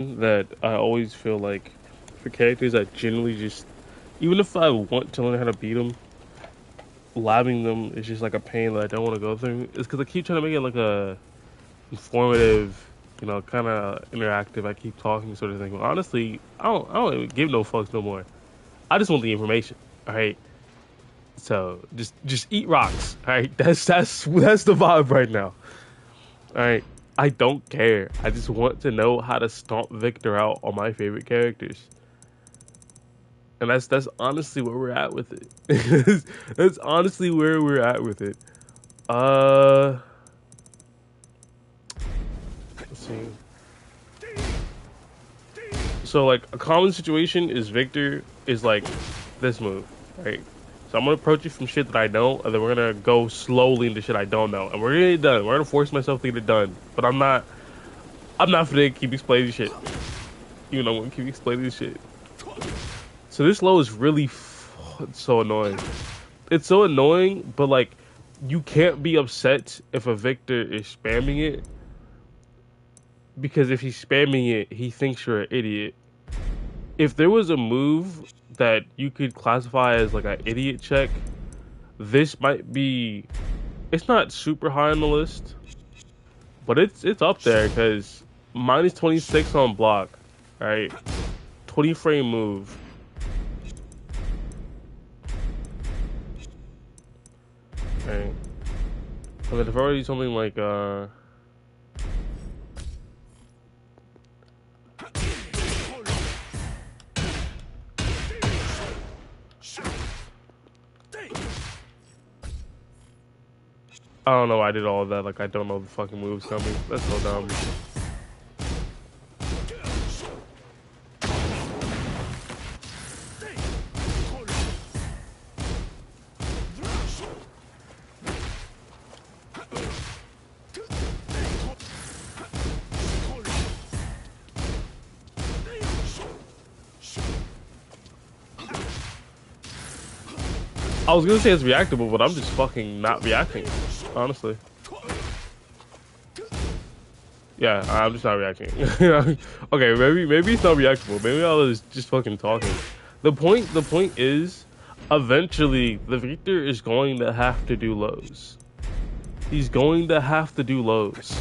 that I always feel like for characters that generally just, even if I want to learn how to beat them, labbing them is just like a pain that I don't want to go through. It's because I keep trying to make it like a informative, kind of interactive. I keep talking sort of thing. But honestly, I don't even give no fucks no more. I just want the information. All right. So just eat rocks. All right. That's the vibe right now. All right. I don't care. I just want to know how to stomp Victor out on my favorite characters. And that's honestly where we're at with it. That's honestly where we're at with it. Uh, let's see. So like a common situation is Victor is like this move, right? So I'm gonna approach it from shit that I know, and then we're gonna go slowly into shit I don't know, and we're gonna get it done. We're gonna force myself to get it done, but I'm not. I'm not gonna keep explaining shit. You know, I'm gonna keep explaining this shit. So this low is really it's so annoying. It's so annoying, but like you can't be upset if a Victor is spamming it because if he's spamming it, he thinks you're an idiot. If there was a move that you could classify as like an idiot check, this might be. It's not super high on the list, but it's up there because minus 26 on block, right? 20 frame move. Right. I mean, if I were to do something like I don't know why I did all of that. Like I don't know the fucking moves coming. That's so dumb. I was gonna say it's reactable, but I'm just fucking not reacting. Honestly. Yeah, I'm just not reacting. Okay, maybe it's not reactable. Maybe I was just fucking talking. The point is, eventually the Victor is going to have to do lows. He's going to have to do lows.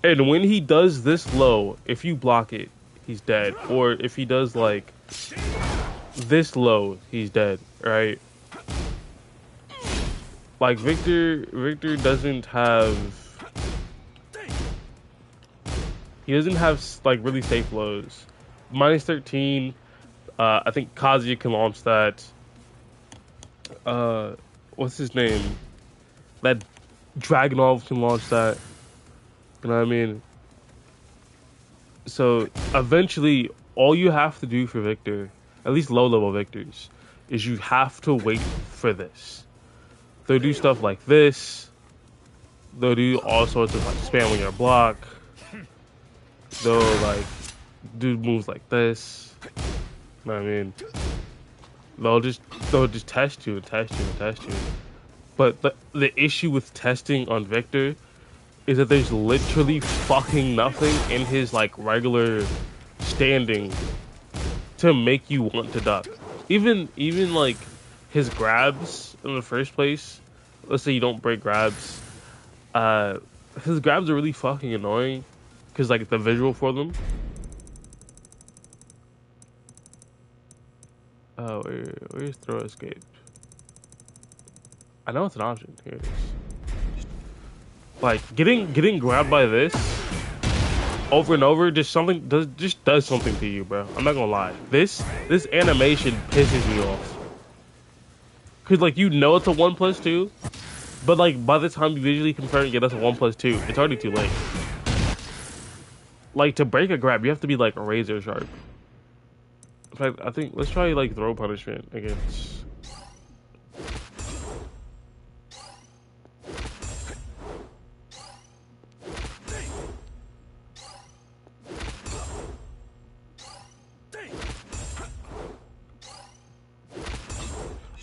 And when he does this low, if you block it, he's dead. Or if he does like this low, he's dead, right? Like Victor doesn't have he doesn't have like really safe lows. Minus 13, I think Kazuya can launch that. Uh, what's his name? That Dragunov can launch that. You know what I mean? So eventually, all you have to do for Victor, at least low level Victors, is you have to wait for this. They'll do stuff like this. They'll do all sorts of like spam on your block. They'll like do moves like this. You know what I mean? They'll just test you and test you and test you. But the issue with testing on Victor is that there's literally fucking nothing in his like regular standing to make you want to duck. Even like his grabs in the first place. Let's say you don't break grabs. His grabs are really fucking annoying because like the visual for them. Oh, where's throw escape? I know it's an option. Here it is. Like getting grabbed by this over and over, just does something to you, bro. I'm not gonna lie. This animation pisses me off. Cause like you know it's a 1+2, but like by the time you visually confirm, yeah, that's a 1+2. It's already too late. Like to break a grab, you have to be like razor sharp. In fact, I think let's try like throw punishment against.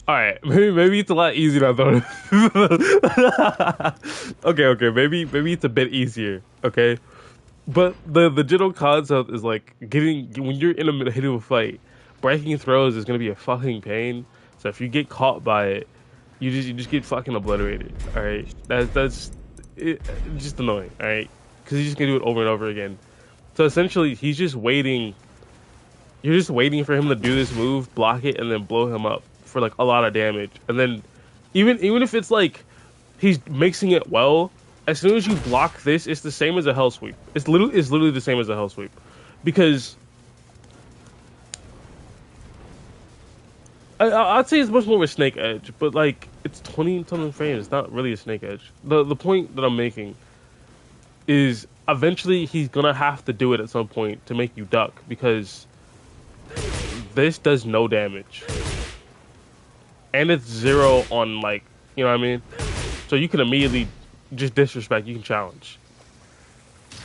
All right, maybe it's a lot easier than I thought. Okay, maybe it's a bit easier. Okay, But the general concept is like getting when you're in the middle of a fight, breaking throws is gonna be a fucking pain. So if you get caught by it, you just get fucking obliterated. All right, that's it, just annoying. All right, because he's just gonna do it over and over again. So essentially, he's just waiting. You're just waiting for him to do this move, block it, and then blow him up for like a lot of damage. And then even if it's like he's mixing it well, as soon as you block this, it's the same as a hell sweep. It's literally the same as a hell sweep, because I'd say it's much more of a snake edge, but like it's 20 something frames. It's not really a snake edge. The point that I'm making is eventually he's gonna have to do it at some point to make you duck, because this does no damage and it's zero on, like, you know what I mean. So you can immediately just disrespect. You can challenge.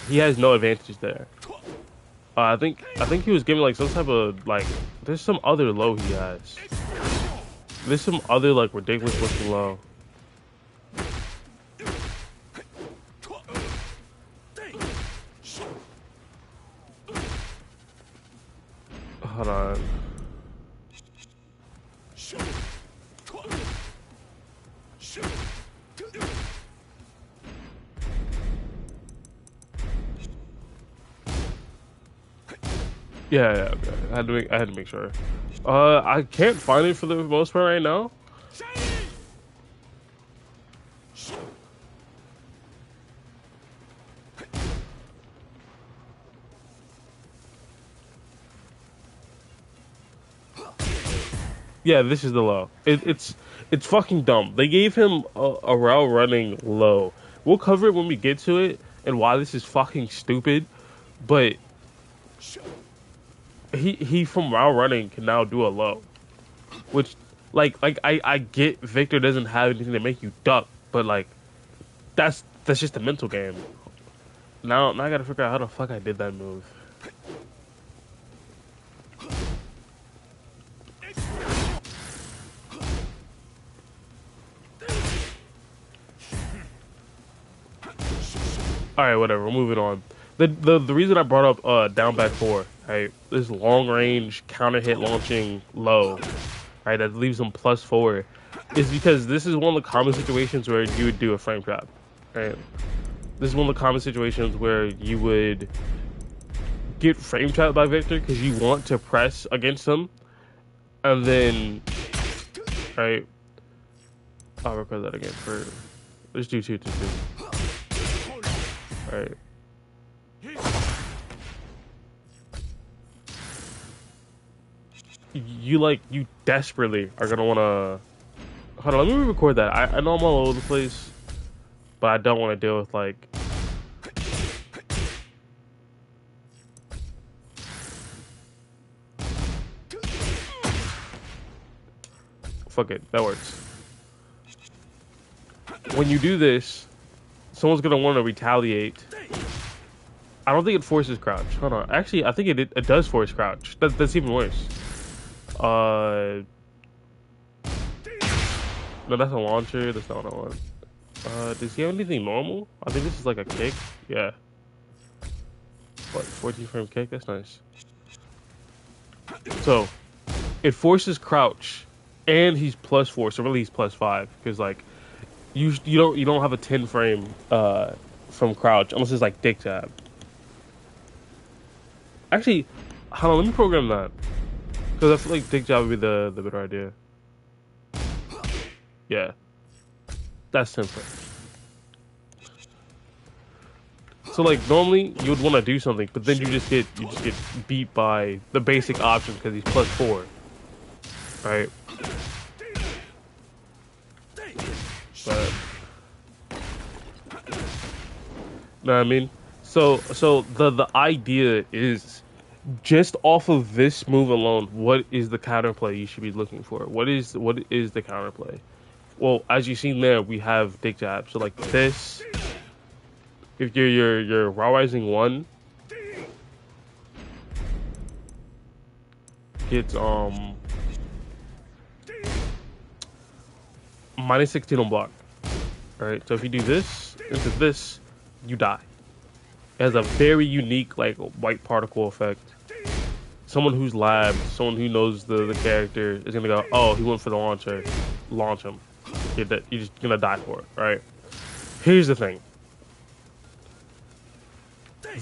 He has no advantage there. I think he was giving like some type of like. There's some other low he has. There's some other like ridiculous looking low. Hold on. Yeah, yeah, okay. I had to make sure. I can't find it for the most part right now. Yeah, this is the low. It's fucking dumb. They gave him a rail running low. We'll cover it when we get to it and why this is fucking stupid. But he from rail running can now do a low, which I get Victor doesn't have anything to make you duck, but like that's just a mental game. Now I gotta figure out how the fuck I did that move. All right, whatever. We're moving on. The reason I brought up down back four, right? This long range counter hit launching low, right? That leaves him +4, is because this is one of the common situations where you would do a frame trap, right? This is one of the common situations where you would get frame trapped by Victor because you want to press against him, and then, right? I'll record that again for. Let's do two. All right. You desperately are gonna wanna. Hold on, let me record that. I know I'm all over the place, but I don't want to deal with like. Fuck it, that works. When you do this, someone's gonna want to retaliate. I don't think it forces crouch. Hold on, actually, I think it does force crouch. That's even worse. No, that's a launcher. That's not what I want. Does he have anything normal? I think this is like a kick. Yeah. What, 14 frame kick? That's nice. So, it forces crouch, and he's +4. So really, he's +5 because like you don't have a 10 frame from crouch unless it's like dick jab. Actually, hold on. Let me program that because I feel like dick jab would be the better idea. Yeah, that's 10 frames. So like normally you would want to do something, but then you just get beat by the basic option because he's +4, right? But know what I mean? So the idea is just off of this move alone, what is the counterplay you should be looking for? What is the counterplay? Well, as you've seen there, we have dick jab. So like this, if you're raw rising 1 gets -16 on block. Alright, so if you do this into this, you die. It has a very unique like white particle effect. Someone who's labbed, someone who knows the character is gonna go, oh, he went for the launcher, launch him. You're just gonna die for it, right? Here's the thing.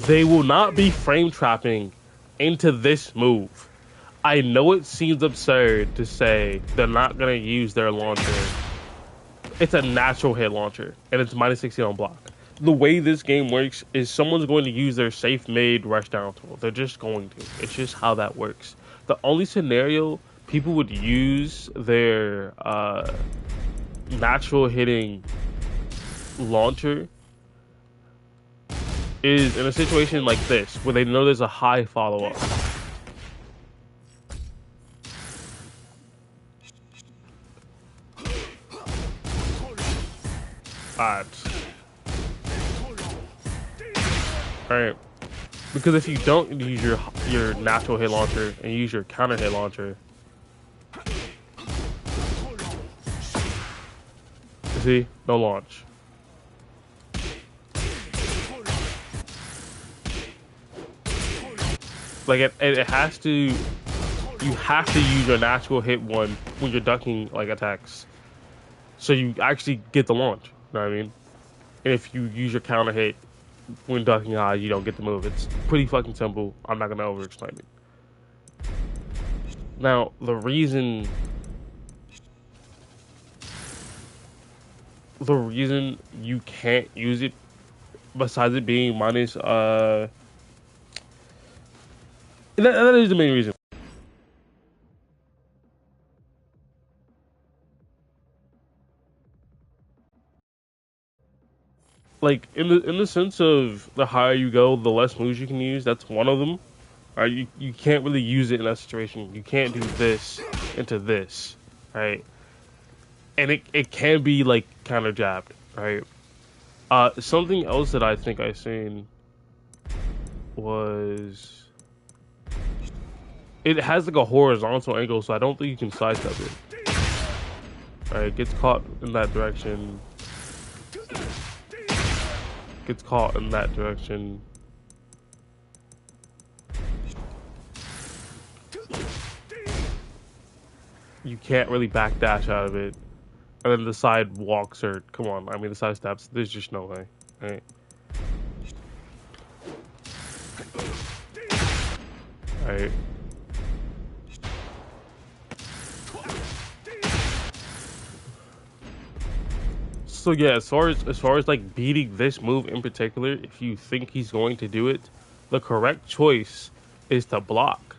They will not be frame trapping into this move. I know it seems absurd to say they're not gonna use their launcher. It's a natural hit launcher, and it's minus 16 on block. The way this game works is someone's going to use their safe made rush down tool. They're just going to. It's just how that works. The only scenario people would use their natural hitting launcher is in a situation like this, where they know there's a high follow-up. Alright. Because if you don't use your natural hit launcher and use your counter hit launcher, see, no launch. Like it has to, you have to use your natural hit one when you're ducking like attacks, so you actually get the launch. You know what I mean? And if you use your counter hit when ducking high, you don't get the move. It's pretty fucking simple. I'm not gonna over explain it. Now the reason you can't use it, besides it being minus that is the main reason. Like in the sense of the higher you go, the less moves you can use. That's one of them. Right? You can't really use it in that situation. You can't do this into this, right? And it can be like counter jabbed, right? Something else that I think I seen was it has like a horizontal angle, so I don't think you can sidestep it. Right? Gets caught in that direction. Gets caught in that direction. You can't really backdash out of it. And then the side walks are, come on, I mean the side steps, there's just no way, right? Right. So yeah, as far as like beating this move in particular, if you think he's going to do it, the correct choice is to block.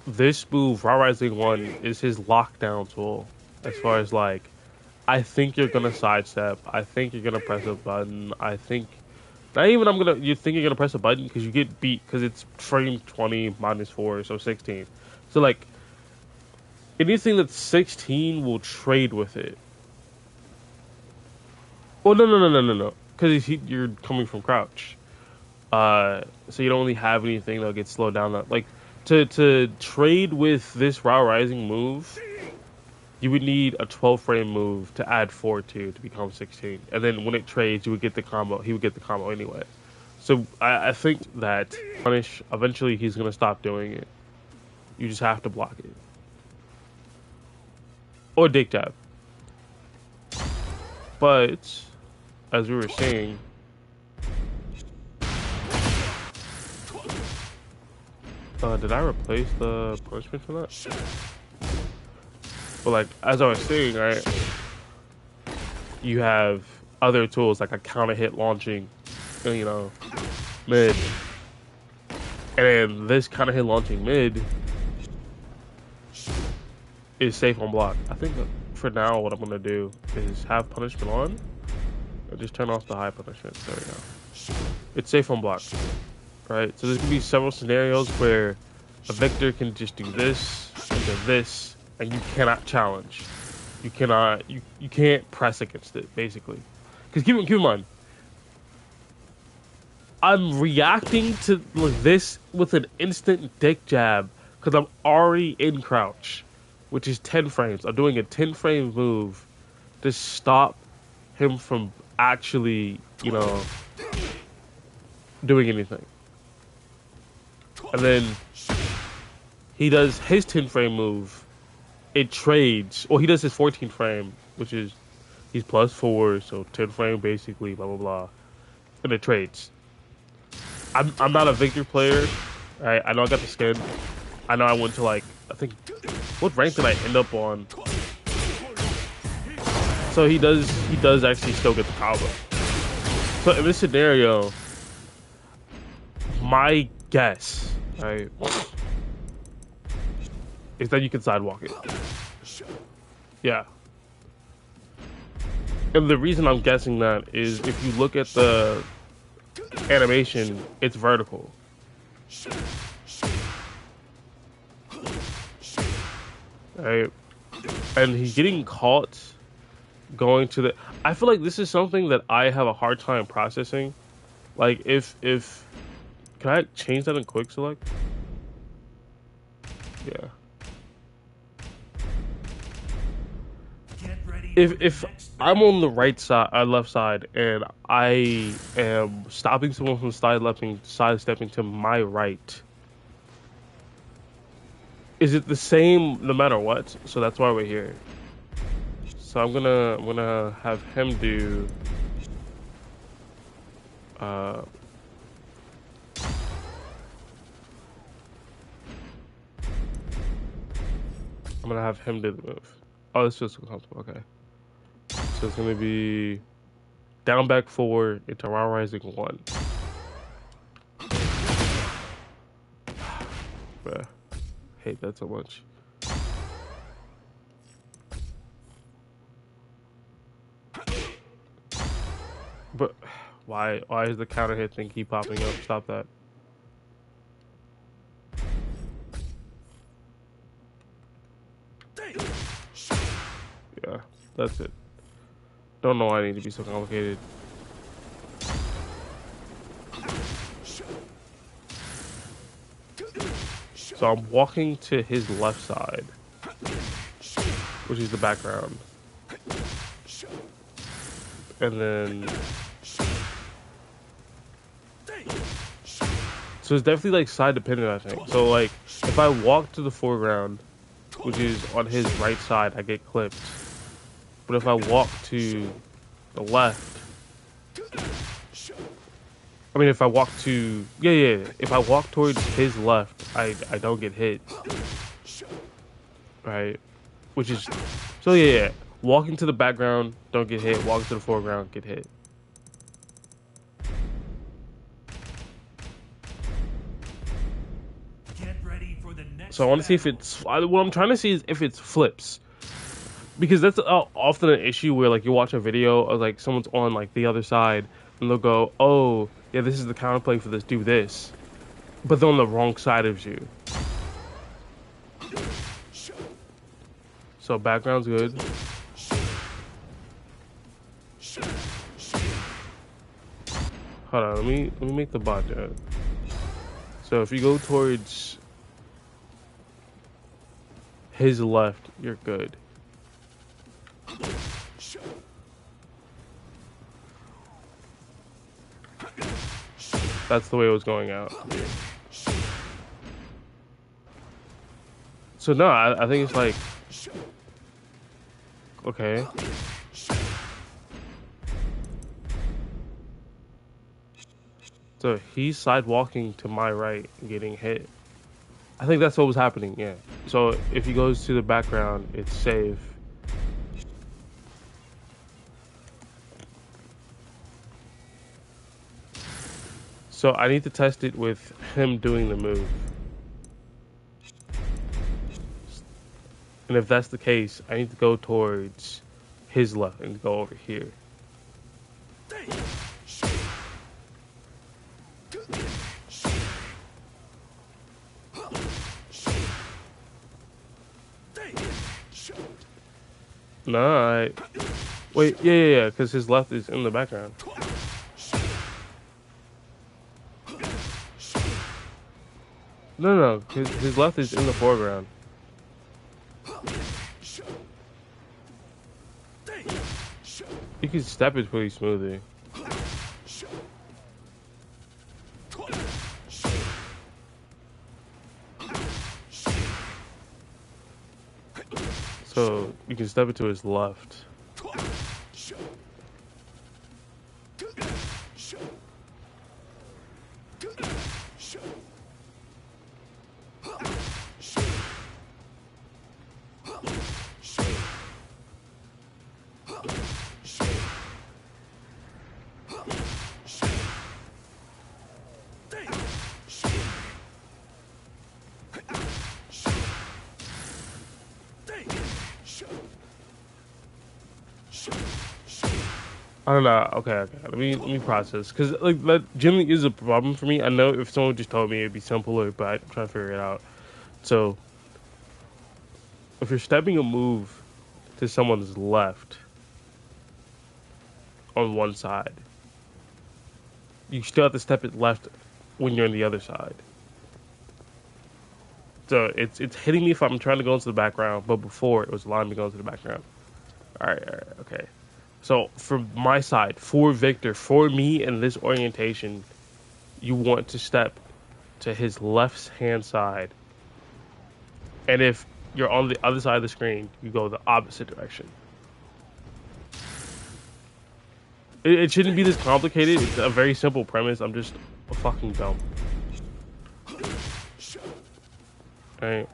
This move, Raw Rising 1, is his lockdown tool. As far as like, I think you're gonna sidestep. I think you're gonna press a button. I think, not even you think you're gonna press a button because you get beat because it's frame 20 minus 4, so 16. So like, anything that's 16 will trade with it. Well, no. Because you're coming from crouch. So you don't really have anything that'll get slowed down. That like to trade with this Raw Rising move, you would need a 12 frame move to add 4 to become 16. And then when it trades, you would get the combo. He would get the combo anyway. So I think that Punish, eventually he's gonna stop doing it. You just have to block it. Or dig tap. But as we were saying, did I replace the punishment for that? But like, as I was saying, right, you have other tools like a counter hit launching, you know, mid. And then this counter hit launching mid is safe on block. I think that for now what I'm going to do is have punishment on. Or just turn off the high punishment. There we go. It's safe on block. Right? So there's going to be several scenarios where a Victor can just do this into this, and you cannot challenge. You cannot, you can't press against it, basically. Because keep in mind, I'm reacting to this with an instant dick jab because I'm already in crouch, which is 10 frames. I'm doing a 10 frame move to stop him from actually, you know, doing anything. And then he does his 10 frame move. It trades, or he does his 14 frame, which is he's +4, so 10 frame basically, blah blah blah, and it trades. I'm not a Victor player. I know I got the skin. I know I went to like, I think, what rank did I end up on? So he does actually still get the combo. So in this scenario, my guess, right, is that you can sidewalk it. Yeah. And the reason I'm guessing that is if you look at the animation, it's vertical. Right? And he's getting caught going to the... I feel like this is something that I have a hard time processing. Like, if... Can I change that in quick select? Yeah. If I'm on the right side, left side, and I am stopping someone from sidestepping to my right, is it the same no matter what? So that's why we're here. So I'm gonna have him do. I'm gonna have him do the move. Oh, this feels so comfortable. Okay. So it's gonna be down back 4 into Ra Rising 1. Bruh, hate that so much. But why is the counter hit thing keep popping up? Stop that. Yeah, that's it. Don't know why I need to be so complicated. So I'm walking to his left side, which is the background. And then... So it's definitely like side dependent, I think. So like, if I walk to the foreground, which is on his right side, I get clipped. But if I walk to the left, I mean, if I walk to, if I walk towards his left, I don't get hit. Right? Which is, so yeah. Walking to the background, don't get hit. Walking to the foreground, get hit. So I want to see if it's, what I'm trying to see is if it's flips. Because that's often an issue where like you watch a video of like someone's on like the other side and they'll go, oh yeah, this is the counterplay for this, do this, but they're on the wrong side of you. So background's good. Hold on, let me make the bot do it. So if you go towards his left, you're good. That's the way it was going out. So no, I think it's like, okay. So he's sidewalking to my right, getting hit. I think that's what was happening, yeah. So if he goes to the background, it's safe. So I need to test it with him doing the move. And if that's the case, I need to go towards his left and go over here. Nah, wait, yeah, because his left is in the background. No, his left is in the foreground. You can step it pretty smoothly. So you can step it to his left. I don't know. Okay. Let me process, because like that generally is a problem for me. I know if someone just told me it'd be simpler, but I'm trying to figure it out. So if you're stepping a move to someone's left on one side, you still have to step it left when you're on the other side. So it's hitting me if I'm trying to go into the background, but before it was allowing me to go into the background. All right, okay. So from my side, for Victor, for me in this orientation, you want to step to his left hand side, and if you're on the other side of the screen, you go the opposite direction. It shouldn't be this complicated. It's a very simple premise. I'm just fucking dumb. Alright.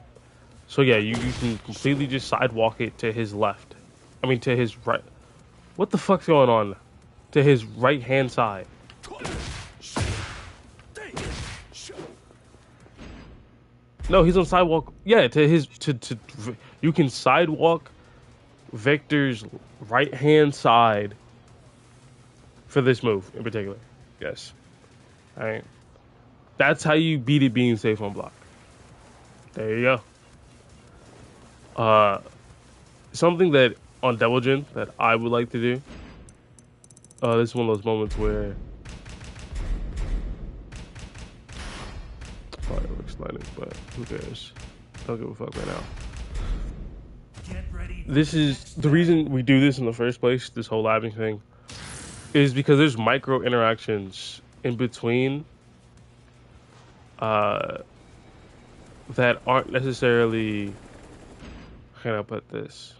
So yeah, you can completely just sidewalk it to his left. I mean, to his right. What the fuck's going on? To his right hand side. No, he's on sidewalk. Yeah, to his you can sidewalk Victor's right hand side for this move in particular. Yes. Alright. That's how you beat it being safe on block. There you go. Something that on Devil Jin that I would like to do. This is one of those moments where it looks lightning, but who cares? Don't give a fuck right now. This is the reason we do this in the first place, this whole labbing thing, is because there's micro interactions in between that aren't necessarily, how can I put this?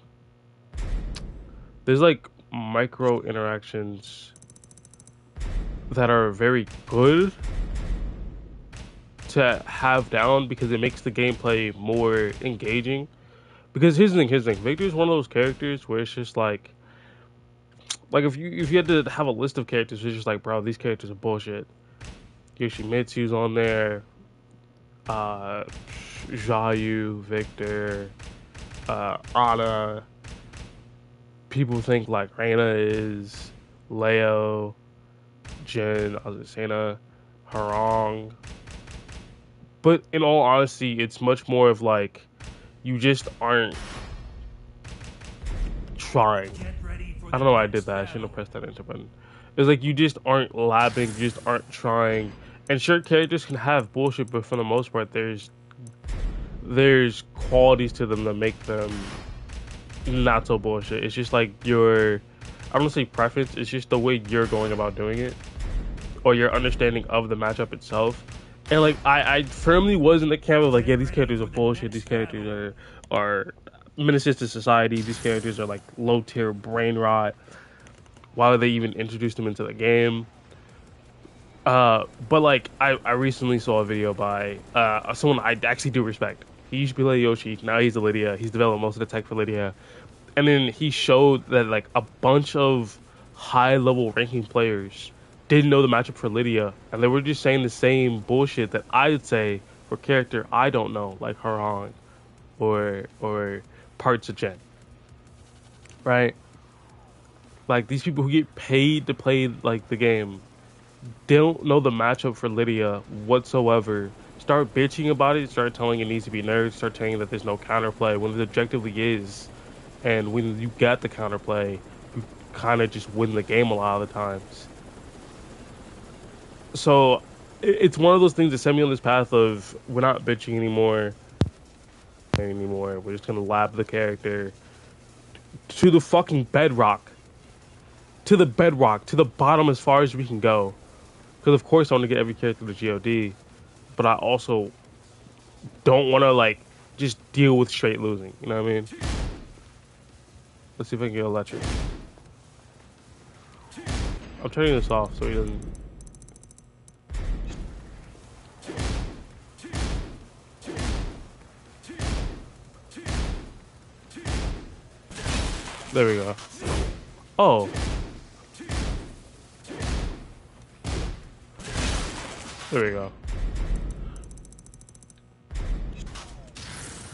There's like micro interactions that are very good to have down because it makes the gameplay more engaging. Because here's the thing, Victor's one of those characters where it's just like if you had to have a list of characters, it's just like, bro, these characters are bullshit. Yoshimitsu's on there, Xiaoyu, Victor, Ana. People think like Reina is Leo, Jin, Azucena, Harong. But in all honesty, it's much more of like, you just aren't trying. I don't know why I did that. I shouldn't have pressed that enter button. It's like you just aren't labbing, you just aren't trying. And sure, characters can have bullshit, but for the most part, there's qualities to them that make them not so bullshit. It's just like I don't want to say preference, it's just the way you're going about doing it, or your understanding of the matchup itself. And like I firmly was in the camp of like, yeah, these characters are bullshit, these characters are menaces to society, these characters are like low tier brain rot. Why would they even introduce them into the game? But like I recently saw a video by someone I actually do respect. He used to be like Yoshi, now he's a Lydia. He's developed most of the tech for Lydia. And then he showed that like a bunch of high level ranking players didn't know the matchup for Lydia, and they were just saying the same bullshit that I would say for character I don't know, like Harong or parts of Jen. Right? Like these people who get paid to play like the game, they don't know the matchup for Lydia whatsoever. Start bitching about it, start telling it needs to be nerfed, start telling that there's no counterplay when it objectively is. And when you get the counterplay, you kind of just win the game a lot of the times. So it's one of those things that sent me on this path of, we're not bitching anymore. We're just gonna lab the character to the fucking bedrock. To the bedrock, to the bottom as far as we can go. Because of course I want to get every character to GOD, but I also don't want to like just deal with straight losing. You know what I mean? Let's see if I can get electric. I'm turning this off so he doesn't. There we go. Oh. There we go.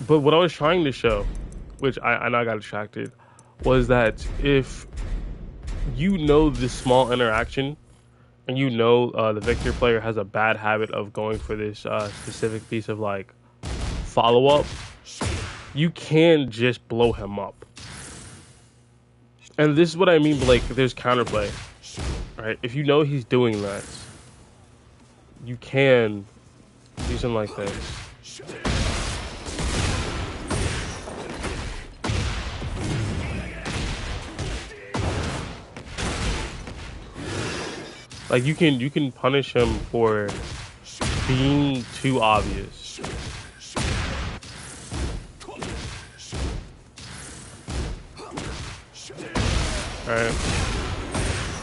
But what I was trying to show, which I know I got distracted, was that if you know this small interaction and you know the Victor player has a bad habit of going for this specific piece of like follow-up, you can just blow him up. And this is what I mean by like there's counterplay, right? If you know he's doing that, you can do something like this. Like you can punish him for being too obvious. Right?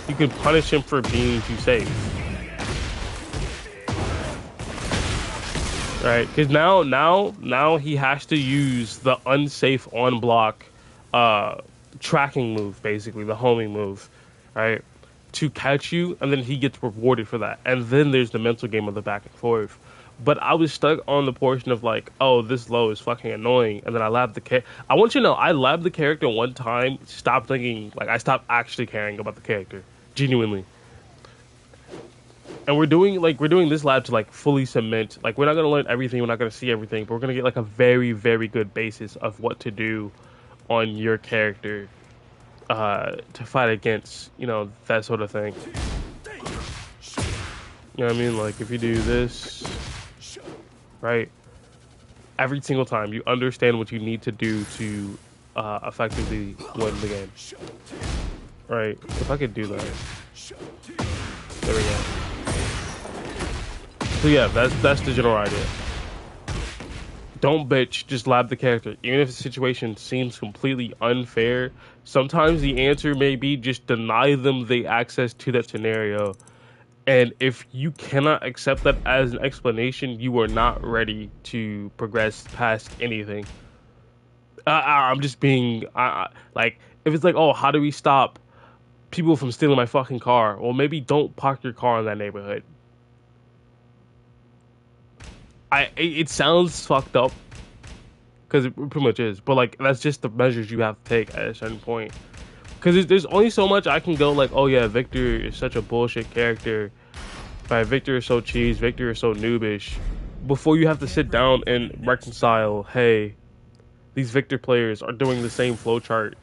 You can punish him for being too safe. Right? Because now he has to use the unsafe on block tracking move, basically the homing move, right? To catch you, and then he gets rewarded for that. And then there's the mental game of the back and forth. But I was stuck on the portion of like, oh, this low is fucking annoying, and then I labbed the character. I want you to know, I labbed the character one time, stopped thinking, like I stopped actually caring about the character, genuinely. And we're doing this lab to like fully cement. Like we're not gonna learn everything, we're not gonna see everything, but we're gonna get like a very, very good basis of what to do on your character. To fight against, you know, that sort of thing. You know what I mean? Like, if you do this, right, every single time, you understand what you need to do to effectively win the game. Right? If I could do that. There we go. So yeah, that's the general idea. Don't bitch, just lab the character. Even if the situation seems completely unfair, sometimes the answer may be just deny them the access to that scenario. And if you cannot accept that as an explanation, you are not ready to progress past anything. I'm just being, like, if it's like, oh, how do we stop people from stealing my fucking car? Well, maybe don't park your car in that neighborhood. It sounds fucked up, because it pretty much is, but like that's just the measures you have to take at a certain point. Because there's only so much I can go like, oh yeah, Victor is such a bullshit character, right? Victor is so cheese, Victor is so noobish, before you have to sit down and reconcile, hey, these Victor players are doing the same flowchart.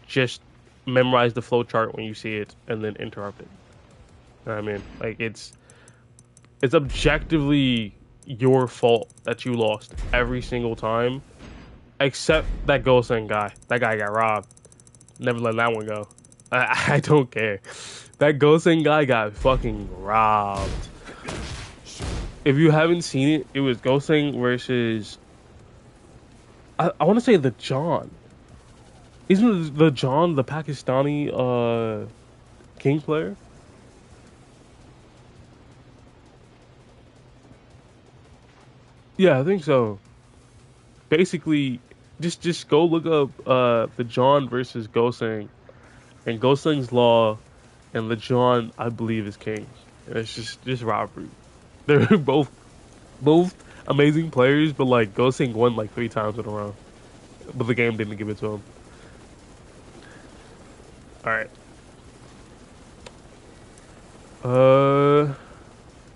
Just memorize the flowchart when you see it and then interrupt it. You know what I mean? Like it's objectively your fault that you lost every single time, except that Gosen guy. That guy got robbed. Never let that one go. I don't care. That Gosen guy got fucking robbed. If you haven't seen it, it was Gosen versus I want to say the John. Isn't the John the Pakistani king player? Yeah, I think so. Basically, just go look up the John versus Goseng, and Goseng's law, and the John I believe is king. And it's just robbery. They're both amazing players, but like Goseng won like 3 times in a row, but the game didn't give it to him. All right.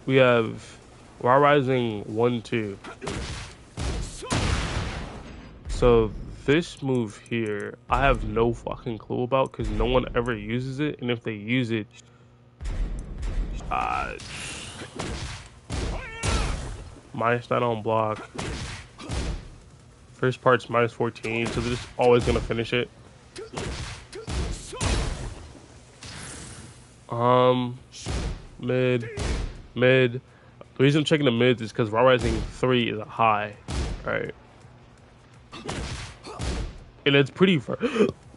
We have Raw Rising 1-2. So this move here, I have no fucking clue about because no one ever uses it, and if they use it, -9 on block. First part's -14, so they're just always gonna finish it. Mid. The reason I'm checking the mids is because Raw Rising 3 is a high, right? And it's pretty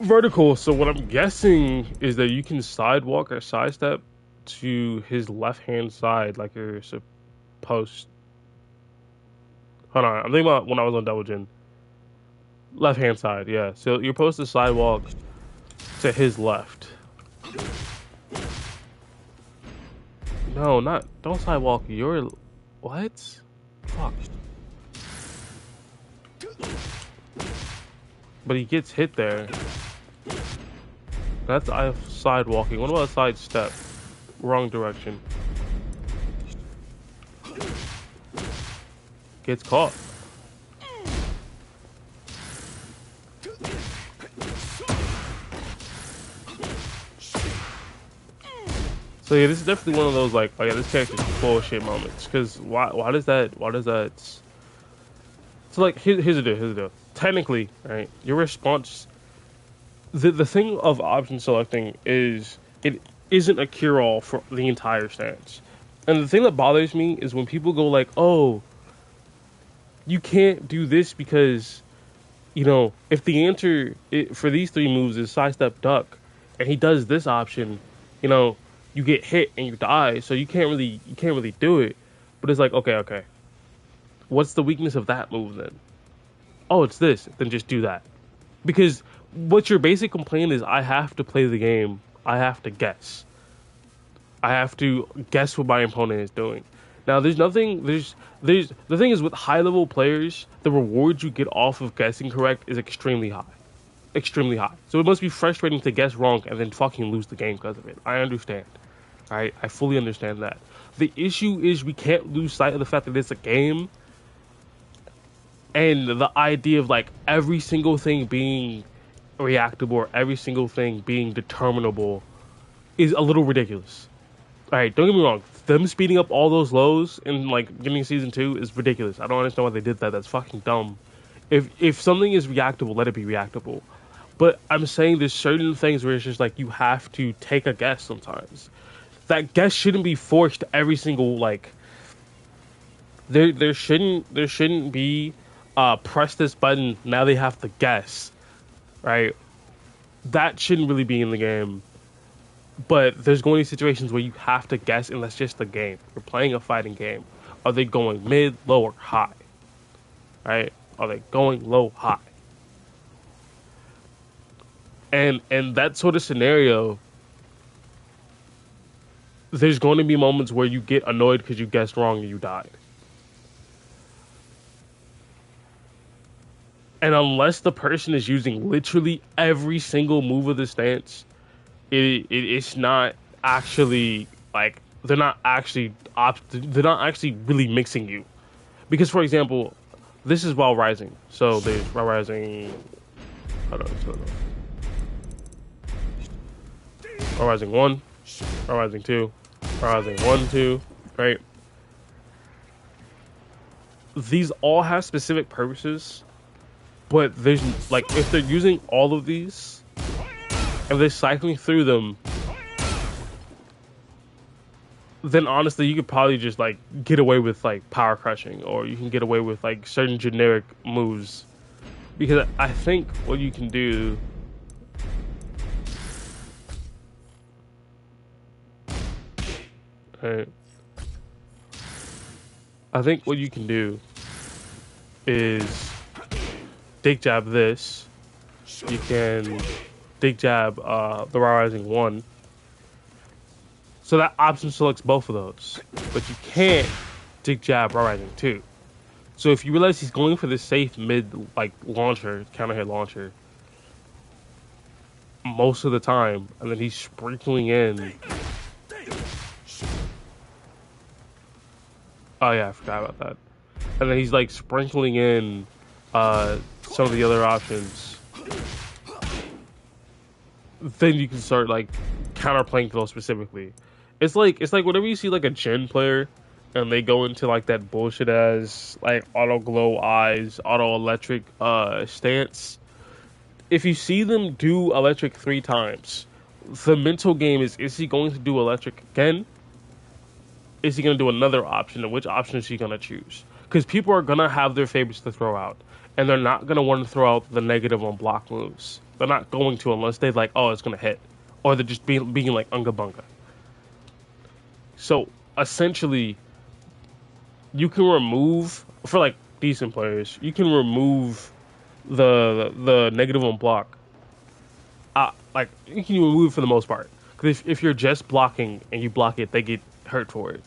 Vertical. So what I'm guessing is that you can sidewalk or sidestep to his left hand side like you're supposed. Hold on, I'm thinking about when I was on Double Gen. Left hand side, yeah. So you're supposed to sidewalk to his left. No, not don't sidewalk. You're what? Fuck. But he gets hit there. That's sidewalking. What about a side step? Wrong direction. Gets caught. So yeah, this is definitely one of those like, oh yeah, this character's bullshit moments. Cause why does that so like here's the deal. Technically, right, your response the thing of option selecting is it isn't a cure-all for the entire stance. And the thing that bothers me is when people go like, oh, you can't do this because, you know, if the answer for these three moves is sidestep duck, and he does this option, you know, you get hit and you die, so you can't really do it. But it's like, okay, what's the weakness of that move then? Oh, it's this. Then just do that. Because what your basic complaint is, I have to play the game. I have to guess. I have to guess what my opponent is doing. Now, there's the thing is with high level players, the rewards you get off of guessing correct is extremely high. Extremely high. So it must be frustrating to guess wrong and then fucking lose the game because of it. I understand. Right? I fully understand that. The issue is we can't lose sight of the fact that it's a game. And the idea of like every single thing being reactable or every single thing being determinable is a little ridiculous. Alright, don't get me wrong. Them speeding up all those lows in like beginning of season 2 is ridiculous. I don't understand why they did that. That's fucking dumb. If something is reactable, let it be reactable. But I'm saying there's certain things where it's just like you have to take a guess sometimes. That guess shouldn't be forced every single like there shouldn't be press this button, now they have to guess. Right? That shouldn't really be in the game. But there's going to be situations where you have to guess, and that's just the game. You're playing a fighting game. Are they going mid, low, or high? Right? Are they going low, high? And that sort of scenario, there's going to be moments where you get annoyed because you guessed wrong and you died. And unless the person is using literally every single move of the stance, it's not actually like they're not actually really mixing you. Because for example, this is while rising. So there's while rising. Hold on. While rising 1, while rising 2, while rising 1, 2, right? These all have specific purposes, but there's like if they're using all of these and they're cycling through them, then honestly you could probably just like get away with like power crushing, or you can get away with like certain generic moves. Because I think what you can do is dig jab this. You can dig jab the rising 1. So that option selects both of those. But you can't dig jab rising 2. So if you realize he's going for the safe mid like launcher, counter hit launcher, most of the time, and then he's sprinkling in. Oh yeah, I forgot about that. And then he's like sprinkling in some of the other options. Then you can start like counterplaying those specifically. It's like whenever you see like a gen player and they go into like that bullshit as like auto glow eyes, auto electric stance. If you see them do electric 3 times, the mental game is he going to do electric again? Is he going to do another option? And which option is he going to choose? Because people are going to have their favorites to throw out. And they're not going to want to throw out the negative on block moves. They're not going to unless they're like, oh, it's gonna hit, or they're just being like unga bunga. So essentially, you can remove for like decent players. You can remove the negative on block. Like you can remove it for the most part. Because if you're just blocking and you block it, they get hurt for it.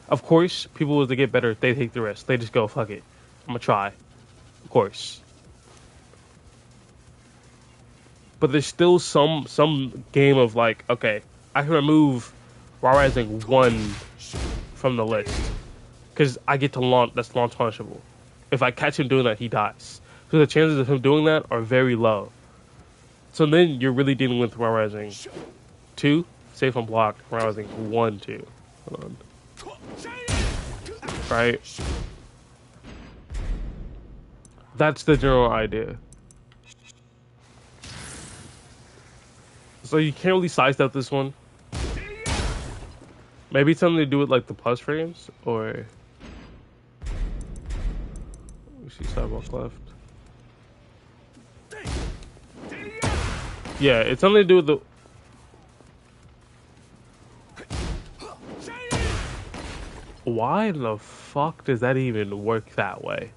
Of course, people as they get better, they take the risk. They just go, fuck it, I'm gonna try. Of course. But there's still some game of like, okay, I can remove Raw Rising 1 from the list. Because I get to launch, that's launch punishable. If I catch him doing that, he dies. So the chances of him doing that are very low. So then you're really dealing with Raw Rising 2, safe on block, Raw Rising 1, 2. Hold on. Right? That's the general idea. So you can't really sidestep this one. Maybe it's something to do with like the plus frames, or we see sidewalk left. Yeah, it's something to do with the. Why the fuck does that even work that way?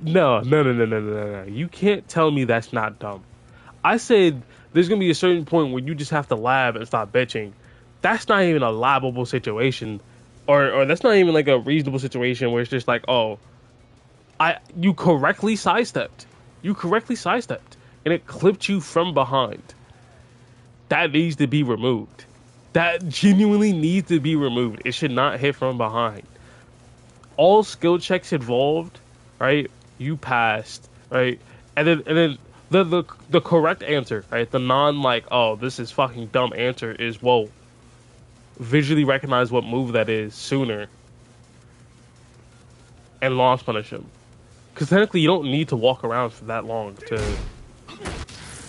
No. You can't tell me that's not dumb. I said there's gonna be a certain point where you just have to lab and stop bitching. That's not even a labbable situation, or that's not even like a reasonable situation where it's just like, oh, you correctly sidestepped. And it clipped you from behind. That needs to be removed. That genuinely needs to be removed. It should not hit from behind. All skill checks involved, right? You passed, right? And then the correct answer, right? The non like, oh, this is fucking dumb answer is, whoa, visually recognize what move that is sooner and launch punish him. Because technically you don't need to walk around for that long to.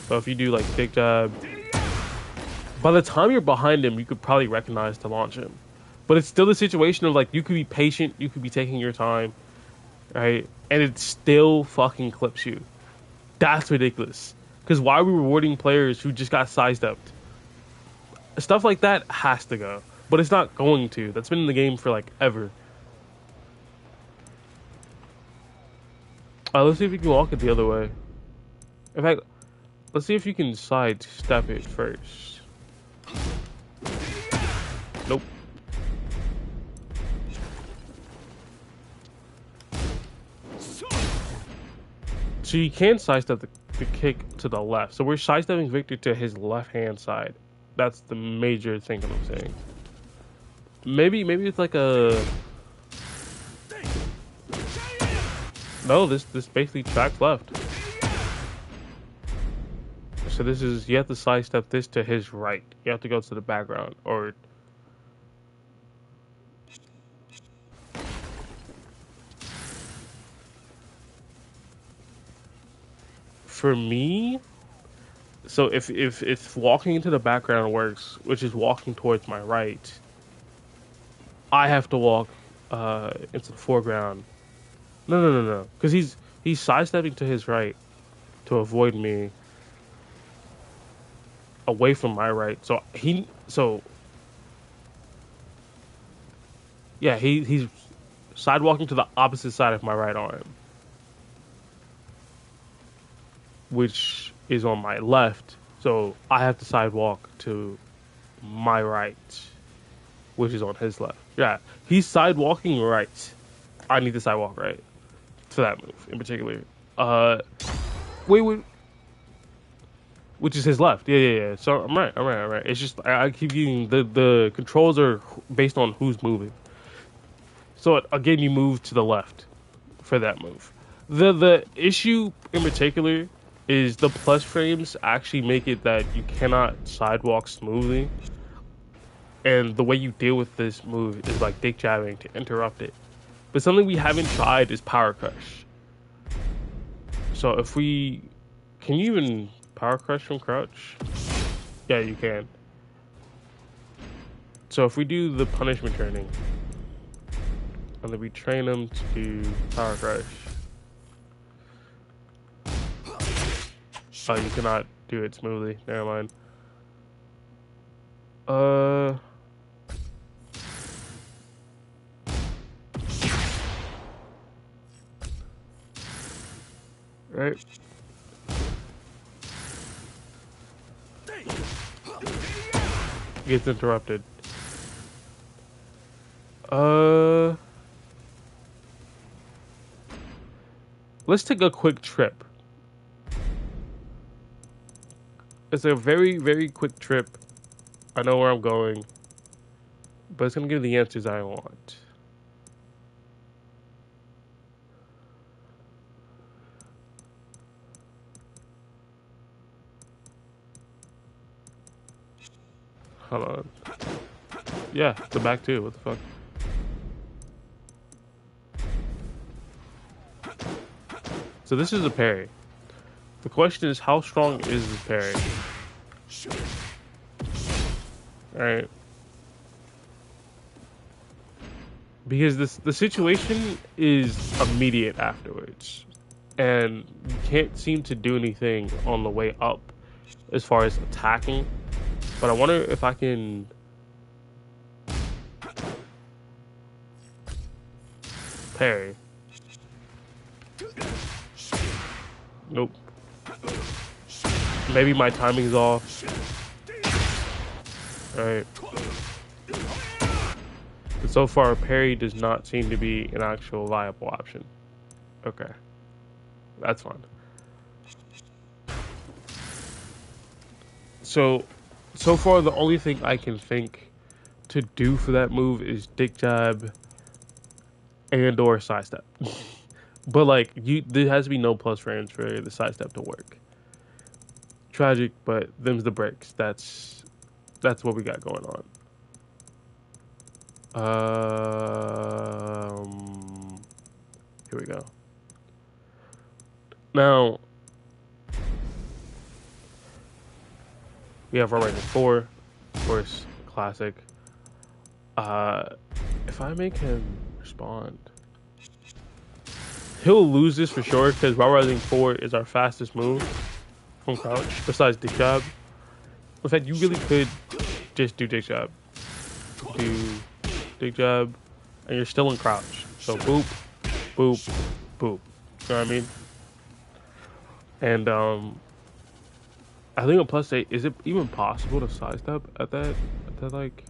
So if you do like big jab, by the time you're behind him, you could probably recognize to launch him. But it's still the situation of like, you could be patient, you could be taking your time, right? And it still fucking clips you. That's ridiculous. Because why are we rewarding players who just got sidestepped? Stuff like that has to go. But it's not going to. That's been in the game for like ever. Let's see if you can walk it the other way. In fact, let's see if you can sidestep it first. Nope. So you can sidestep the kick to the left. So we're sidestepping Victor to his left-hand side. That's the major thing that I'm saying. Maybe it's like a... No, this basically tracks left. So this is, you have to sidestep this to his right. You have to go to the background, or... For me, so if walking into the background works, which is walking towards my right, I have to walk into the foreground. No. Because he's sidestepping to his right to avoid me away from my right. So yeah, he's sidewalking to the opposite side of my right arm, which is on my left. So I have to sidewalk to my right, which is on his left. Yeah, he's sidewalking right. I need to sidewalk right for that move in particular. Wait. Which is his left. Yeah. So I'm right. It's just I keep getting the controls are based on who's moving. So again, you move to the left for that move. The issue in particular is the plus frames actually make it that you cannot sidewalk smoothly. And the way you deal with this move is like dick jabbing to interrupt it. But something we haven't tried is power crush. So if we... Can you even power crush from crouch? Yeah, you can. So if we do the punishment training, and then we train them to do power crush. Oh, you cannot do it smoothly. Never mind. Uh. Right. Gets interrupted. Let's take a quick trip. It's a very, very quick trip. I know where I'm going, but it's gonna give the answers I want. Hold on. Yeah, the back too. What the fuck? So this is a parry. The question is, how strong is this parry? Alright. Because the situation is immediate afterwards. And you can't seem to do anything on the way up as far as attacking. But I wonder if I can... parry. Nope. Maybe my timing's off. Alright. But so far, parry does not seem to be an actual viable option. Okay. That's fine. So far, the only thing I can think to do for that move is dick jab and or sidestep. But like, there has to be no plus frames for the sidestep to work. Tragic, but them's the breaks. That's what we got going on. Here we go. Now we have Raw Rising 4, of course, classic. If I make him respond, he'll lose this for sure because Raw Rising 4 is our fastest move from crouch, besides dick jab. In fact, you really could just do dick jab. Do dick jab, and you're still in crouch. So boop, boop, boop. You know what I mean? And I think a plus 8, is it even possible to sidestep at that like...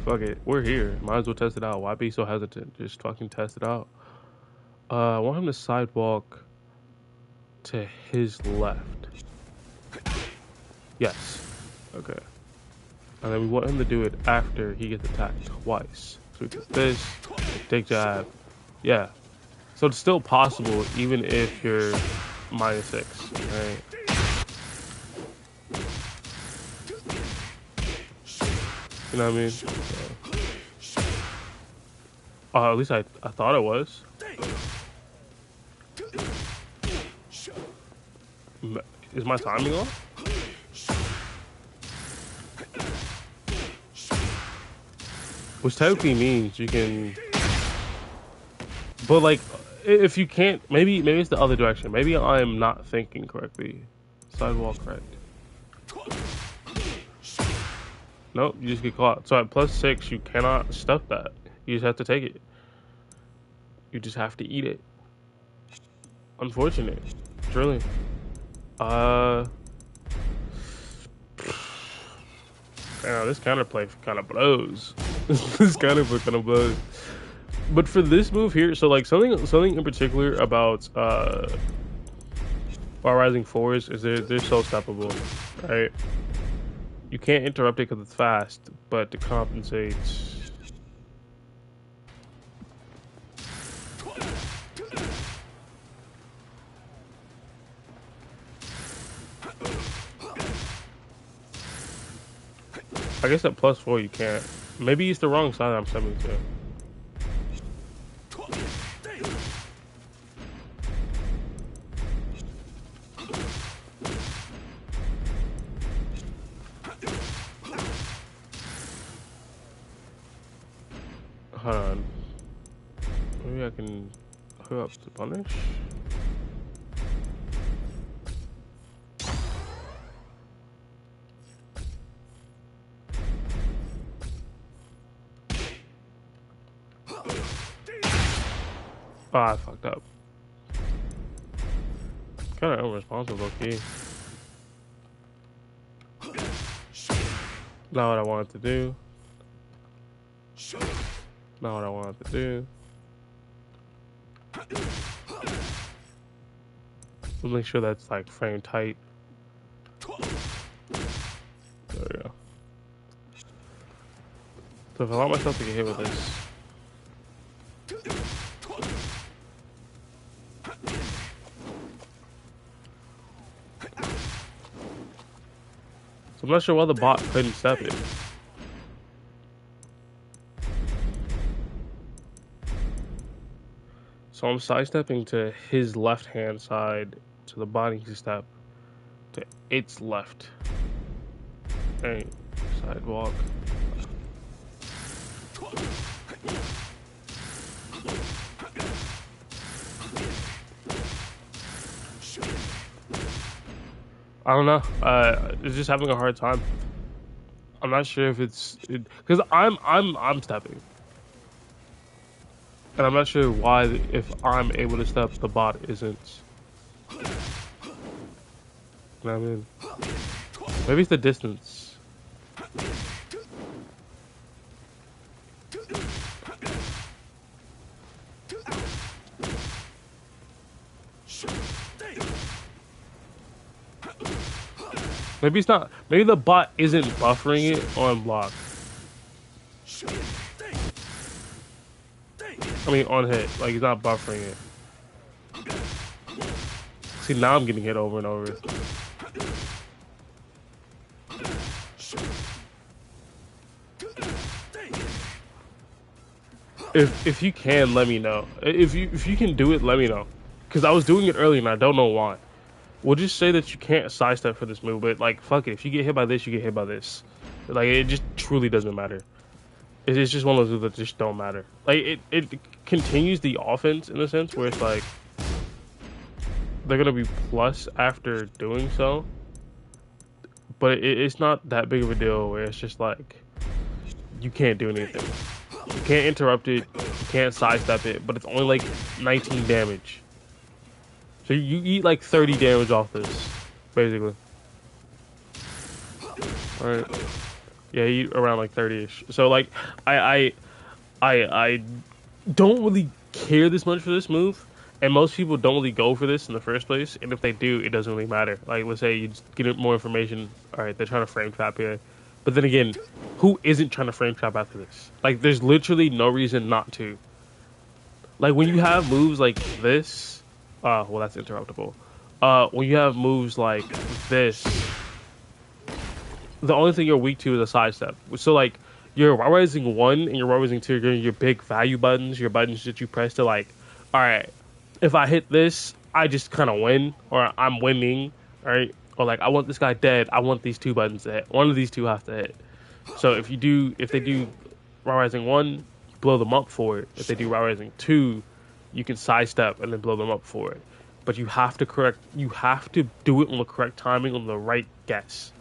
Fuck it, we're here. Might as well test it out. Why be so hesitant? Just fucking test it out. I want him to sidewalk to his left. Yes. Okay. And then we want him to do it after he gets attacked twice. So we get this, dick jab. Yeah. So it's still possible even if you're -6, right? You know what I mean? So, at least I thought it was. Is my timing off? Which technically means you can... But like, if you can't... Maybe it's the other direction. Maybe I'm not thinking correctly. Sidewalk right. Nope, you just get caught. So at +6, you cannot stuff that. You just have to take it. You just have to eat it. Unfortunate. Truly. Damn, this counterplay kind of blows. This counterplay kind of blows. But for this move here, so like something in particular about Raw Rising 4s is they're so steppable, right? You can't interrupt it because it's fast, but to compensate... I guess at +4 you can't. Maybe it's the wrong side I'm stepping to. Hold on. Maybe I can hook up to punish? Oh, I fucked up. Kind of irresponsible, okay. Not what I wanted to do. Not what I wanted to do. We'll make sure that's like frame tight. There we go. So if I allow myself to get hit with this. So I'm not sure why the bot couldn't step it. So I'm sidestepping to his left hand side to the body step to its left. Hey, sidewalk. I don't know. It's just having a hard time. I'm not sure if it's because I'm stepping, and I'm not sure why if I'm able to step, the bot isn't. You know what I mean? Maybe it's the distance. Maybe it's not. Maybe the bot isn't buffering it on block. I mean, on hit. Like, he's not buffering it. See, now I'm getting hit over and over. If you can, let me know. If you can do it, let me know. Because I was doing it earlier and I don't know why. We'll just say that you can't sidestep for this move, but like, fuck it. If you get hit by this, you get hit by this. Like, it just truly doesn't matter. It's just one of those moves that just don't matter. Like, it continues the offense in a sense where it's like they're gonna be plus after doing so, but it's not that big of a deal where it's just like you can't do anything. You can't interrupt it. You can't sidestep it, but it's only like 19 damage. So you eat like 30 damage off this, basically. All right. Yeah, you eat around like 30-ish. So like, I don't really care this much for this move, and most people don't really go for this in the first place. And if they do, it doesn't really matter. Like, let's say you just get more information. All right, they're trying to frame trap here, but then again, who isn't trying to frame trap after this? Like, there's literally no reason not to. Like, when you have moves like this. Well, that's interruptible. When you have moves like this, the only thing you're weak to is a sidestep. So, like, your rising 1 and your rising 2 are your big value buttons, your buttons that you press to, like, all right, if I hit this, I just kind of win, or I'm winning, all right? Or, like, I want this guy dead, I want these 2 buttons to hit. One of these 2 have to hit. So, if they do rising 1, you blow them up for it. If they do rising 2, you can sidestep and then blow them up for it. But you have to do it on the correct timing, on the right guess.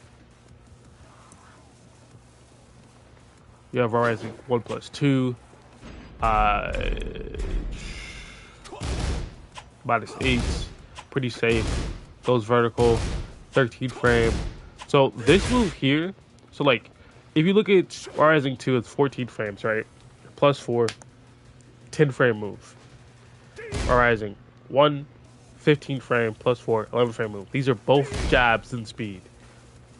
You have rising 1 plus 2. -8. Pretty safe. Goes vertical. 13 frame. So this move here, so like, if you look at rising 2, it's 14 frames, right? +4. 10 frame move. Rising 1, 15 frame, +4, 11 frame move. These are both jabs in speed.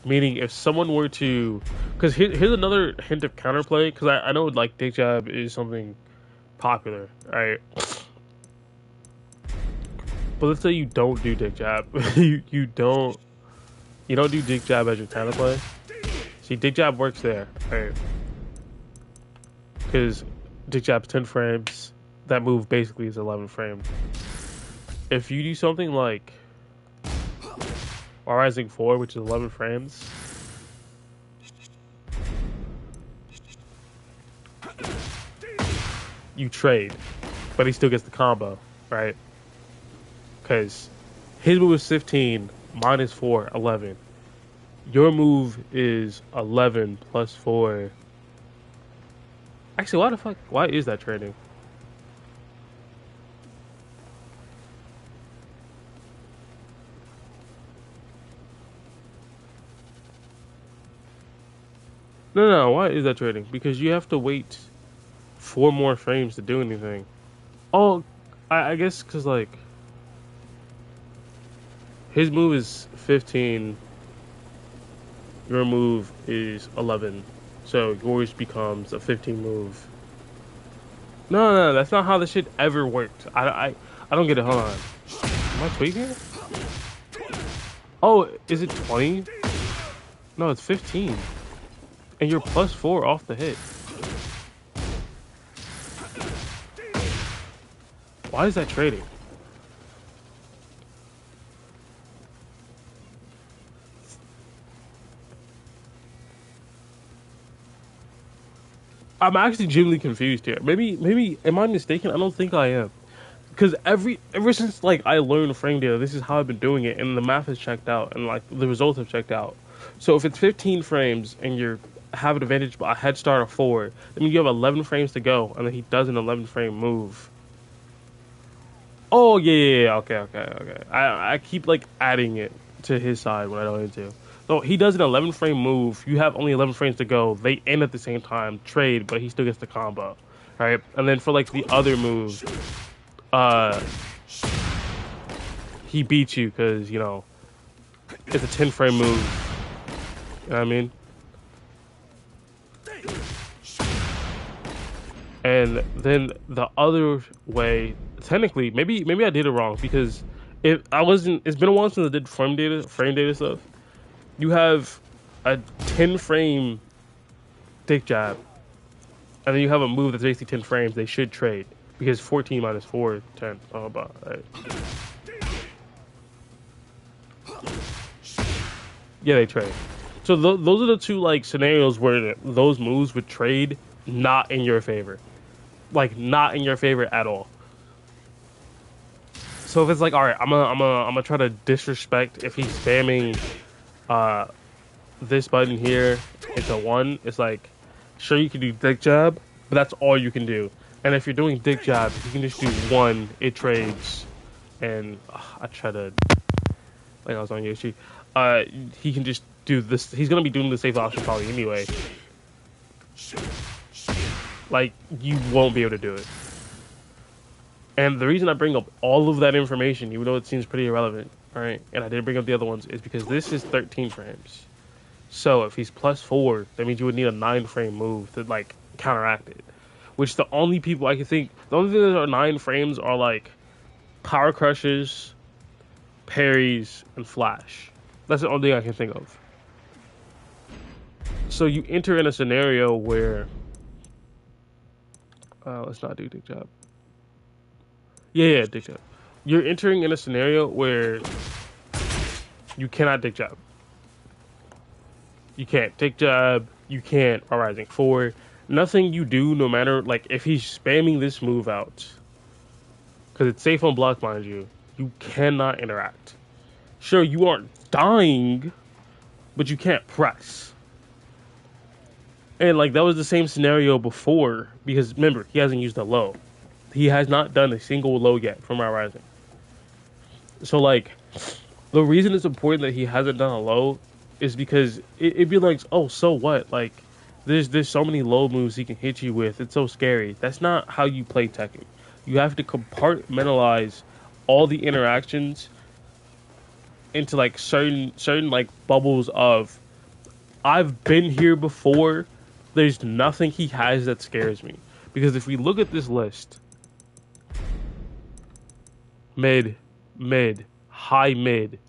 Meaning, if someone were to, because here's another hint of counterplay. Because I know like dick jab is something popular, right? But let's say you don't do dick jab. you don't do dick jab as your counterplay. See, dick jab works there, right? Because dick jab's 10 frames. That move basically is 11 frames. If you do something like rising 4, which is 11 frames, you trade, but he still gets the combo, right? Because his move is 15, mine is 4, 11. Your move is 11 plus 4. Actually, why is that trading? No, no, why is that trading? Because you have to wait 4 more frames to do anything. Oh, I guess because like his move is 15, your move is 11, so yours becomes a 15 move. No, no, no, that's not how this shit ever worked. I don't get it. Hold on, am I tweaking? Oh, is it 20? No, it's 15, and you're +4 off the hit. Why is that trading? I'm actually genuinely confused here. Maybe am I mistaken? I don't think I am. Because ever since like I learned frame data, this is how I've been doing it, and the math has checked out, and like the results have checked out. So if it's 15 frames and you're have an advantage by a head start of 4, that means you have 11 frames to go, and then he does an 11 frame move. Oh yeah. Okay. I keep like adding it to his side when I don't need to. So he does an 11 frame move. You have only 11 frames to go. They end at the same time, trade, but he still gets the combo, right? And then for like the other move, uh, he beats you because it's a 10 frame move. You know what I mean? And then the other way, technically, maybe I did it wrong because if I wasn't, it's been a while since I did frame data stuff. You have a 10 frame dick jab, and then you have a move that's basically 10 frames. They should trade because 14 minus 4, 10. Oh, about right. Yeah, they trade. So those are the two like scenarios where those moves would trade not in your favor, like not in your favor at all. So if it's like, all right, I'm gonna try to disrespect if he's spamming uh this button here into 1. It's like, sure you can do dick jab, but that's all you can do. And if you're doing dick jab, you can just do 1. It trades, and I try to like I was on Yoshi. Uh, he can just do this. He's gonna be doing the safe option probably anyway. Like you won't be able to do it. And the reason I bring up all of that information, even though it seems pretty irrelevant, all right, and I didn't bring up the other ones, is because this is 13 frames. So if he's +4, that means you would need a 9 frame move to like counteract it. Which the only people I can think, the only thing that are 9 frames are like power crushes, parries, and flash. That's the only thing I can think of. So you enter in a scenario where, let's not do dick jab. Yeah, dick jab. You're entering in a scenario where you cannot dick jab. You can't dick jab. You can't Rising 4. Nothing you do, no matter like if he's spamming this move out, because it's safe on block, mind you, you cannot interact. Sure, you aren't dying, but you can't press. And like that was the same scenario before, because remember, he hasn't used a low. He has not done a single low yet from Rising. So like the reason it's important that he hasn't done a low is because it'd be like, oh, so what? Like there's so many low moves he can hit you with. It's so scary. That's not how you play Tekken. You have to compartmentalize all the interactions into like certain like bubbles of I've been here before. There's nothing he has that scares me. Because if we look at this list, mid, high mid,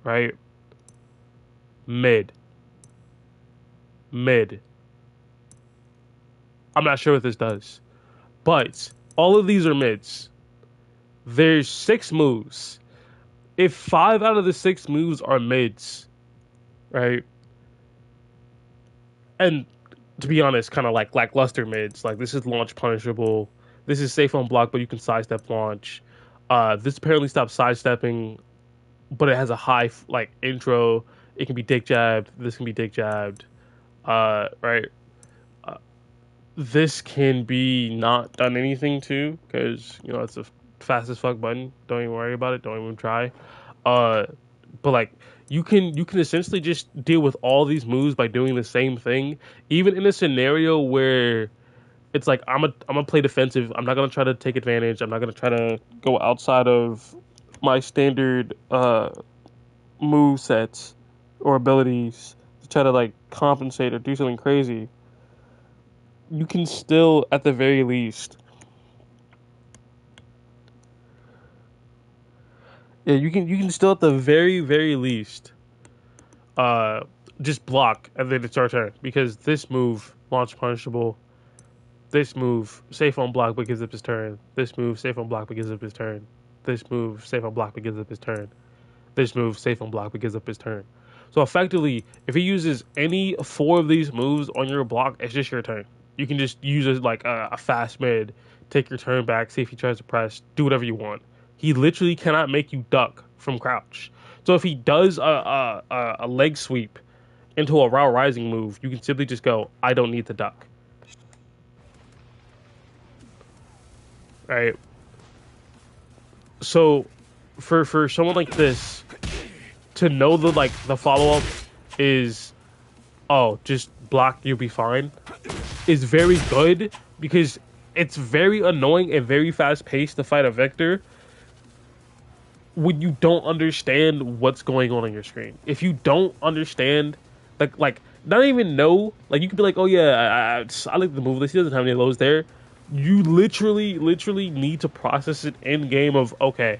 right? Mid. I'm not sure what this does. But all of these are mids. There's 6 moves. If 5 out of the 6 moves are mids, right? And to be honest, kind of like lackluster mids. Like this is launch punishable. This is safe on block, but you can sidestep launch. This apparently stops sidestepping, but it has a high like intro. It can be dick jabbed. This can be dick jabbed. Right. This can be not done anything to because it's a fast as fuck button. Don't even worry about it. Don't even try. But like you can essentially just deal with all these moves by doing the same thing, even in a scenario where it's like I'm gonna play defensive. I'm not gonna try to take advantage. I'm not gonna try to go outside of my standard move sets or abilities to try to like compensate or do something crazy. You can still, at the very least, yeah, you can still at the very least, uh, just block and then it's our turn because this move launch punishable. This move safe on block but gives up his turn. This move safe on block but gives up his turn. This move safe on block but gives up his turn. This move safe on block but gives up his turn. So effectively, if he uses any four of these moves on your block, it's just your turn. You can just use it like a fast mid, take your turn back, see if he tries to press, do whatever you want. He literally cannot make you duck from crouch. So if he does a leg sweep into a Rao Rising move, you can simply just go, I don't need to duck. Right? So for someone like this to know the follow up is, oh, just block, you'll be fine, is very good because it's very annoying and very fast paced to fight a Victor when you don't understand what's going on your screen. If you don't understand, like not even know, like you could be like, oh yeah, I like the move list. He doesn't have any of those there. You literally need to process it in game of, okay,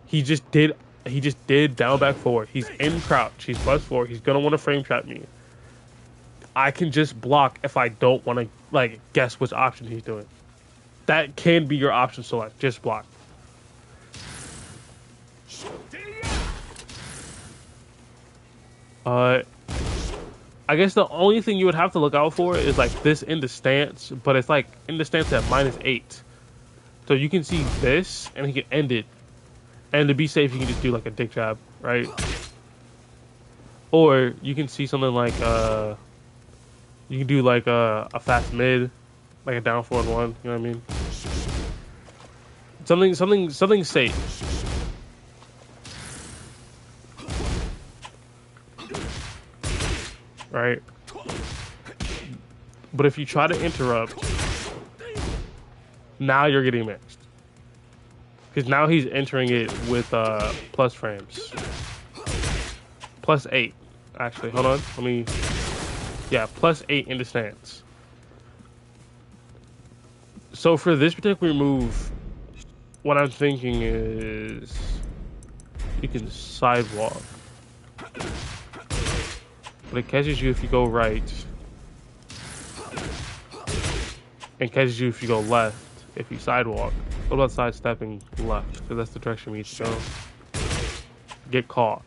he just did down back forward. He's in crouch. He's +4. He's gonna want to frame trap me. I can just block if I don't want to like guess which option he's doing. That can be your option select. Just block. I guess the only thing you would have to look out for is like this in the stance, but it's like in the stance at -8. So you can see this and he can end it. And to be safe, you can just do like a dick jab, right? Or you can see something like you can do like a fast mid, like a down forward one, you know what I mean? Something safe. Right? But if you try to interrupt, now you're getting mixed. Because now he's entering it with plus frames. +8. Actually, hold on. Let me... Yeah, +8 in the stance. So for this particular move, what I'm thinking is... You can sidewalk. But it catches you if you go right. And catches you if you go left, if you sidewalk. What about sidestepping left? Because that's the direction we need to go. Get caught.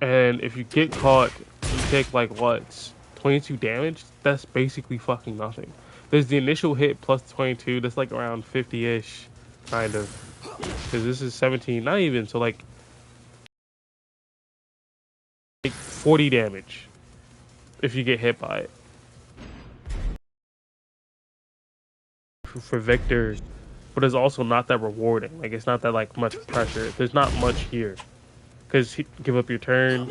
And if you get caught, you take like what? 22 damage? That's basically fucking nothing. There's the initial hit plus 22. That's like around 50-ish, kind of. Because this is 17, not even. So like 40 damage if you get hit by it. For Victor, but it's also not that rewarding. Like it's not that like much pressure. There's not much here. Because give up your turn.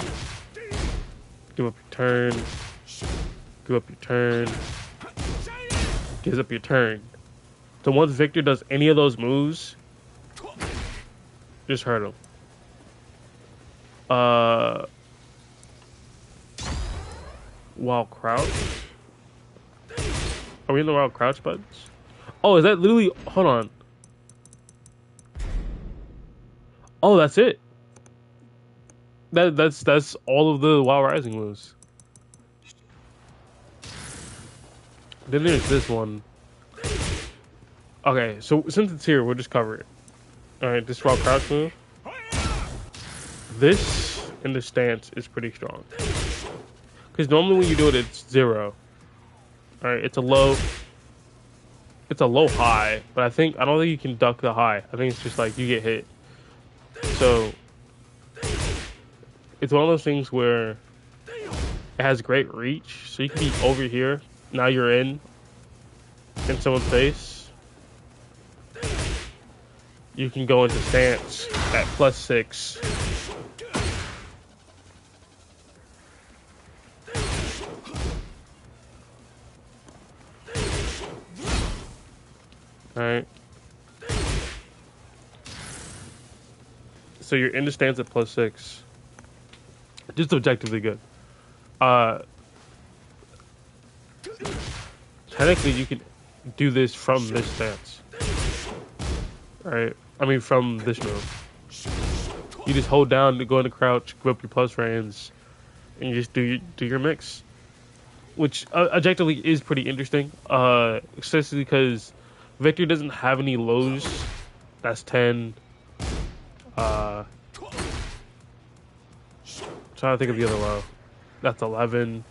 Give up your turn. Give up your turn. Gives up your turn. So once Victor does any of those moves, just hurt him. While crouch? Are we in the wild crouch buttons? Oh, is that literally... Hold on. Oh, that's it. That's all of the Wild Rising moves. Then there's this one. Okay, so since it's here, we'll just cover it. Alright, this Wild Crouch move. This in the stance is pretty strong. Because normally when you do it, it's 0. Alright, it's a low high, but I don't think you can duck the high. I think it's just like you get hit. So it's one of those things where it has great reach. So you can be over here. Now you're in someone's face. You can go into stance at +6. All right. So you're in the stance at +6. Just objectively good. Uh, Technically, you can do this from this stance. Right? I mean, from this move. You just hold down to go into crouch, grip your plus frames, and you just do your mix. Which objectively is pretty interesting. Especially because Victor doesn't have any lows. That's 10. Trying to think of the other low. That's 11.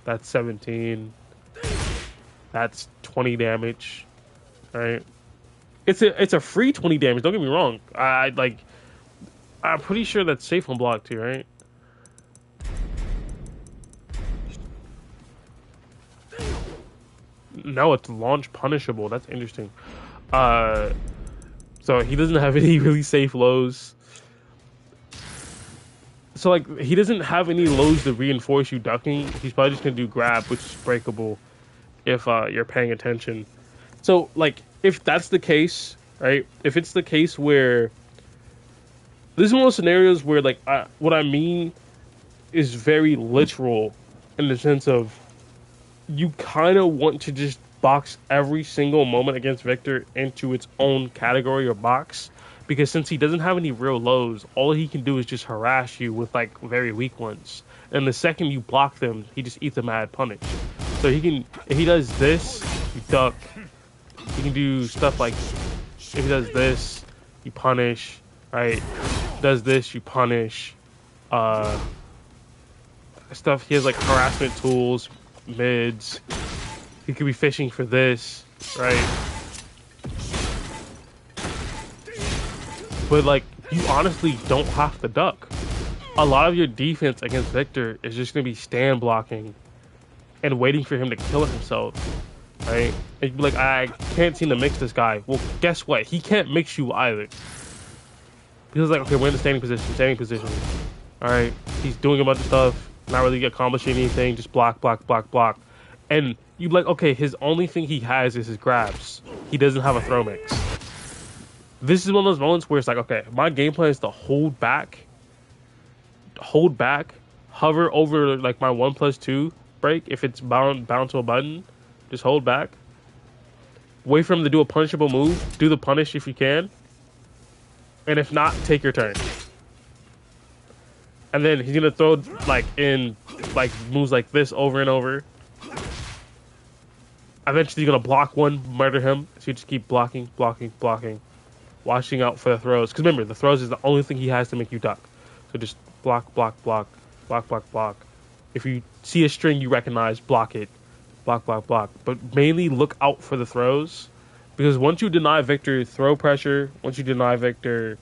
That's 17. That's 20 damage. Right? It's a free 20 damage. Don't get me wrong. I'm pretty sure that's safe on block too, right? No, it's launch punishable. That's interesting. So he doesn't have any really safe lows. So like he doesn't have any lows to reinforce you ducking. He's probably just gonna do grab, which is breakable if you're paying attention. So like if that's the case, right? If it's the case where this is one of those scenarios where like what I mean is very literal in the sense of you kind of want to just box every single moment against Victor into its own category or box, because since he doesn't have any real lows, all he can do is just harass you with like very weak ones, and the second you block them, he just eats a mad punish. So he can, if he does this, you duck. He can do stuff like if he does this, you punish, right? Does this, you punish. Stuff, he has like harassment tools, mids. He could be fishing for this, right? But like, you honestly don't have to duck. A lot of your defense against Victor is just gonna be stand blocking and waiting for him to kill himself, right? And you'd be like, I can't seem to mix this guy. Well, guess what? He can't mix you either. Because like, okay, we're in the standing position. All right, he's doing a bunch of stuff, not really accomplishing anything, just block. And you'd be like, okay, his only thing he has is his grabs. He doesn't have a throw mix. This is one of those moments where it's like, okay, my game plan is to hold back, hover over like my 1+2 break. If it's bound to a button, just hold back. Wait for him to do a punishable move. Do the punish if you can. And if not, take your turn. And then he's gonna throw like in like moves like this over and over. Eventually you're gonna block one, murder him. So you just keep blocking. Watching out for the throws. Because remember, the throws is the only thing he has to make you duck. So just block. If you see a string you recognize, block it. Block. But mainly look out for the throws. Because once you deny Victor throw pressure, once you deny Victor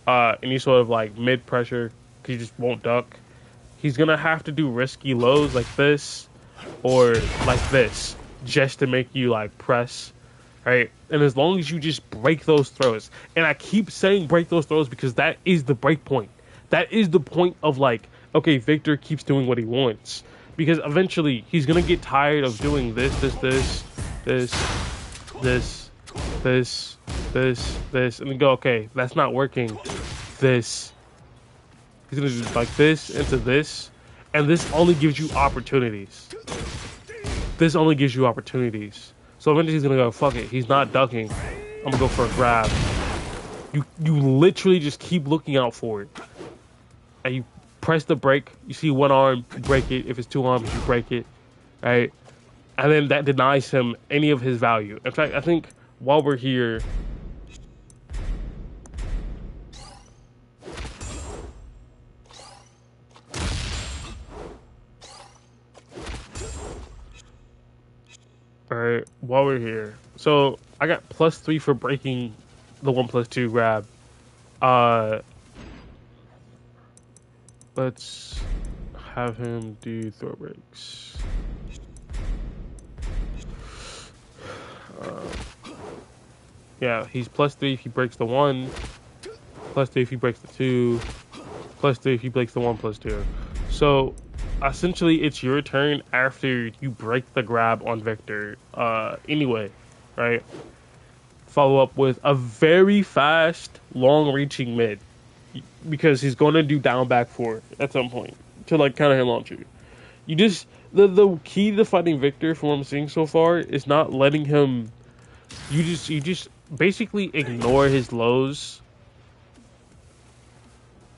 any sort of like mid pressure, because you just won't duck, he's going to have to do risky lows like this or like this just to make you like press, right? And as long as you just break those throws, and I keep saying break those throws because that is the break point. That is the point of like, okay, Victor keeps doing what he wants. Because eventually he's going to get tired of doing this, and then go, okay, that's not working. This. He's gonna do like this into this, and this only gives you opportunities. So eventually he's gonna go, fuck it, he's not ducking. I'm gonna go for a grab. You literally just keep looking out for it. And you press the brake, you see one arm, you break it. If it's two arms, you break it. Right? And then that denies him any of his value. In fact, I think while we're here, so I got +3 for breaking the 1+2 grab. Let's have him do throw breaks. Yeah, he's +3 if he breaks the 1, +3 if he breaks the 2, +3 if he breaks the 1+2. So essentially it's your turn after you break the grab on Victor anyway, right? follow up with a very fast, long-reaching mid, because he's going to do down back four at some point to like counter hit launch you. You just the key to fighting Victor, from what I'm seeing so far, is not letting him. You just basically ignore his lows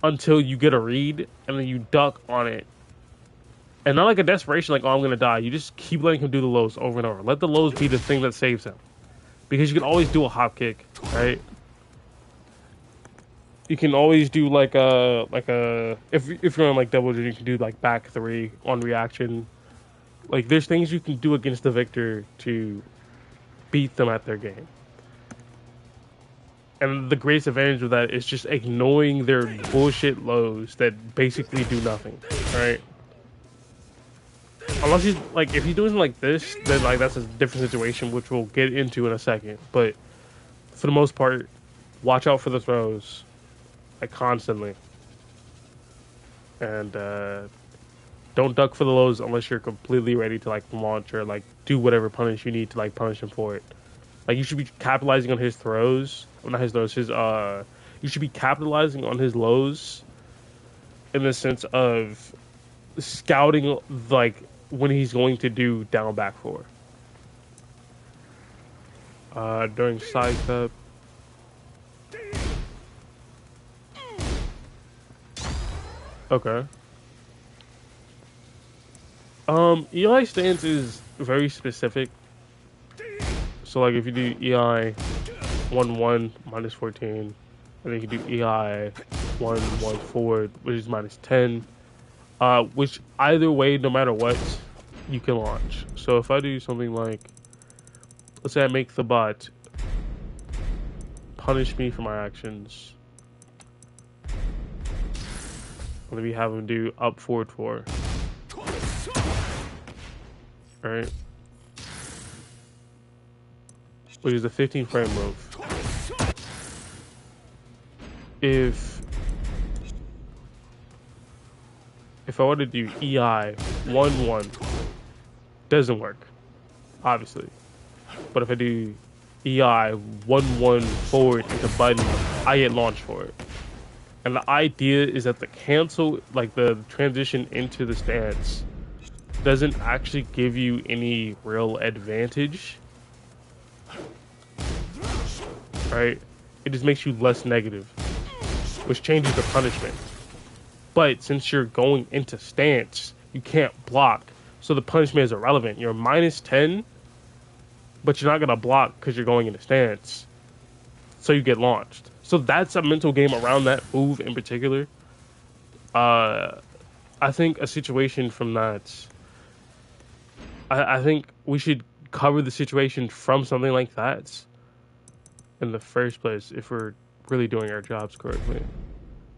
until you get a read, and then you duck on it. And not like a desperation, like, oh, I'm gonna die. You just keep letting him do the lows over and over. Let the lows be the thing that saves him, because you can always do a hop kick, right? You can always do like a if you're on like double, you can do like back three on reaction. Like, there's things you can do against the Victor to beat them at their game. And the greatest advantage of that is just ignoring their bullshit lows that basically do nothing, right? Unless he's like, if he's doing something like this, then like that's a different situation, which we'll get into in a second. But for the most part, watch out for the throws, like, constantly, and don't duck for the lows unless you're completely ready to like launch or like do whatever punish you need to like punish him for it. Like, you should be capitalizing on his throws. Well, not his throws. You should be capitalizing on his lows in the sense of scouting like when he's going to do down back four. During side cut. Okay. Eli stance is very specific. So like if you do EI 1-1 minus 14, and then you can do EI 1-1 forward, which is minus 10. Which either way, no matter what, you can launch. So if I do something like, let's say I make the bot punish me for my actions. Let me have him do up forward 4. Alright. Which is a 15 frame move. If I were to do EI 1-1, doesn't work, obviously. But if I do EI 1-1 forward into button, I get launched for it. And the idea is that the cancel, like the transition into the stance, doesn't actually give you any real advantage, right? It just makes you less negative, which changes the punishment. But since you're going into stance, you can't block, so the punishment is irrelevant. You're minus 10, but you're not gonna block because you're going into stance, so you get launched. So that's a mental game around that move in particular. I think a situation from that, I think we should cover the situation from something like that in the first place if we're really doing our jobs correctly.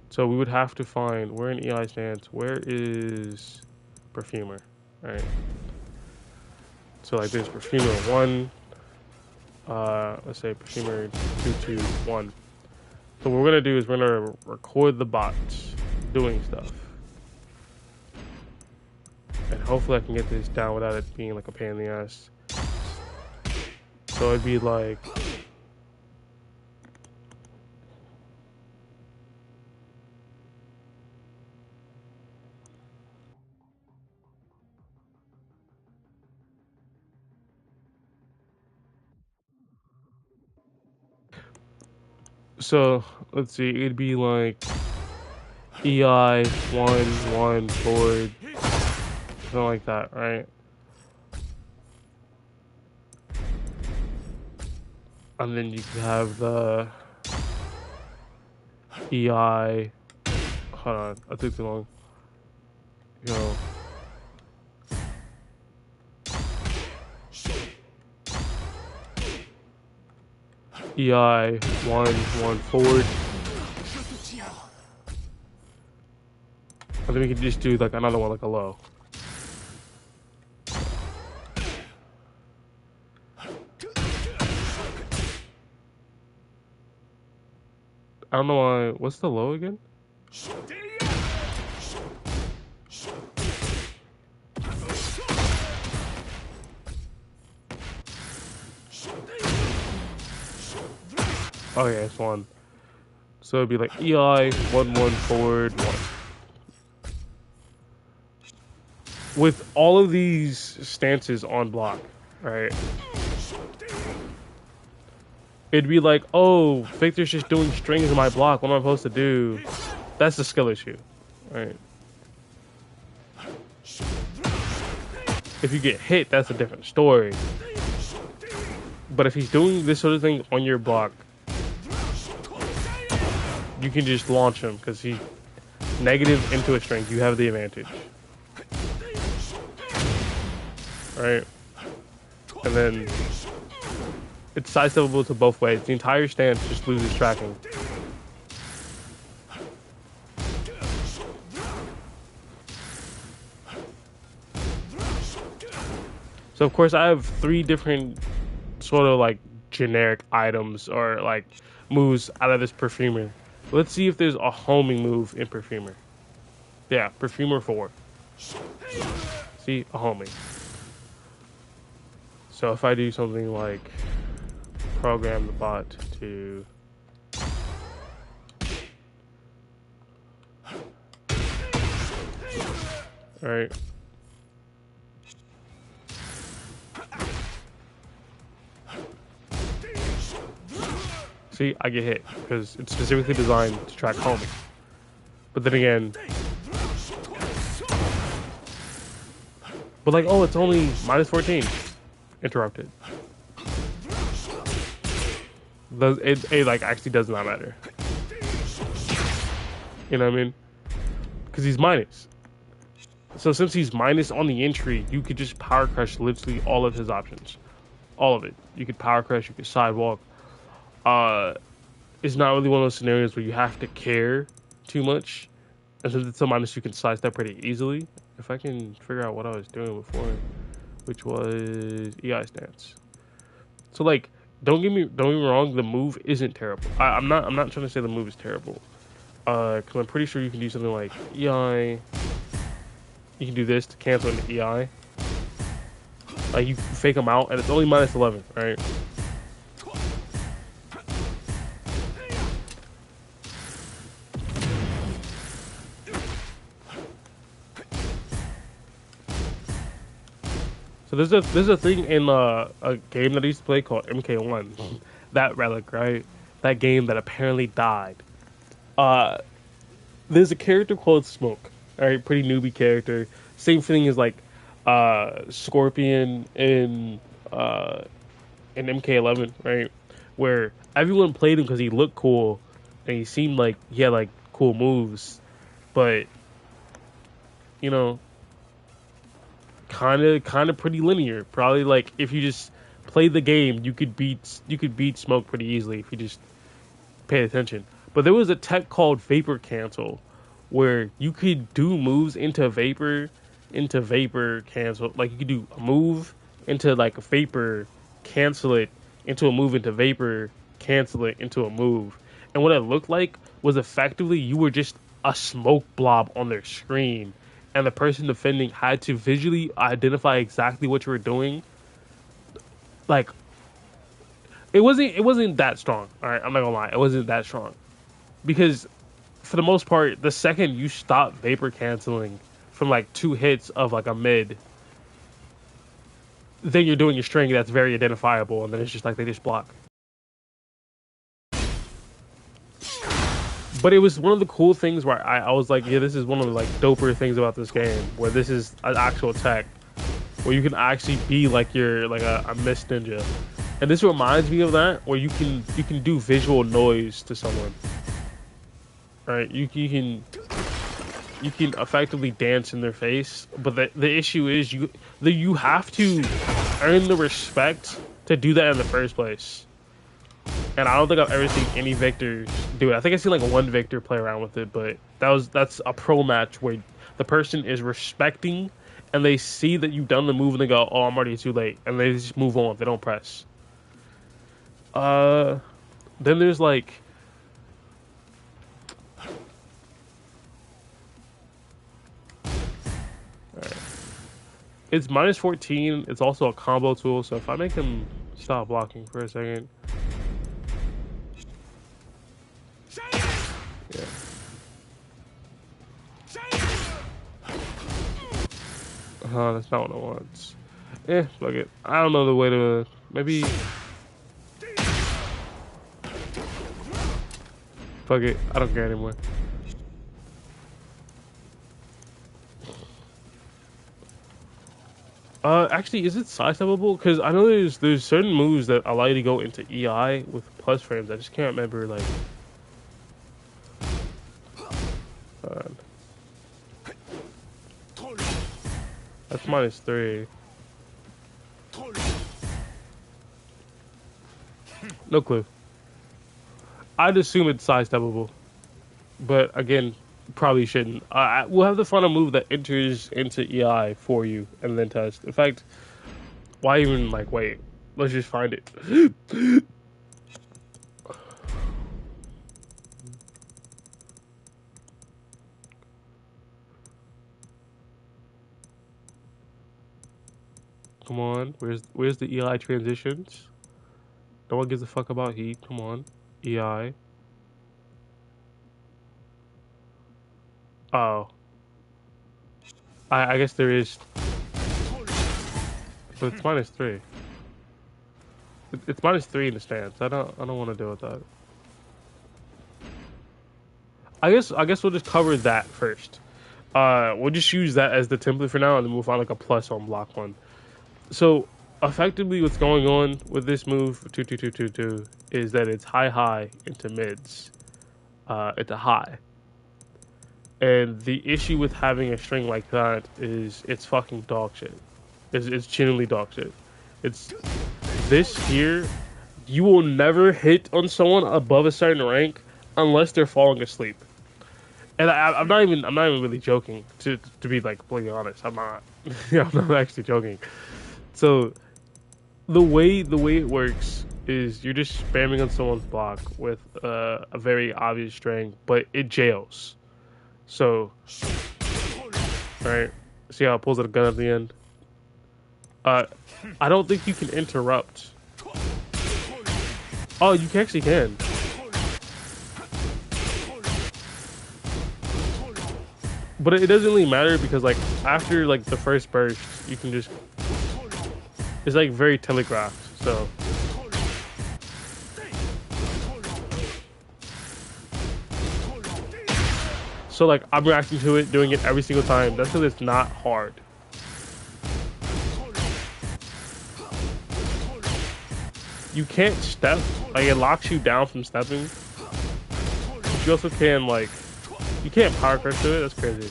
So we would have to find, we're in EI stance, where is Perfumer, right? So like there's Perfumer 1, let's say Perfumer 2-2-1. So what we're gonna do is we're gonna record the bot doing stuff. And hopefully I can get this down without it being like a pain in the ass. So it'd be like, so let's see, it'd be like EI 1-1 forward, something like that, right? And then you can have the EI. Hold on, I took too long. Yo. EI 1-1 forward. And then we can just do like another one, like a low. I don't know why. What's the low again? Oh yeah, it's 1. So it'd be like EI 1-1 forward 1. With all of these stances on block, right? It'd be like, oh, Victor's just doing strings in my block. What am I supposed to do? That's the skill issue, right? If you get hit, that's a different story. But if he's doing this sort of thing on your block, you can just launch him because he's negative into a string. You have the advantage. Right? And then it's sidesteppable to both ways. The entire stance just loses tracking. So of course I have 3 different sort of like generic items or like moves out of this Perfumer. Let's see if there's a homing move in Perfumer. Yeah, Perfumer 4. See, a homing. So if I do something like program the bot to right. See, I get hit because it's specifically designed to track homing. But then again, but like, oh, it's only -14. Interrupted. It like actually does not matter. You know what I mean? Because he's minus. So since he's minus on the entry, you could just power crush literally all of his options. All of it. You could power crush, you could sidewalk. It's not really one of those scenarios where you have to care too much. And since it's a minus, you can sidestep pretty easily. If I can figure out what I was doing before, which was EI stance. So like, don't get me wrong, the move isn't terrible. I'm not trying to say the move is terrible. Cause I'm pretty sure you can do something like EI. You can do this to cancel an EI. Like you fake them out, and it's only -11, right? So there's a thing in a game that I used to play called MK1, that relic, right? That game that apparently died. There's a character called Smoke, right? Pretty newbie character. Same thing as like Scorpion in MK11, right? Where everyone played him because he looked cool and he seemed like he had like cool moves, but you know, kind of pretty linear. Probably like if you just played the game, you could beat Smoke pretty easily if you just paid attention. But there was a tech called Vapor Cancel, where you could do moves into Vapor Cancel. Like you could do a move into like a Vapor, cancel it into a move into Vapor, cancel it into a move. And what it looked like was effectively you were just a smoke blob on their screen, and the person defending had to visually identify exactly what you were doing. Like it wasn't that strong. All right, I'm not gonna lie, it wasn't that strong because for the most part, the second you stop vapor canceling from like 2 hits of like a mid, then you're doing a string that's very identifiable, and then it's just like they just block. But it was one of the cool things where I was like, yeah, this is one of the like doper things about this game, where this is an actual tech, where you can actually be like you're like a mist ninja. And this reminds me of that, where you can do visual noise to someone. Right? You can effectively dance in their face, but the issue is you have to earn the respect to do that in the first place. And I don't think I've ever seen any Victors do it. I think I've seen like one Victor play around with it, but that's a pro match where the person is respecting and they see that you've done the move and they go, oh, I'm already too late. And they just move on. They don't press. Then there's like... Alright. It's -14. It's also a combo tool, so if I make him stop blocking for a second... Yeah. That's not what I want. Fuck it. I don't know the way to maybe. Fuck it. I don't care anymore. Actually, is it sidesteppable? Because I know there's certain moves that allow you to go into EI with plus frames. I just can't remember like. That's -3. No clue. I'd assume it's sidesteppable, but again, probably shouldn't. We'll have to find a move that enters into EI for you and then test. In fact, why even like wait? Let's just find it. Come on, where's the EI transitions? No one gives a fuck about heat. Come on, EI. Oh, I guess there is, but it's -3. It's -3 in the stance. I don't want to deal with that. I guess we'll just cover that first. We'll just use that as the template for now, and then we'll find like a plus on block one. So effectively, what's going on with this move 2-2-2-2-2 is that it's high into mids, into high. And the issue with having a string like that is it's fucking dog shit. It's genuinely dog shit. It's this here. You will never hit on someone above a certain rank unless they're falling asleep. And I'm not even really joking. To be like completely honest, I'm not. Yeah, I'm not actually joking. So the way it works is you're just spamming on someone's block with a very obvious string, but it jails. So, alright, see how it pulls out a gun at the end? I don't think you can interrupt. Oh, you actually can. But it doesn't really matter because like after like the first burst, you can just, it's like very telegraphed, so. So like I'm reacting to it, doing it every single time. That's because it's not hard. You can't step, like it locks you down from stepping. But you also can like, you can't power crush to it, that's crazy.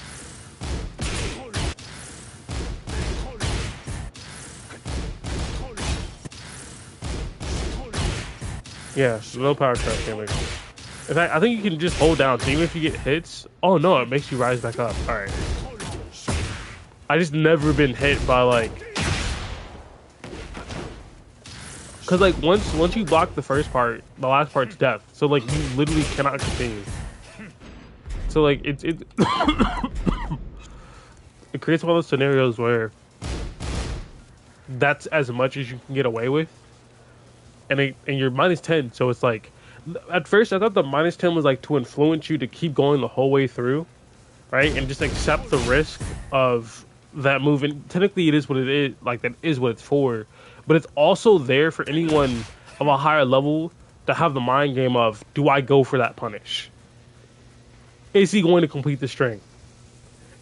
Yeah, no power crush damage. In fact, I think you can just hold down, so even if you get hits, oh no, it makes you rise back up. Alright. I just never been hit by like, cause like once you block the first part, the last part's death. So like you literally cannot continue. So like it it creates one of those scenarios where that's as much as you can get away with, and you're -10. So it's like, at first I thought the -10 was like to influence you to keep going the whole way through, right, and just accept the risk of that move. And technically, it is what it is. Like that is what it's for. But it's also there for anyone of a higher level to have the mind game of, do I go for that punish? Is he going to complete the string?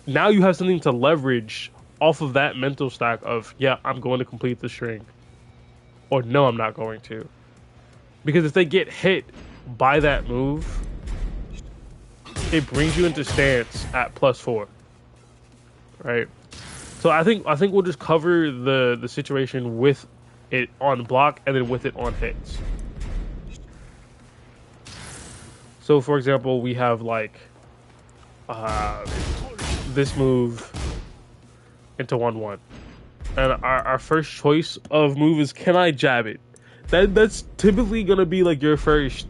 Now you have something to leverage off of that mental stack of, yeah, I'm going to complete the string. Or no, I'm not going to. Because if they get hit by that move, it brings you into stance at +4. Right? So I think we'll just cover the situation with it on block and then with it on hits. So for example, we have like this move into 1-1. And our first choice of move is, can I jab it? That's typically gonna be like your first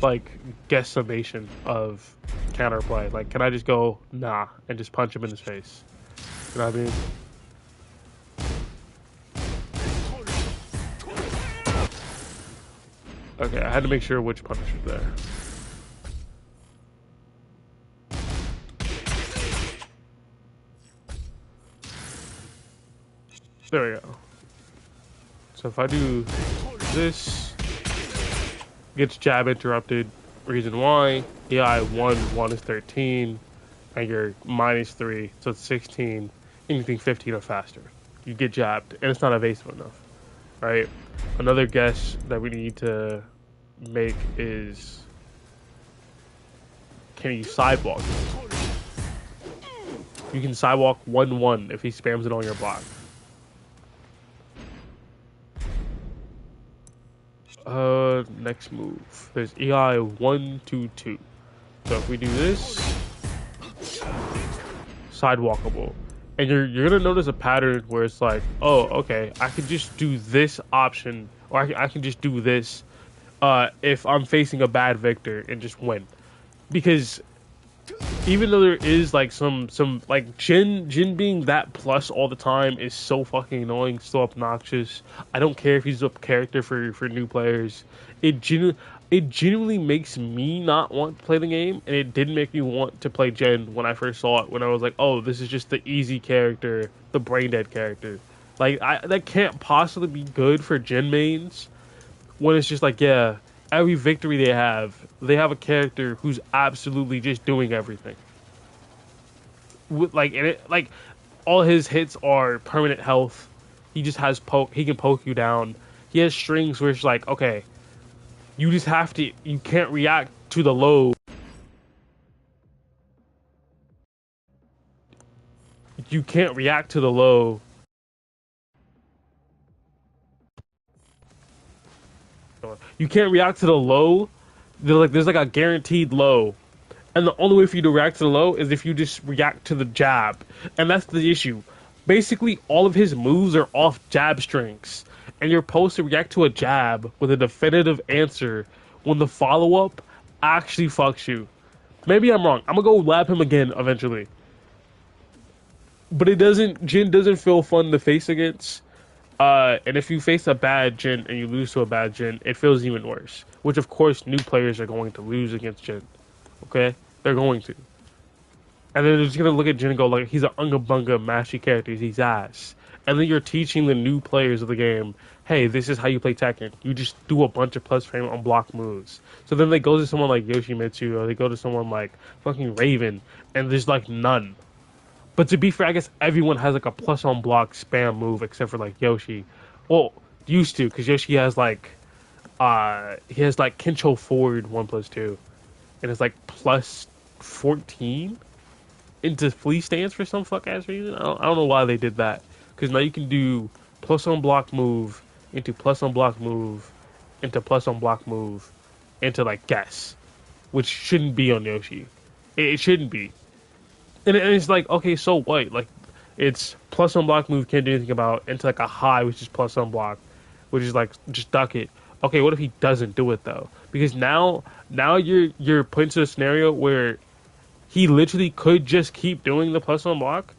like guesstimation of counterplay. Like, can I just go nah and just punch him in his face? You know what I mean? Okay, I had to make sure which punish was there. There we go. So if I do this, gets jab interrupted. Reason why, AI 1 is 13, and you're -3, so it's 16. Anything 15 or faster, you get jabbed, and it's not evasive enough, right? Another guess that we need to make is, can you sidewalk? You can sidewalk 1-1 if he spams it on your block. Next move. There's EI 1-2-2. So if we do this, sidewalkable, and you're gonna notice a pattern where it's like, oh, okay, I can just do this option, or I can just do this, if I'm facing a bad Victor and just win, because even though there is like some like Jin being that plus all the time is so fucking annoying, so obnoxious. I don't care if he's a character for new players. It genuinely makes me not want to play the game, and it didn't make me want to play Jin when I first saw it. When I was like, oh, this is just the easy character, the brain dead character. Like that can't possibly be good for Jin mains when it's just like, yeah, every victory they have a character who's absolutely just doing everything. Like all his hits are permanent health. He just has poke. He can poke you down. He has strings where it's like, okay, you just have to. You can't react to the low. You can't react to the low. You can't react to the low. There's like a guaranteed low, and the only way for you to react to the low is if you just react to the jab, and that's the issue. Basically, all of his moves are off jab strings, and you're supposed to react to a jab with a definitive answer when the follow up actually fucks you. Maybe I'm wrong. I'm gonna go lab him again eventually, but Jin doesn't feel fun to face against. And if you face a bad Jin and you lose to a bad Jin, it feels even worse. Which, of course, new players are going to lose against Jin. Okay? They're going to. And then they're just going to look at Jin and go, like, he's an unga bunga mashy character. He's ass. And then you're teaching the new players of the game, hey, this is how you play Tekken. You just do a bunch of plus frame on block moves. So then they go to someone like Yoshimitsu, or they go to someone like fucking Raven, and there's, like, none. But to be fair, I guess everyone has like a plus on block spam move except for like Yoshi. Well, used to, because Yoshi has like he has like Kincho forward 1+2, and it's like +14 into flea stance for some fuck ass reason. I don't know why they did that, because now you can do plus on block move into plus on block move into plus on block move into like guess, which shouldn't be on Yoshi. It shouldn't be. And it's like, okay, so what? Like, it's plus on block move, can't do anything about, into like a high, which is plus on block, which is like, just duck it. Okay, what if he doesn't do it though? Because now you're put into a scenario where he literally could just keep doing the plus on block,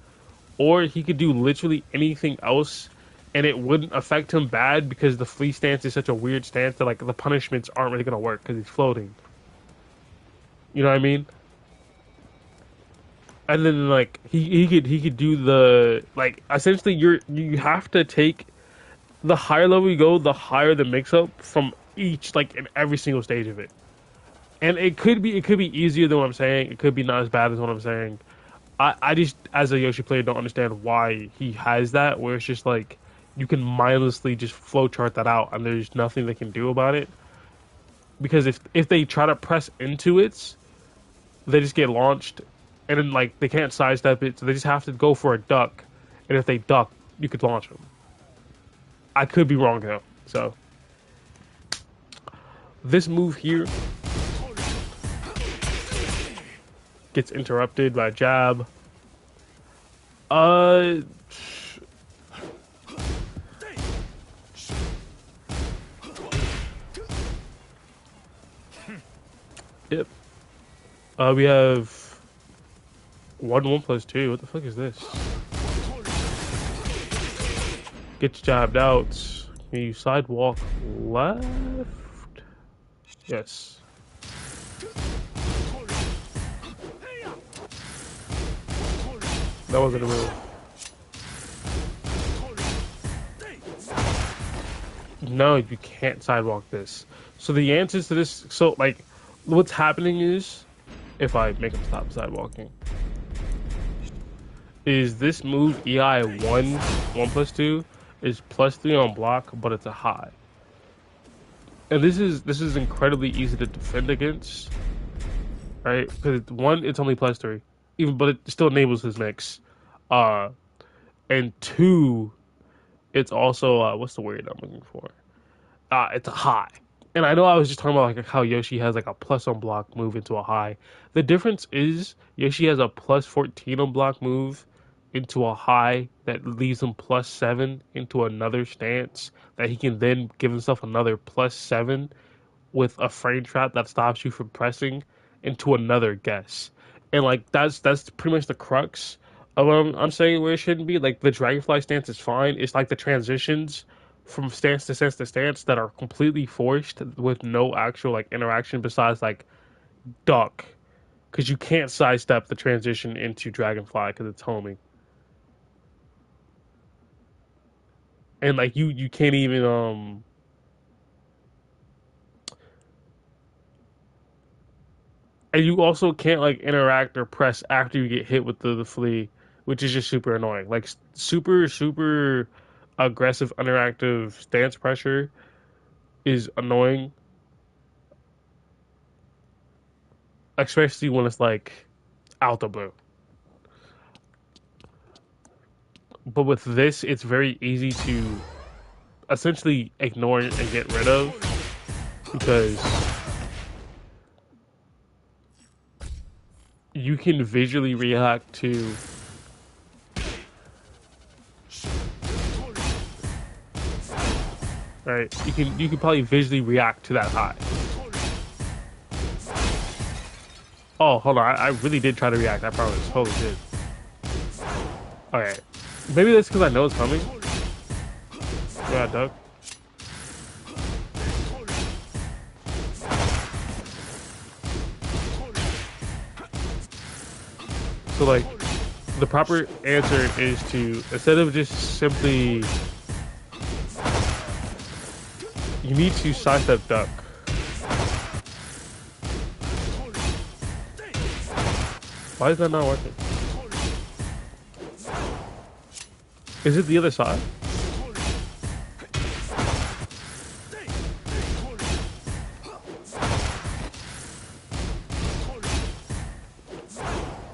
or he could do literally anything else, and it wouldn't affect him bad because the flea stance is such a weird stance that like the punishments aren't really gonna work because he's floating. You know what I mean? And then like he could do the, like, essentially you have to take the higher level you go, the higher the mix up from each, like, in every single stage of it. And it could be easier than what I'm saying. It could be not as bad as what I'm saying. I just, as a Yoshi player, don't understand why he has that, where it's just like you can mindlessly just flowchart that out and there's nothing they can do about it. Because if they try to press into it, they just get launched. And then, like, they can't sidestep it, so they just have to go for a duck. And if they duck, you could launch them. I could be wrong, though. So, this move here gets interrupted by jab. Yep. We have 1+2. What the fuck is this? Gets jabbed out. Can you sidewalk left? Yes. That wasn't a move. No, you can't sidewalk this. So the answers to this, so like, what's happening is, if I make him stop sidewalking, is this move EI 1+2 is +3 on block, but it's a high. And this is incredibly easy to defend against, right? Because one, it's only +3, even but it still enables his mix. Uh, and two, it's also what's the word I'm looking for? It's a high. And I know I was just talking about like how Yoshi has like a plus on block move into a high. The difference is Yoshi has a +14 on block move into a high that leaves him +7 into another stance that he can then give himself another +7 with a frame trap that stops you from pressing into another guess. And like that's pretty much the crux of what I'm saying where it shouldn't be. Like the dragonfly stance is fine. It's like the transitions from stance to stance to stance that are completely forced with no actual like interaction besides like duck. Because you can't sidestep the transition into dragonfly because it's homing. And like you can't even and you also can't like interact or press after you get hit with the flea, which is just super annoying. Like super aggressive interactive stance pressure is annoying, especially when it's like out the blue. But with this, it's very easy to essentially ignore it and get rid of because you can visually react to. Right, you can probably visually react to that high. Oh, hold on, I really did try to react. I promise. Holy shit. Okay, maybe that's because I know it's coming. Yeah, duck. So like, the proper answer is to instead of just simply, you need to sidestep duck. Why is that not working? Is it the other side?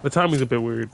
The timing's a bit weird.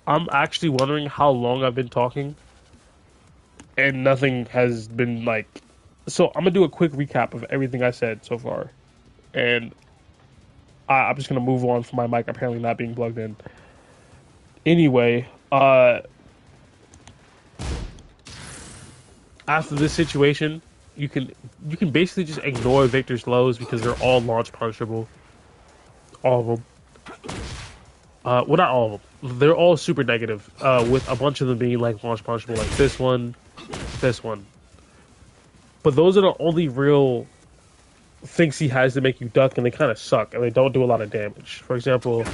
I'm actually wondering how long I've been talking, and nothing has been like. So I'm gonna do a quick recap of everything I said so far, and I'm just gonna move on from my mic apparently not being plugged in. Anyway, after this situation, you can you can basically just ignore Victor's lows because they're all launch punishable, all of them. Well, not all of them. They're all super negative. With a bunch of them being like launch punishable, like this one, this one. But those are the only real things he has to make you duck, and they kind of suck, and they don't do a lot of damage. For example,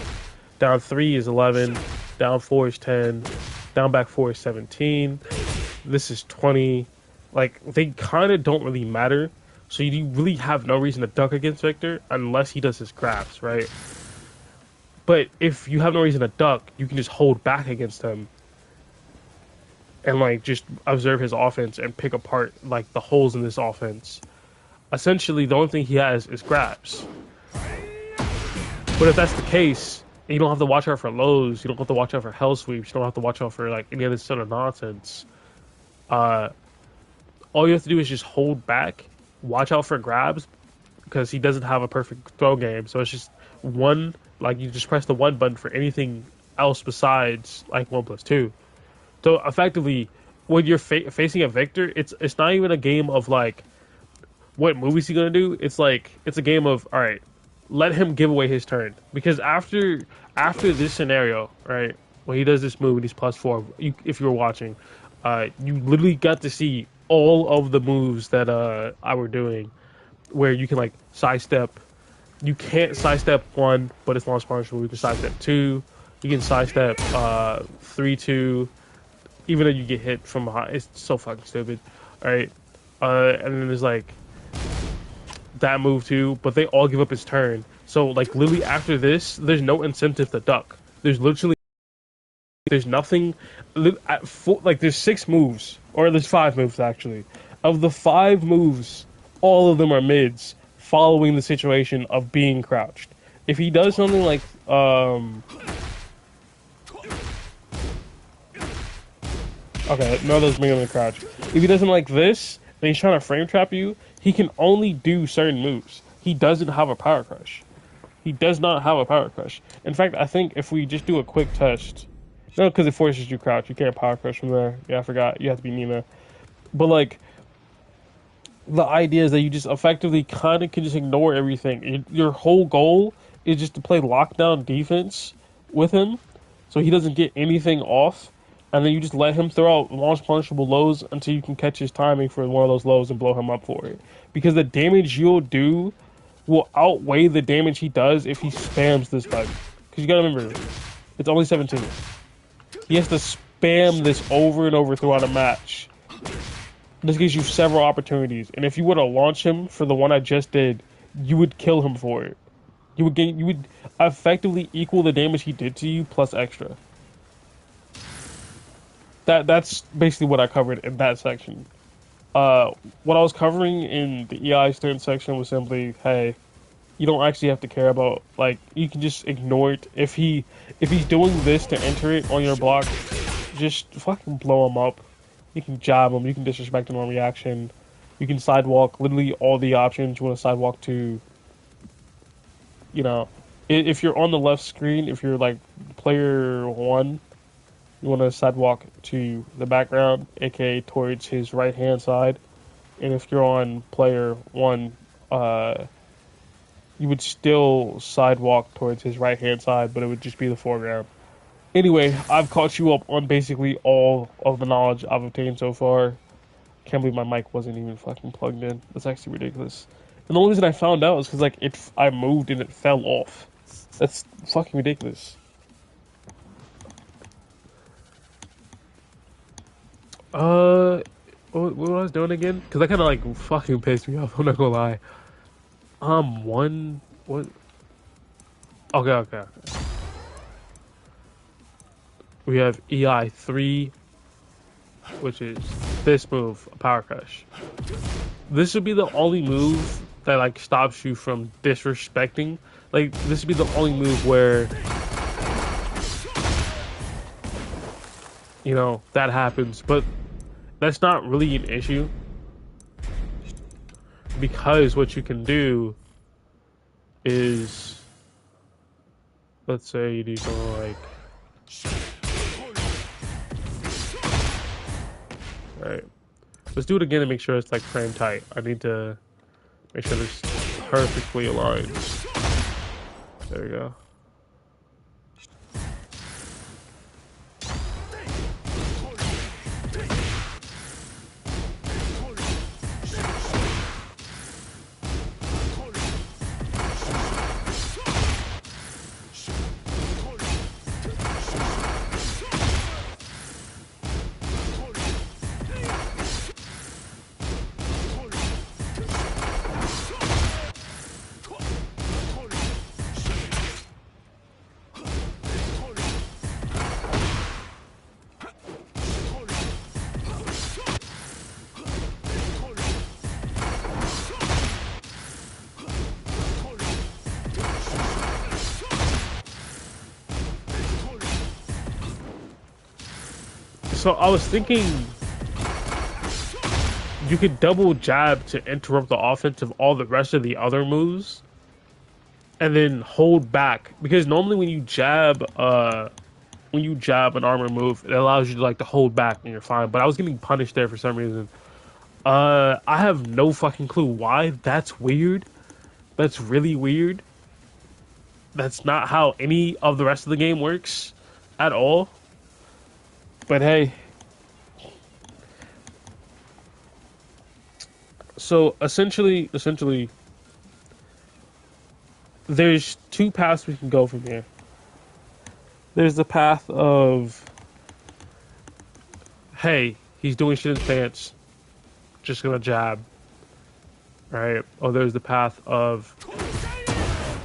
down 3 is 11, down 4 is 10, down back 4 is 17. This is 20. Like, they kind of don't really matter. So you really have no reason to duck against Victor unless he does his grabs, right? But if you have no reason to duck, you can just hold back against him and like just observe his offense and pick apart like the holes in this offense. Essentially, the only thing he has is grabs. But if that's the case, and you don't have to watch out for lows, you don't have to watch out for hell sweeps, you don't have to watch out for like any other sort of nonsense. All you have to do is just hold back, watch out for grabs, because he doesn't have a perfect throw game. So it's just one, like you just press the one button for anything else besides like 1+2. So effectively, when you're facing a Victor, it's not even a game of like what move is he gonna do. It's like it's a game of all right, let him give away his turn because after this scenario, right, when he does this move and he's +4, if you were watching, you literally got to see all of the moves that I were doing, where you can like sidestep. You can't sidestep 1, but it's launch punishable. You can sidestep 2. You can sidestep 3-2. Even though you get hit from behind, it's so fucking stupid. All right, and then there's like that move too, but they all give up his turn. So like literally after this, there's no incentive to duck. There's nothing. Like there's 6 moves, or there's 5 moves actually. Of the 5 moves, all of them are mids, following the situation of being crouched. If he does something like okay, no, those bring him to crouch. If he does something like this, and he's trying to frame trap you, he can only do certain moves. He doesn't have a power crush. He does not have a power crush. In fact, I think if we just do a quick test, no, because it forces you crouch. You can't power crush from there. Yeah, I forgot. You have to be Nina. But like, the idea is that you just effectively kind of can just ignore everything. Your whole goal is just to play lockdown defense with him, so he doesn't get anything off, and then you just let him throw out launch punishable lows until you can catch his timing for one of those lows and blow him up for it. Because the damage you'll do will outweigh the damage he does if he spams this button. Because you gotta remember, it's only 17. He has to spam this over and over throughout a match. This gives you several opportunities, and if you were to launch him for the one I just did, you would kill him for it. You would effectively equal the damage he did to you plus extra. That's basically what I covered in that section. What I was covering in the EI student section was simply, hey, you don't actually have to care about, like, you can just ignore it. If he's doing this to enter it on your block, just fucking blow him up. You can jab him, you can disrespect him on reaction, you can sidewalk, literally all the options you want to sidewalk to. You know, if you're on the left screen, if you're like player 1, you want to sidewalk to the background, aka towards his right hand side. And if you're on player 1, you would still sidewalk towards his right hand side, but it would just be the foreground. Anyway, I've caught you up on basically all of the knowledge I've obtained so far. Can't believe my mic wasn't even fucking plugged in. That's actually ridiculous. And the only reason I found out is because like I moved and it fell off. That's fucking ridiculous. What I was doing again? Because that kind of like fucking pissed me off. I'm not gonna lie. What? Okay. We have EI3, which is this move, a power crush. This would be the only move that like stops you from disrespecting. Like this would be the only move where you know, that happens. But that's not really an issue because what you can do is, let's say you do something like, right. Let's do it again and make sure it's like frame tight. I need to make sure this perfectly aligns. There we go. So I was thinking you could double jab to interrupt the offense of all the rest of the other moves, and then hold back because normally when you jab an armor move, it allows you to like to hold back and you're fine. But I was getting punished there for some reason. I have no fucking clue why. That's weird. That's really weird. That's not how any of the rest of the game works at all. But hey, so essentially, there's two paths we can go from here. There's the path of, hey, he's doing shit in stance, just gonna jab, right? Or there's the path of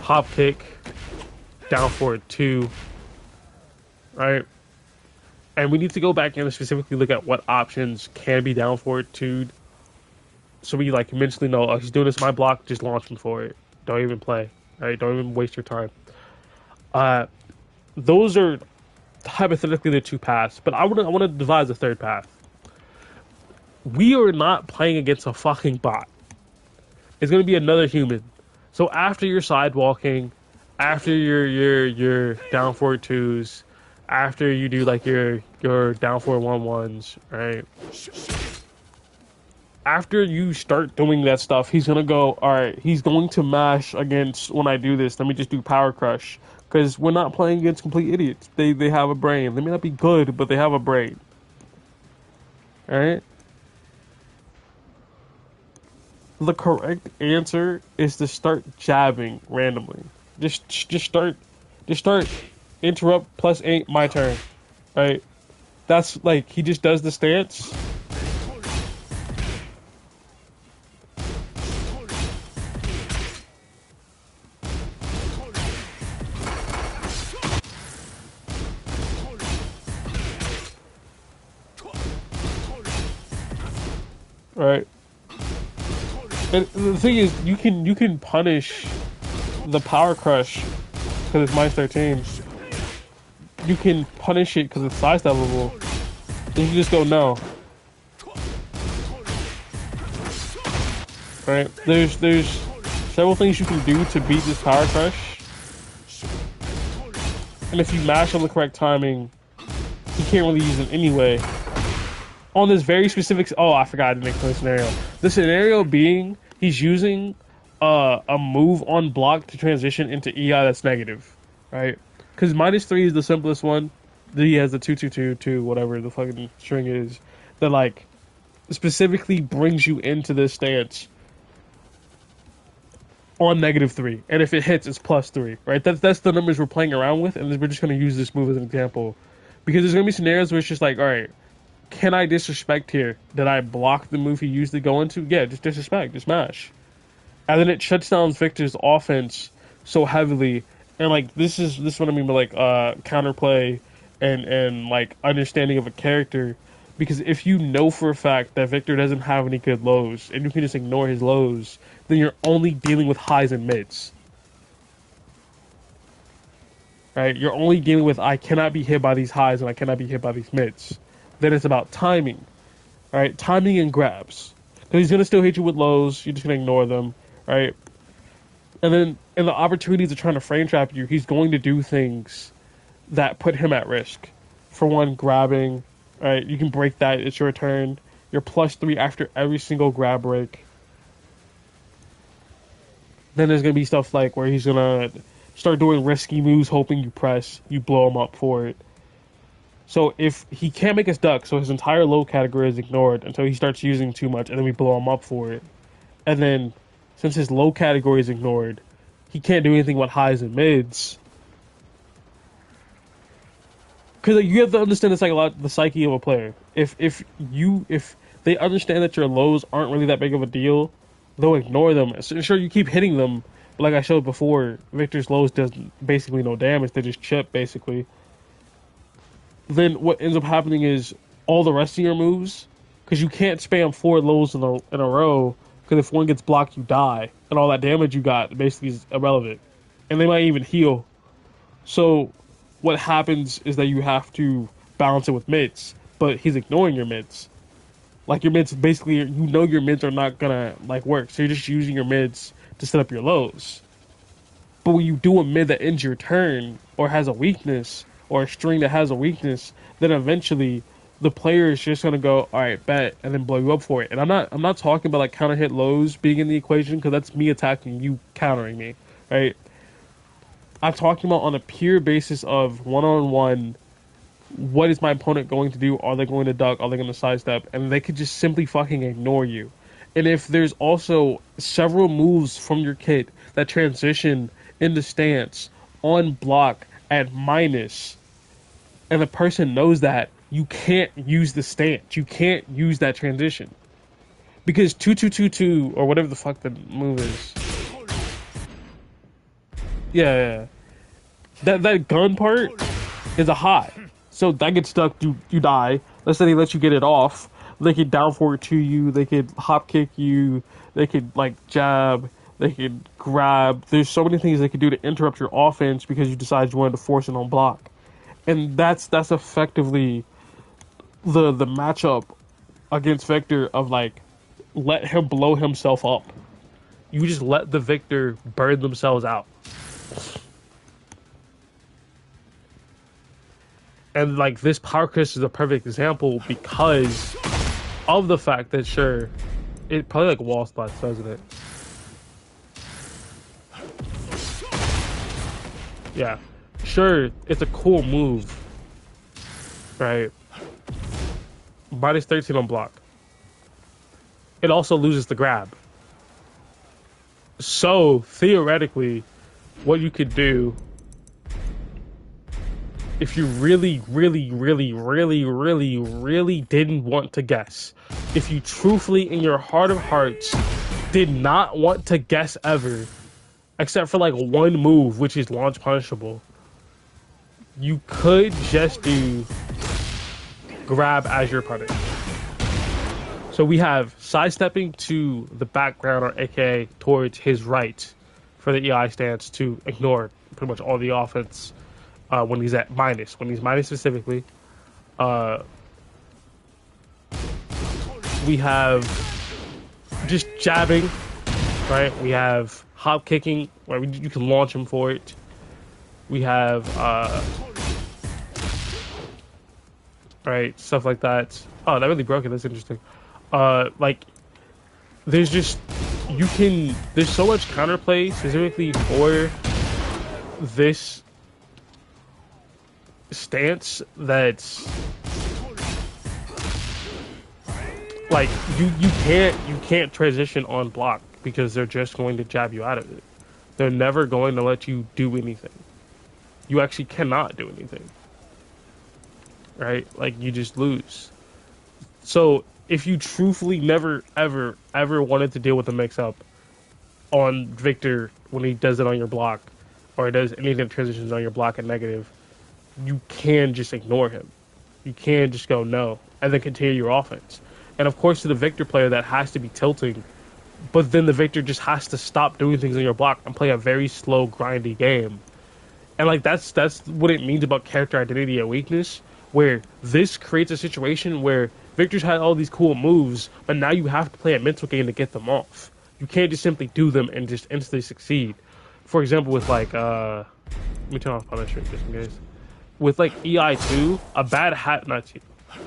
hop kick, down forward 2, right? And we need to go back and specifically look at what options can be down forward 2, so we like mentally know, oh, he's doing this in my block, just launch him for it. Don't even play, right? Don't even waste your time. Those are hypothetically the two paths, but I want to devise a third path. We are not playing against a fucking bot. It's gonna be another human. So after your sidewalking, after your down forward 2s, after you do like your down forward 1-1s, right? After you start doing that stuff, he's gonna go, all right, he's going to mash against when I do this. Let me just do power crush. Because we're not playing against complete idiots. They have a brain. They may not be good, but they have a brain. Alright? The correct answer is to start jabbing randomly. Just start interrupt +8, my turn. Right? That's like he just does the stance. Right. And the thing is, you can punish the power crush because it's -13. You can punish it because it's size levelable. Then you just go no. Right. There's several things you can do to beat this power crush. And if you mash on the correct timing, you can't really use it anyway. On this very specific, oh, I forgot to make the scenario. The scenario being he's using a move on block to transition into EI that's negative, right? Because -3 is the simplest one. Then he has the 2-2-2-2, whatever the fucking string is, that like specifically brings you into this stance on -3, and if it hits, it's +3, right? That's the numbers we're playing around with, and we're just gonna use this move as an example because there's gonna be scenarios where it's just like, all right. Can I disrespect here? Did I block the move he used to go into? Yeah, just disrespect, just mash. And then it shuts down Victor's offense so heavily. And like this is what I mean by like counterplay and like understanding of a character. Because if you know for a fact that Victor doesn't have any good lows and you can just ignore his lows, then you're only dealing with highs and mids. Right? You're only dealing with I cannot be hit by these highs and I cannot be hit by these mids. Then it's about timing. All right, timing and grabs. Because he's gonna still hit you with lows. You're just gonna ignore them, right? And then in the opportunities of trying to frame trap you, he's going to do things that put him at risk. For one, grabbing. Right, you can break that. It's your turn. You're +3 after every single grab break. Then there's gonna be stuff like where he's gonna start doing risky moves, hoping you press. You blow him up for it. So if he can't make us duck, so his entire low category is ignored until he starts using too much, and then we blow him up for it. And then, since his low category is ignored, he can't do anything with highs and mids. Because you have to understand the psyche of a player. If they understand that your lows aren't really that big of a deal, they'll ignore them. So, sure, you keep hitting them, but like I showed before, Victor's lows does basically no damage. They just chip, basically. Then what ends up happening is all the rest of your moves, because you can't spam 4 lows in a row, because if one gets blocked, you die. And all that damage you got basically is irrelevant. And they might even heal. So what happens is that you have to balance it with mids, but he's ignoring your mids. Like your mids, basically, you know your mids are not gonna like work, so you're just using your mids to set up your lows. But when you do a mid that ends your turn, or has a weakness, or a string that has a weakness, then eventually the player is just gonna go, all right, bet, and then blow you up for it. And I'm not talking about like counter hit lows being in the equation, because that's me attacking you, countering me, right? I'm talking about on a pure basis of one-on-one. What is my opponent going to do? Are they going to duck? Are they going to sidestep? And they could just simply fucking ignore you. And if there's also several moves from your kit that transition into stance on block at minus, and the person knows that, you can't use the stance. You can't use that transition. Because 2-2-2-2, or whatever the fuck the move is. Yeah. That gun part is a high. So that gets stuck, you die. Let's say they let you get it off. They could down forward to you, they could hop kick you, they could like jab, they could grab. There's so many things they could do to interrupt your offense because you decided you wanted to force it on block. And that's effectively the matchup against Victor of like, let him blow himself up. You just let the Victor burn themselves out. And like this Power Crystal is a perfect example because of the fact that sure, it probably like wall spots, doesn't it? Yeah, sure, it's a cool move, right? -13 on block. It also loses the grab. So theoretically, what you could do, if you really didn't want to guess, if you truthfully in your heart of hearts did not want to guess ever, except for like one move, which is launch punishable, you could just do grab as your punish. So we have sidestepping to the background, or aka towards his right, for the EI stance to ignore pretty much all the offense when he's at minus. When he's minus specifically, we have just jabbing, right? We have hop kicking, where you can launch him for it. We have right, stuff like that. Oh, that really broke it. That's interesting. Like, there's just, there's so much counterplay specifically for this stance that's like, you can't transition on block because they're just going to jab you out of it. They're never going to let you do anything. You actually cannot do anything, right? Like, you just lose. So if you truthfully never, ever wanted to deal with the mix-up on Victor when he does it on your block, or he does anything that transitions on your block at negative, you can just ignore him. You can just go no, and then continue your offense. And of course, to the Victor player, that has to be tilting, but then the Victor just has to stop doing things on your block and play a very slow, grindy game. And like, that's what it means about character identity and weakness. where this creates a situation where Victor's had all these cool moves, but now you have to play a mental game to get them off. You can't just simply do them and just instantly succeed. For example, with like, let me turn off Punisher just in case. With like EI2, a bad hat, not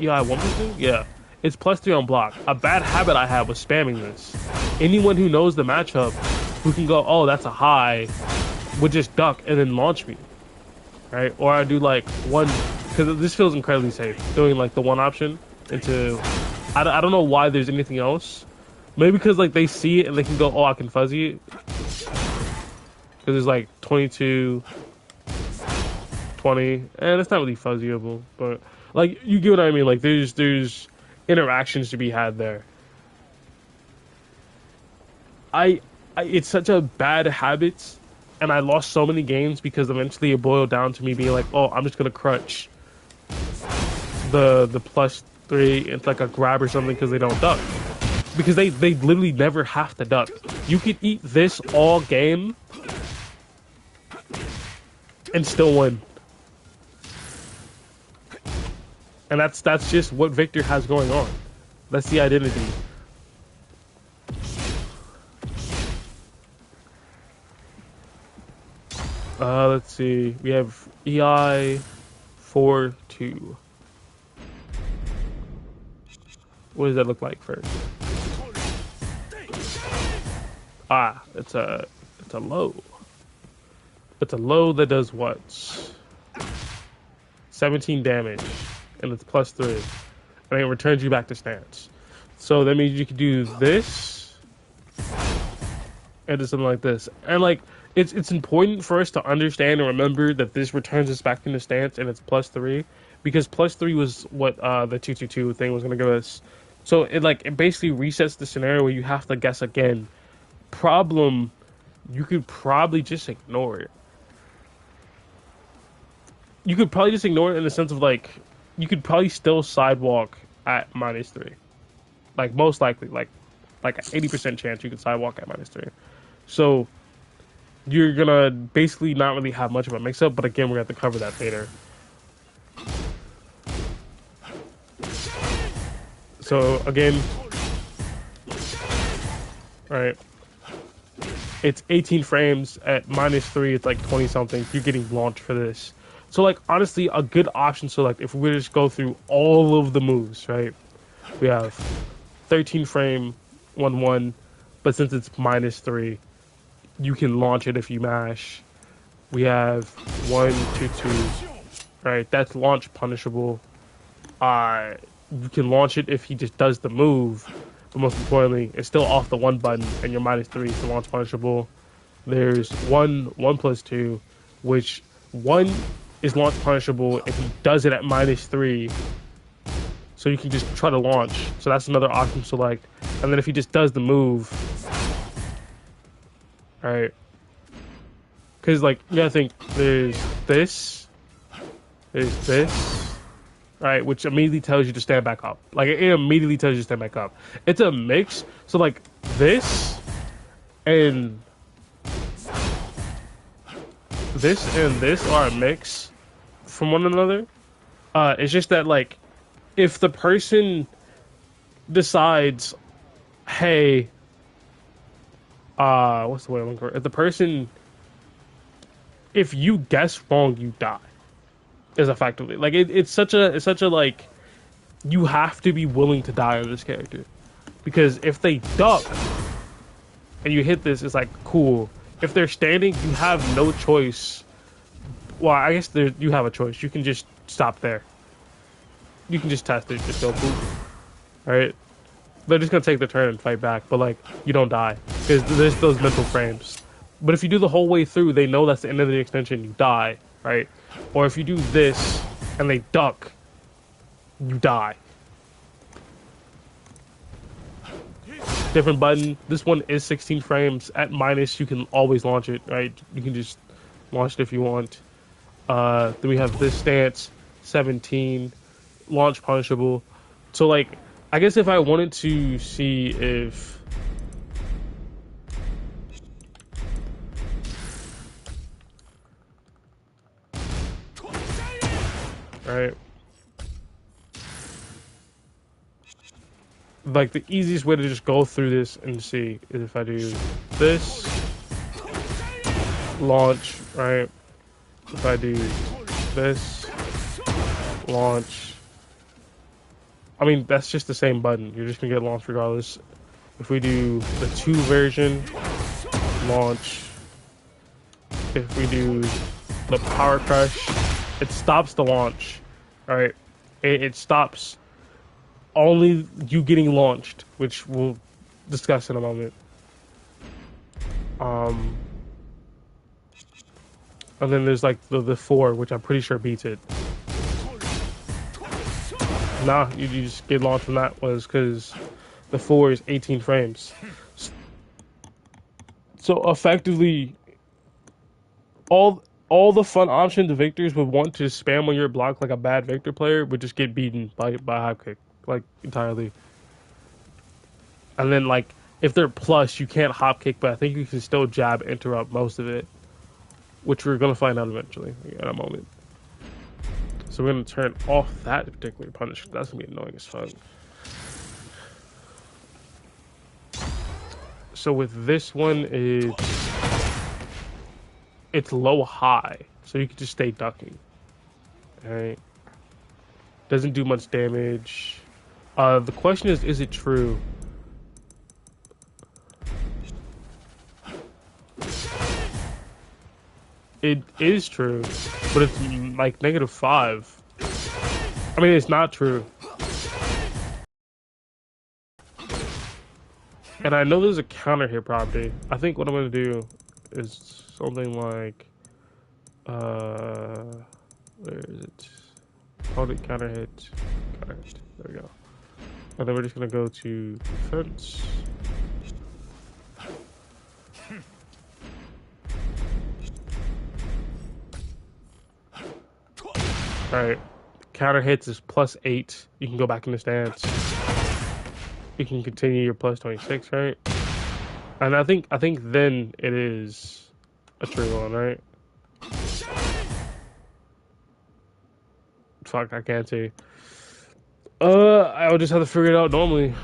EI 1+2? Yeah. It's +3 on block. A bad habit I had was spamming this. Anyone who knows the matchup, who can go, oh, that's a high, would just duck and then launch me. Right? Or I do like one, because this feels incredibly safe, doing like the one option into, I don't know why there's anything else. Maybe because like they see it and they can go, oh, I can fuzzy it. Because there's like 22, 20, and it's not really fuzzyable, but like you get what I mean. Like there's interactions to be had there. It's such a bad habit, and I lost so many games because eventually it boiled down to me being like, oh, I'm just gonna crutch the +3 into like a grab or something because they don't duck. Because they literally never have to duck. You could eat this all game and still win. And that's just what Victor has going on. That's the identity. Let's see. We have EI 4-2. What does that look like first? Ah, it's a low. It's a low that does what? 17 damage. And it's +3. And it returns you back to stance. So that means you can do this and do something like this. And like it's important for us to understand and remember that this returns us back into stance and it's +3, because +3 was what the 222 thing was gonna give us. So it basically resets the scenario where you have to guess again. Problem, you could probably just ignore it. You could probably just ignore it in the sense of like, you could probably still sidewalk at -3. Like most likely, like 80% chance you could sidewalk at -3. So you're gonna basically not really have much of a mix up, but again, we're gonna have to cover that later. So again, right, it's 18 frames at -3, it's like 20 something. You're getting launched for this. So like honestly, a good option. So like if we just go through all of the moves, right? We have 13 frame 1-1, but since it's -3, you can launch it if you mash. We have 1-2-2, right? That's launch punishable. You can launch it if he just does the move, but most importantly, it's still off the 1 button and you're -3, so launch punishable. There's 1+2, which 1 is launch punishable if he does it at -3, so you can just try to launch. So that's another option to select. And then if he just does the move, right? Because like you gotta think, there's this, right? Which immediately tells you to stand back up. Like it immediately tells you to stand back up. It's a mix. So like this and this are a mix from one another. It's just that like if the person decides, hey, what's the way I'm looking for? If you guess wrong, you die. Is effectively like it's such a like, you have to be willing to die on this character, because if they duck and you hit this, it's like cool. If they're standing, you have no choice. Well, I guess you have a choice. You can just stop there. You can just test it, just go boop. Alright? They're just gonna take the turn and fight back, but like, you don't die. Because there's those mental frames. But if you do the whole way through, they know that's the end of the extension, you die, right? Or if you do this and they duck, you die. Different button. This one is 16 frames. At minus, you can always launch it, right? You can just launch it if you want. Then we have this stance, 17, launch punishable. So like, I guess if I wanted to see if right, like the easiest way to just go through this and see is if I do this, launch, right? If I do this, launch. I mean, that's just the same button. You're just gonna get launched regardless. If we do the 2 version, launch. If we do the power crush, it stops the launch. Alright? It stops only you getting launched, which we'll discuss in a moment. And then there's like the 4, which I'm pretty sure beats it. Nah, you just get launched from that was because the 4 is 18 frames. So effectively, all the fun options Victors would want to spam on your block like a bad Victor player would just get beaten by hop kick, like entirely. And then like if they're plus, you can't hop kick, but I think you can still jab interrupt most of it, which we're gonna find out eventually in a moment. So we're gonna turn off that particular punish. That's gonna be annoying as fuck. So with this one, it's low high, so you can just stay ducking. Alright. Doesn't do much damage. The question is it true? It is true, but it's like -5. I mean, it's not true. And I know there's a counter hit property. I think what I'm gonna do is something like, where is it? Opponent counter hit. There we go. And then we're just gonna go to defense. Alright. Counter hits is +8. You can go back in the stance. You can continue your +26, right? And I think then it is a true one, right? Fuck, I can't see. I would just have to figure it out normally.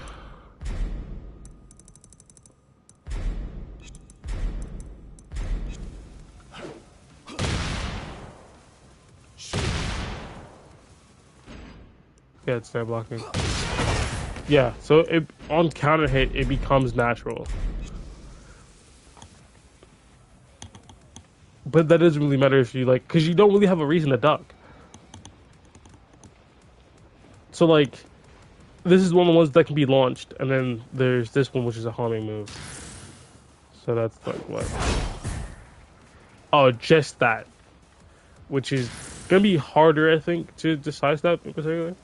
Yeah, it's stand blocking. Yeah, so it on counter hit it becomes natural. But that doesn't really matter if you like, because you don't really have a reason to duck. So like, this is one of the ones that can be launched, and then there's this one which is a homing move. So that's like what? Oh, just that, which is gonna be harder, I think, to sidestep in particular.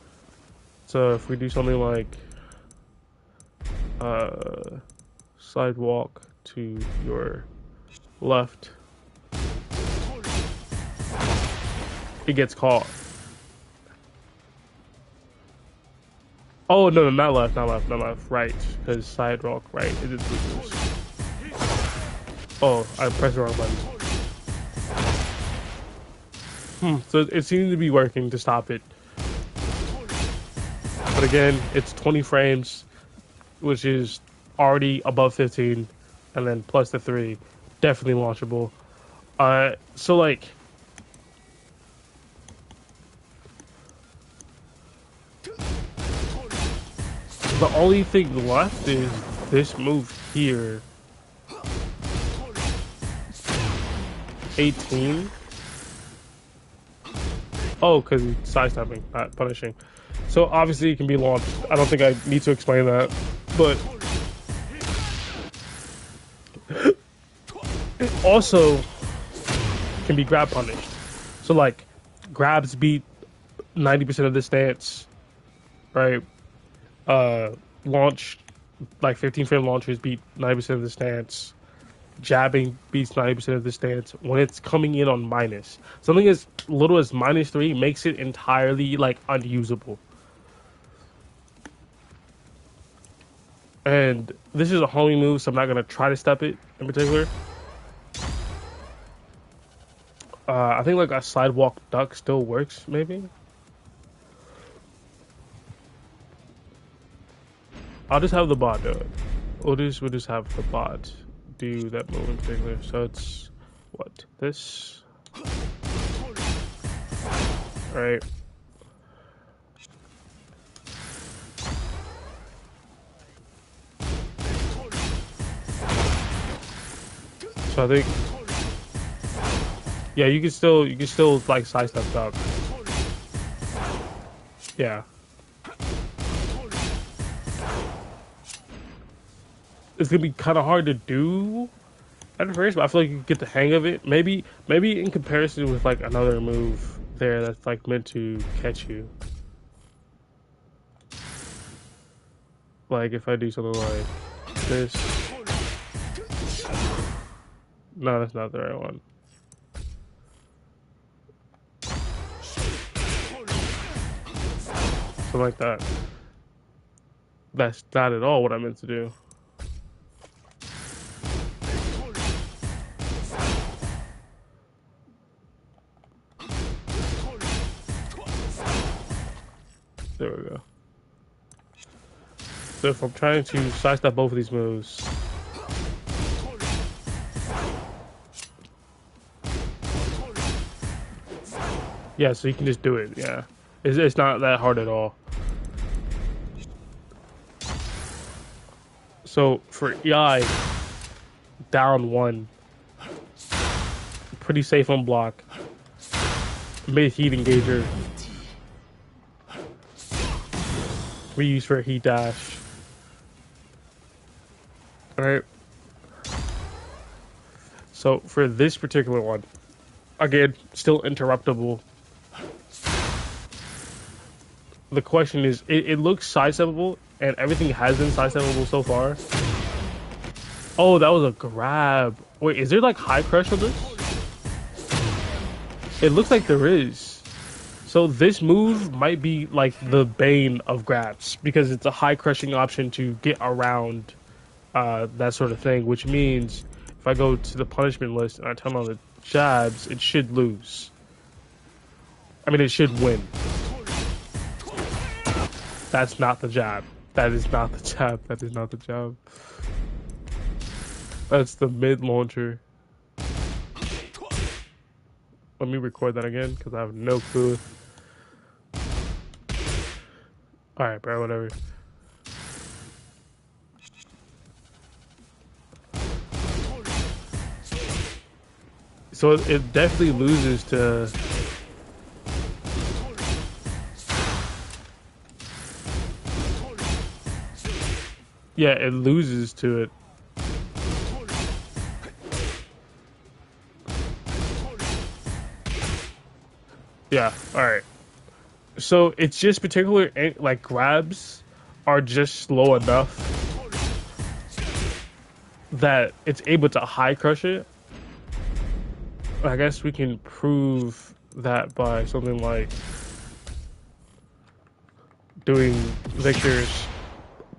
So if we do something like sidewalk to your left, it gets caught. Oh no, not left, right, because sidewalk right. It is losers. Oh, I pressed the wrong button. So it seems to be working to stop it. But again, it's 20 frames, which is already above 15, and then plus the 3, definitely launchable. So like, the only thing left is this move here. 18. Oh, because it's sidestepping, not punishing. So obviously it can be launched. I don't think I need to explain that, but it also can be grab punished. So like, grabs beat 90% of the stance, right? Launch, like 15 frame launchers beat 90% of the stance. Jabbing beats 90% of the stance when it's coming in on minus. Something as little as -3 makes it entirely like unusable. And this is a homing move, so I'm not gonna try to step it in particular. I think like a sidewalk duck still works, maybe. I'll just have the bot do it. We'll just have the bot do that move in particular. So it's what? This. Alright. So I think, yeah, you can still like sidestep up. Yeah. It's gonna be kind of hard to do at first, but I feel like you can get the hang of it. Maybe in comparison with like another move there that's like meant to catch you. Like if I do something like this. No, that's not the right one. Something like that. That's not at all what I meant to do. There we go. So if I'm trying to sidestep both of these moves, yeah, so you can just do it. Yeah, it's not that hard at all. So for EI, down one, pretty safe on block. Mid heat engager. Reuse for a heat dash. Alright. So for this particular one, again, still interruptible. The question is, it looks sidesteppable, and everything has been sidesteppable so far. Oh, that was a grab. Wait, is there like high crush on this? It looks like there is. So this move might be like the bane of grabs, because it's a high crushing option to get around that sort of thing, which means if I go to the punishment list and I turn on the jabs, it should lose. I mean, it should win. That's not the jab. That is not the jab. That is not the jab. That's the mid launcher. Let me record that again, because I have no clue. Alright, bro, whatever. So it definitely loses to... Yeah, it loses to it. Yeah, alright. So it's just particular, like, grabs are just slow enough that it's able to high crush it. I guess we can prove that by something like doing Victor's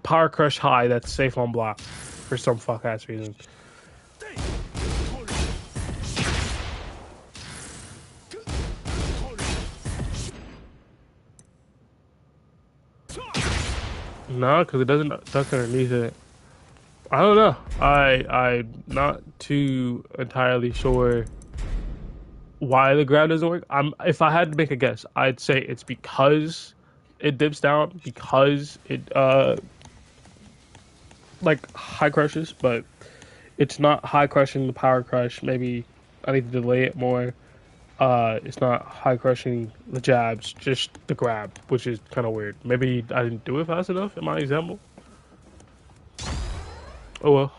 Power Crush High that's safe on block for some fuck ass reason. No, because it doesn't duck underneath it. I don't know. I'm not too entirely sure why the grab doesn't work. If I had to make a guess, I'd say it's because it dips down, because it like high crushes, but it's not high crushing the power crush. Maybe I need to delay it more. It's not high crushing the jabs, just the grab, which is kind of weird. Maybe I didn't do it fast enough in my example. Oh well.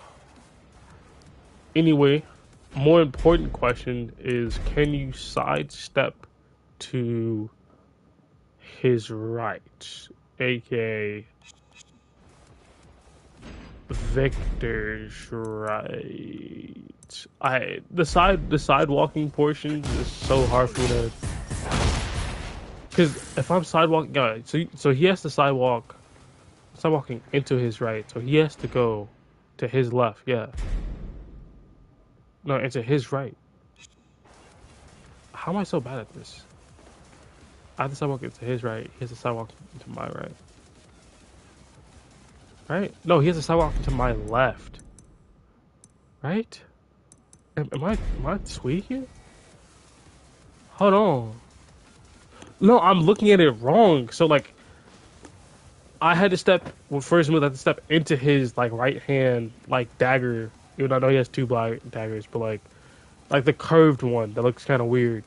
Anyway, more important question is, can you sidestep to his right, aka Victor's right? The side walking portions is so hard for me to, because if I'm sidewalking, yeah, so he has to sidewalking into his right, so he has to go to his left, yeah. No, into his right. How am I so bad at this? I have to sidewalk into his right. He has to sidewalk into my right. right? No, he has to sidewalk to my left, right? Am I sweet here? Hold on. No, I'm looking at it wrong. So like, I had to step. Well, first move, I had to step into his like right hand like dagger. Even though I know he has two black daggers, but like the curved one that looks kind of weird.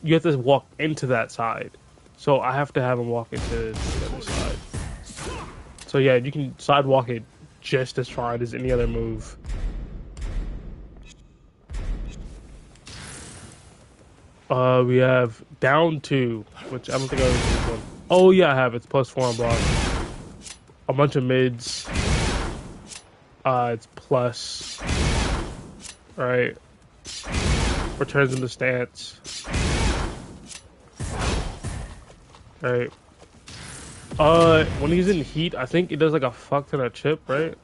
You have to walk into that side. So I have to have him walk into the other side. So yeah, you can sidewalk it just as fine as any other move. We have down two, which I don't think I was this one. Oh yeah, I have. It's +4 on block. A bunch of mids. It's plus. Right. Returns in the stance. Right. When he's in heat, I think it does like a fuck ton of chip, right?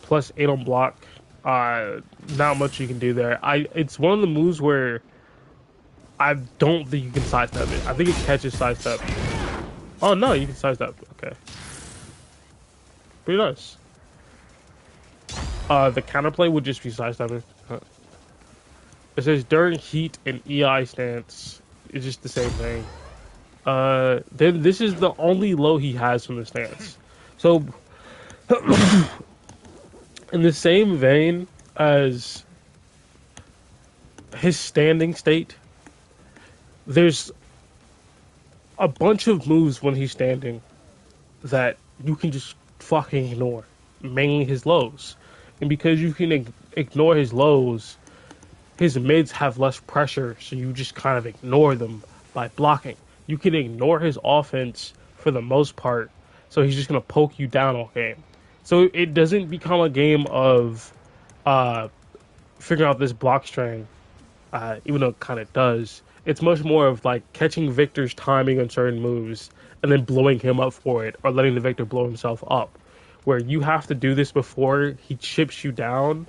+8 on block. Not much you can do there. It's one of the moves where I don't think you can sidestep it. I think it catches sidestep. Oh no, you can sidestep. Okay. Pretty nice. The counterplay would just be sidestepping. It says during heat and EI stance. It's just the same thing. Then this is the only low he has from the stance. So in the same vein as his standing state, there's a bunch of moves when he's standing that you can just fucking ignore, mainly his lows. And because you can ignore his lows, his mids have less pressure, so you just kind of ignore them by blocking. You can ignore his offense for the most part, so he's just going to poke you down all game. So it doesn't become a game of figuring out this block string, even though it kind of does. It's much more of like catching Victor's timing on certain moves and then blowing him up for it, or letting the Victor blow himself up. Where you have to do this before he chips you down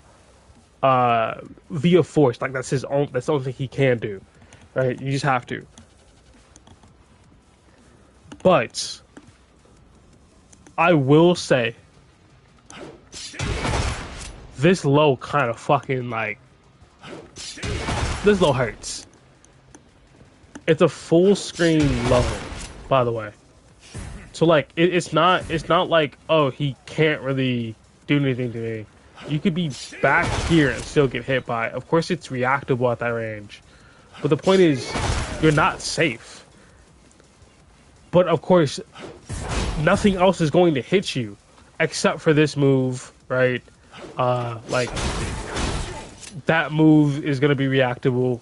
via force. Like that's the only thing he can do. Right? You just have to. But I will say this low kind of fucking like this low hurts. It's a full screen low, by the way. So like it's not like, oh, he can't really do anything to me. You could be back here and still get hit by it. Of course it's reactable at that range. But the point is you're not safe. But of course nothing else is going to hit you except for this move, right? Like that move is gonna be reactable.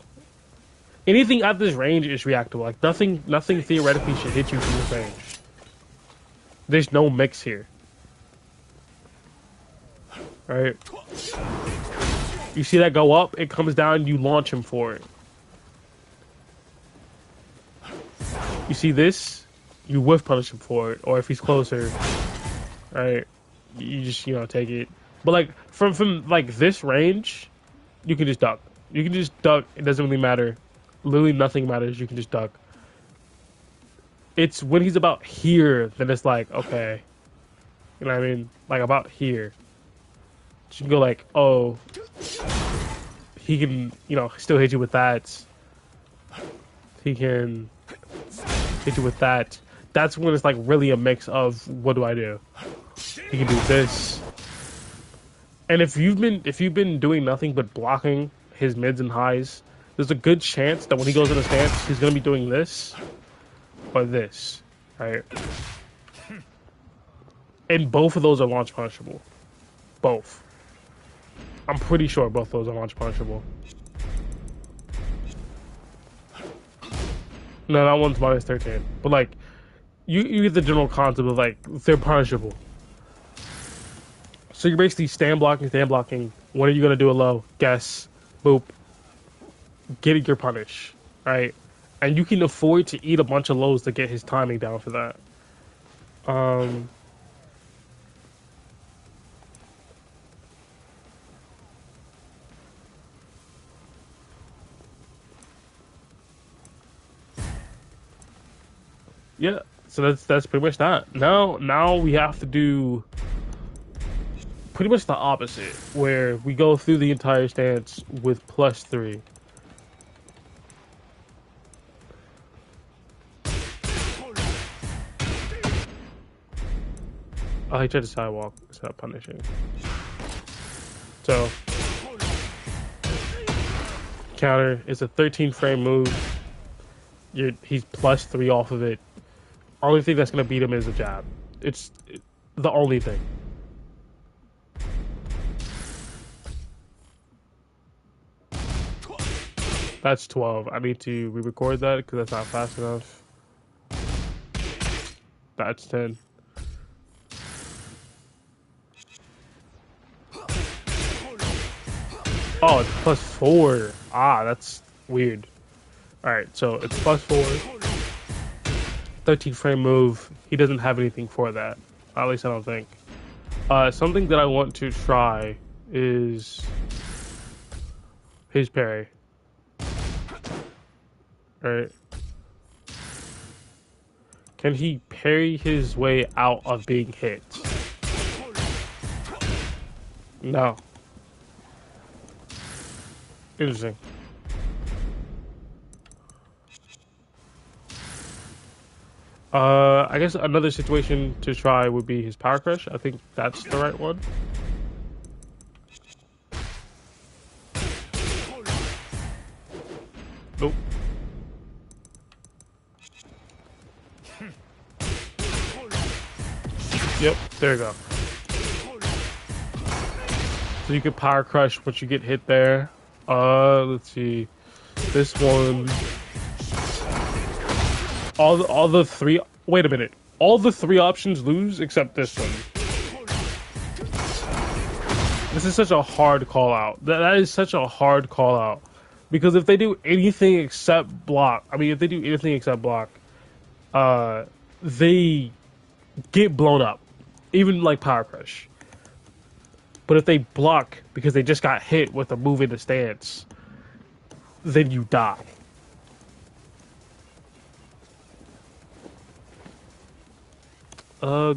Anything at this range is reactable. Like nothing theoretically should hit you from this range. There's no mix here. Right? You see that go up, it comes down, you launch him for it. You see this, you whiff punish him for it, or if he's closer, right? You just, take it. But like from like this range, you can just duck. You can just duck. It doesn't really matter. Literally nothing matters. You can just duck. It's when he's about here that it's like, okay. You know what I mean? Like about here. You can go like, oh, he can, still hit you with that. He can hit you with that. That's when it's like really a mix of what do I do? He can do this. And if you've been doing nothing but blocking his mids and highs, there's a good chance that when he goes in a stance, he's gonna be doing this or this, right? And both of those are launch punishable. Both. I'm pretty sure both of those are launch punishable. No, that one's -13. But like, you get the general concept of like they're punishable. So you're basically stand blocking. When are you gonna do a low? Guess. Boop. Get your punish, right? And you can afford to eat a bunch of lows to get his timing down for that. Yeah, so that's pretty much that. Now we have to do pretty much the opposite, where we go through the entire stance with +3. Oh, he tried to sidewalk. It's not punishing. So counter is a 13 frame move. He's +3 off of it. Only thing that's gonna beat him is a jab. It's the only thing. That's 12. I need to re-record that because that's not fast enough. That's 10. Oh, it's +4. Ah, that's weird. Alright, so it's +4. 13 frame move. He doesn't have anything for that. At least I don't think. Something that I want to try is his parry. Alright. Can he parry his way out of being hit? No. Interesting. I guess another situation to try would be his power crush. I think that's the right one. Nope. Yep, there you go. So you can power crush once you get hit there. Let's see. This one. All the three. Wait a minute. All the three options lose except this one. This is such a hard call out. That is such a hard call out. Because if they do anything except block, if they do anything except block, they get blown up. Even like power crush. But if they block because they just got hit with a move in the stance, then you die.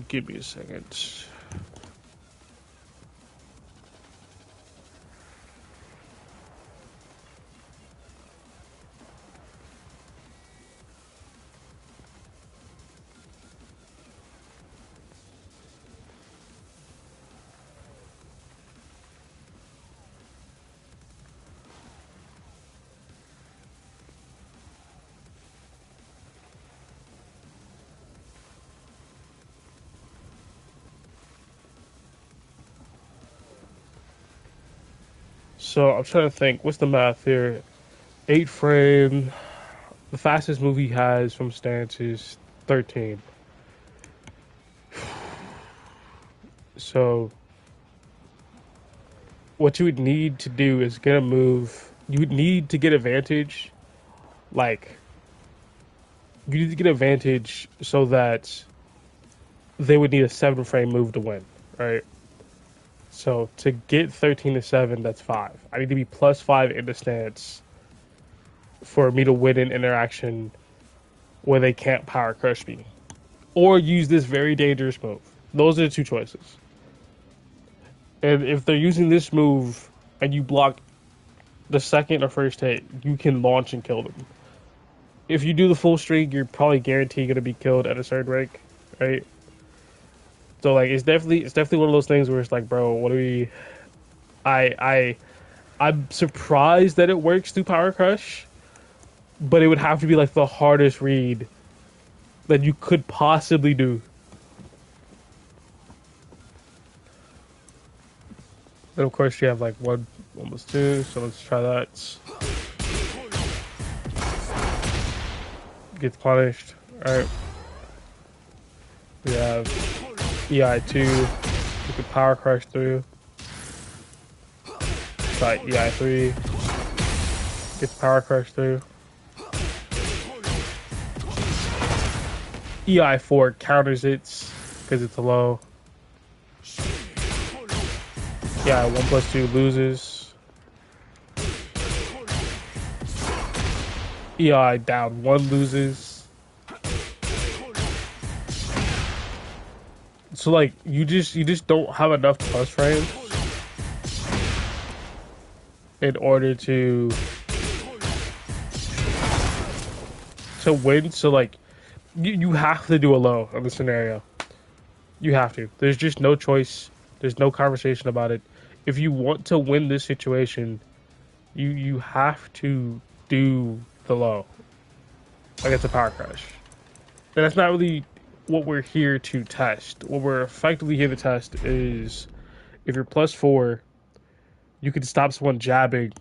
Give me a second. So I'm trying to think. What's the math here? 8 frame. The fastest move he has from stance is 13. So what you would need to do is get a move. You would need to get advantage. Like, you need to get advantage so that they would need a 7 frame move to win, right? So to get 13 to 7, that's 5. I need to be +5 in the stance for me to win an interaction where they can't power crush me. Or use this very dangerous move. Those are the two choices. And if they're using this move and you block the second or first hit, you can launch and kill them. If you do the full streak, you're probably guaranteed going to be killed at a certain rank, right? So like it's definitely one of those things where it's like, bro, what do we? I'm surprised that it works through Power Crush, but it would have to be like the hardest read that you could possibly do. Then of course you have like 1, almost 2. So let's try that. Gets punished. All right. We have EI2. You can power crush through. Try EI3. Gets power crush through. EI4 counters it because it's a low. Yeah, 1+2 loses. EI down 1 loses. So like you just don't have enough plus frames in order to win. So like you have to do a low in the scenario. You have to. There's just no choice. There's no conversation about it. If you want to win this situation, you have to do the low. Like it's a power crush. And that's not really what we're here to test. What we're effectively here to test is if you're +4, you can stop someone jabbing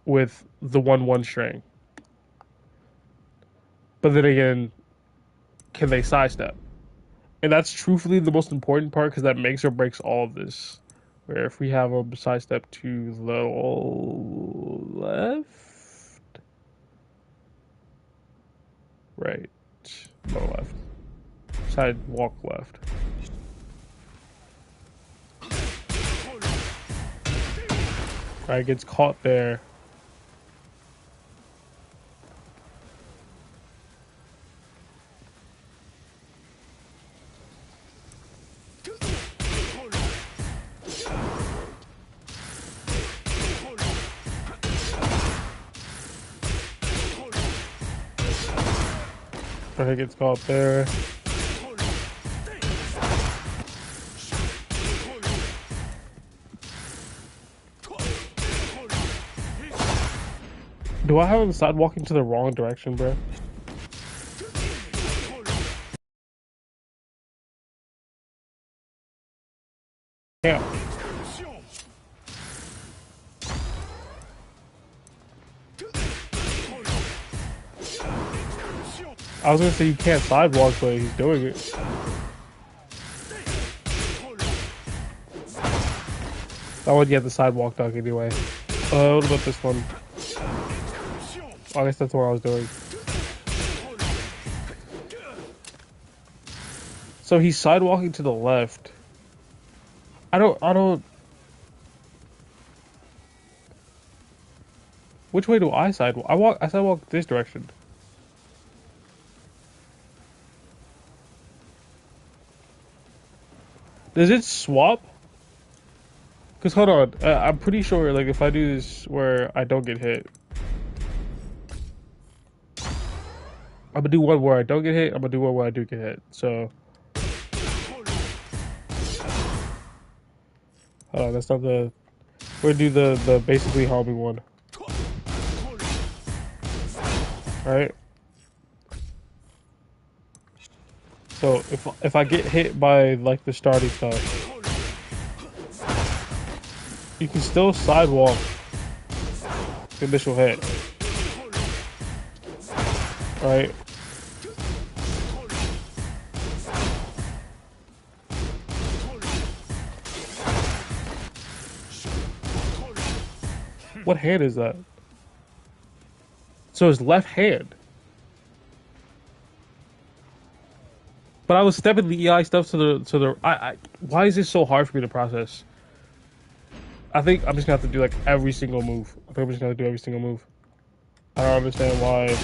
with the 1-1 string. But then again, can they sidestep? And that's truthfully the most important part because that makes or breaks all of this. Where if we have a sidestep to the left, right, no left, sidewalk left. Right, gets caught there. Right, gets caught there. Do I have him side walking to the wrong direction, bro? Yeah. I was gonna say you can't sidewalk, but he's doing it. That one, you have the sidewalk dunk anyway. What about this one? I guess that's what I was doing. So he's sidewalking to the left. I don't. Which way do I sidewalk? I sidewalk this direction. Does it swap? Cause hold on, I'm pretty sure like if I do this where I don't get hit, I'm gonna do one where I don't get hit. I'm gonna do one where I do get hit. So, hold on, that's not the. We're gonna do the basically harming one. All right. So if I get hit by like the starting stuff, you can still sidewalk the initial hit. All right. What hand is that? So it's left hand. But I was stepping the EI stuff to the. Why is this so hard for me to process? I think I'm just gonna have to do like every single move. I think I'm just gonna do every single move. I don't understand why.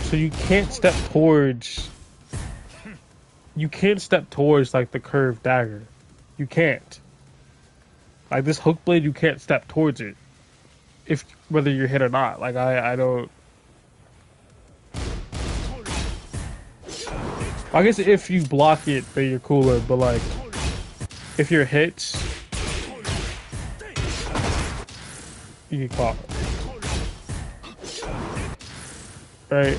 So you can't step towards. You can't step towards like the curved dagger. You can't. Like this hook blade, you can't step towards it. If whether you're hit or not. Like I don't. I guess if you block it, then you're cooler. But like, if you're hit, you get caught. Right.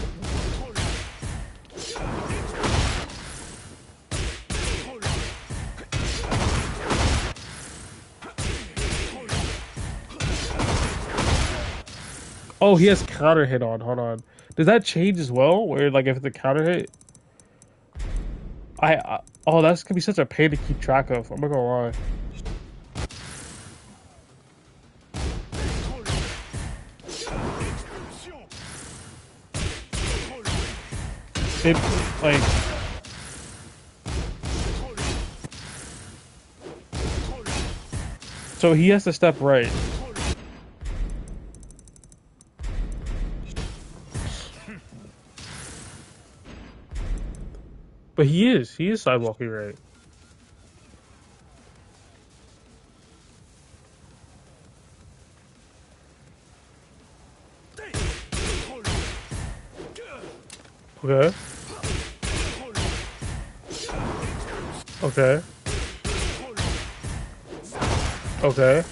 Oh, he has counter hit on. Hold on. Does that change as well? Where like if it's a counter hit? Oh, that's gonna be such a pain to keep track of. I'm not gonna lie. It like so he has to step right, but he is sidewalking right. Okay. Okay. Okay.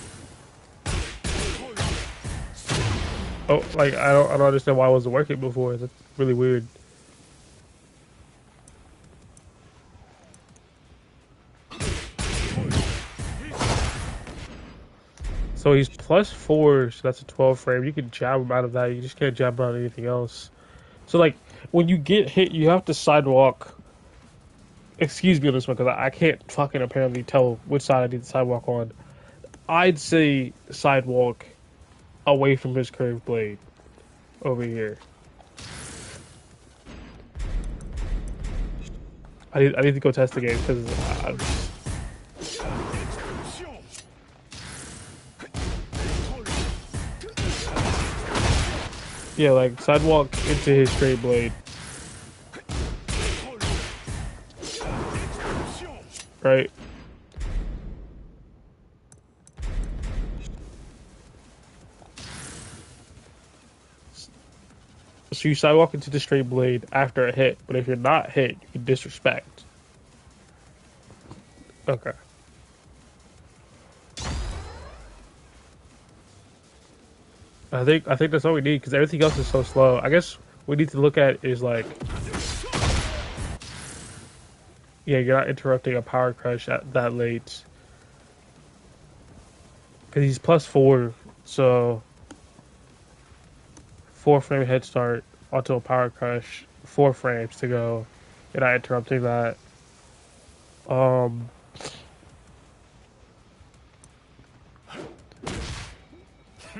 Oh, like I don't understand why it wasn't working before. That's really weird. So he's +4, so that's a 12 frame. You can jab him out of that. You just can't jab him out of anything else. So like when you get hit, you have to sidewalk. Excuse me on this one because I can't fucking apparently tell which side I need to sidewalk on. I'd say sidewalk away from his curved blade over here. I need to go test the game because yeah, like sidewalk into his straight blade, right? So you sidewalk into the straight blade after a hit, but if you're not hit, you can disrespect. Okay. I think that's all we need because everything else is so slow. I guess we need to look at is like, yeah, you're not interrupting a power crush at that late because he's +4, so 4 frame head start onto a power crush, 4 frames to go. You're not interrupting that. Um,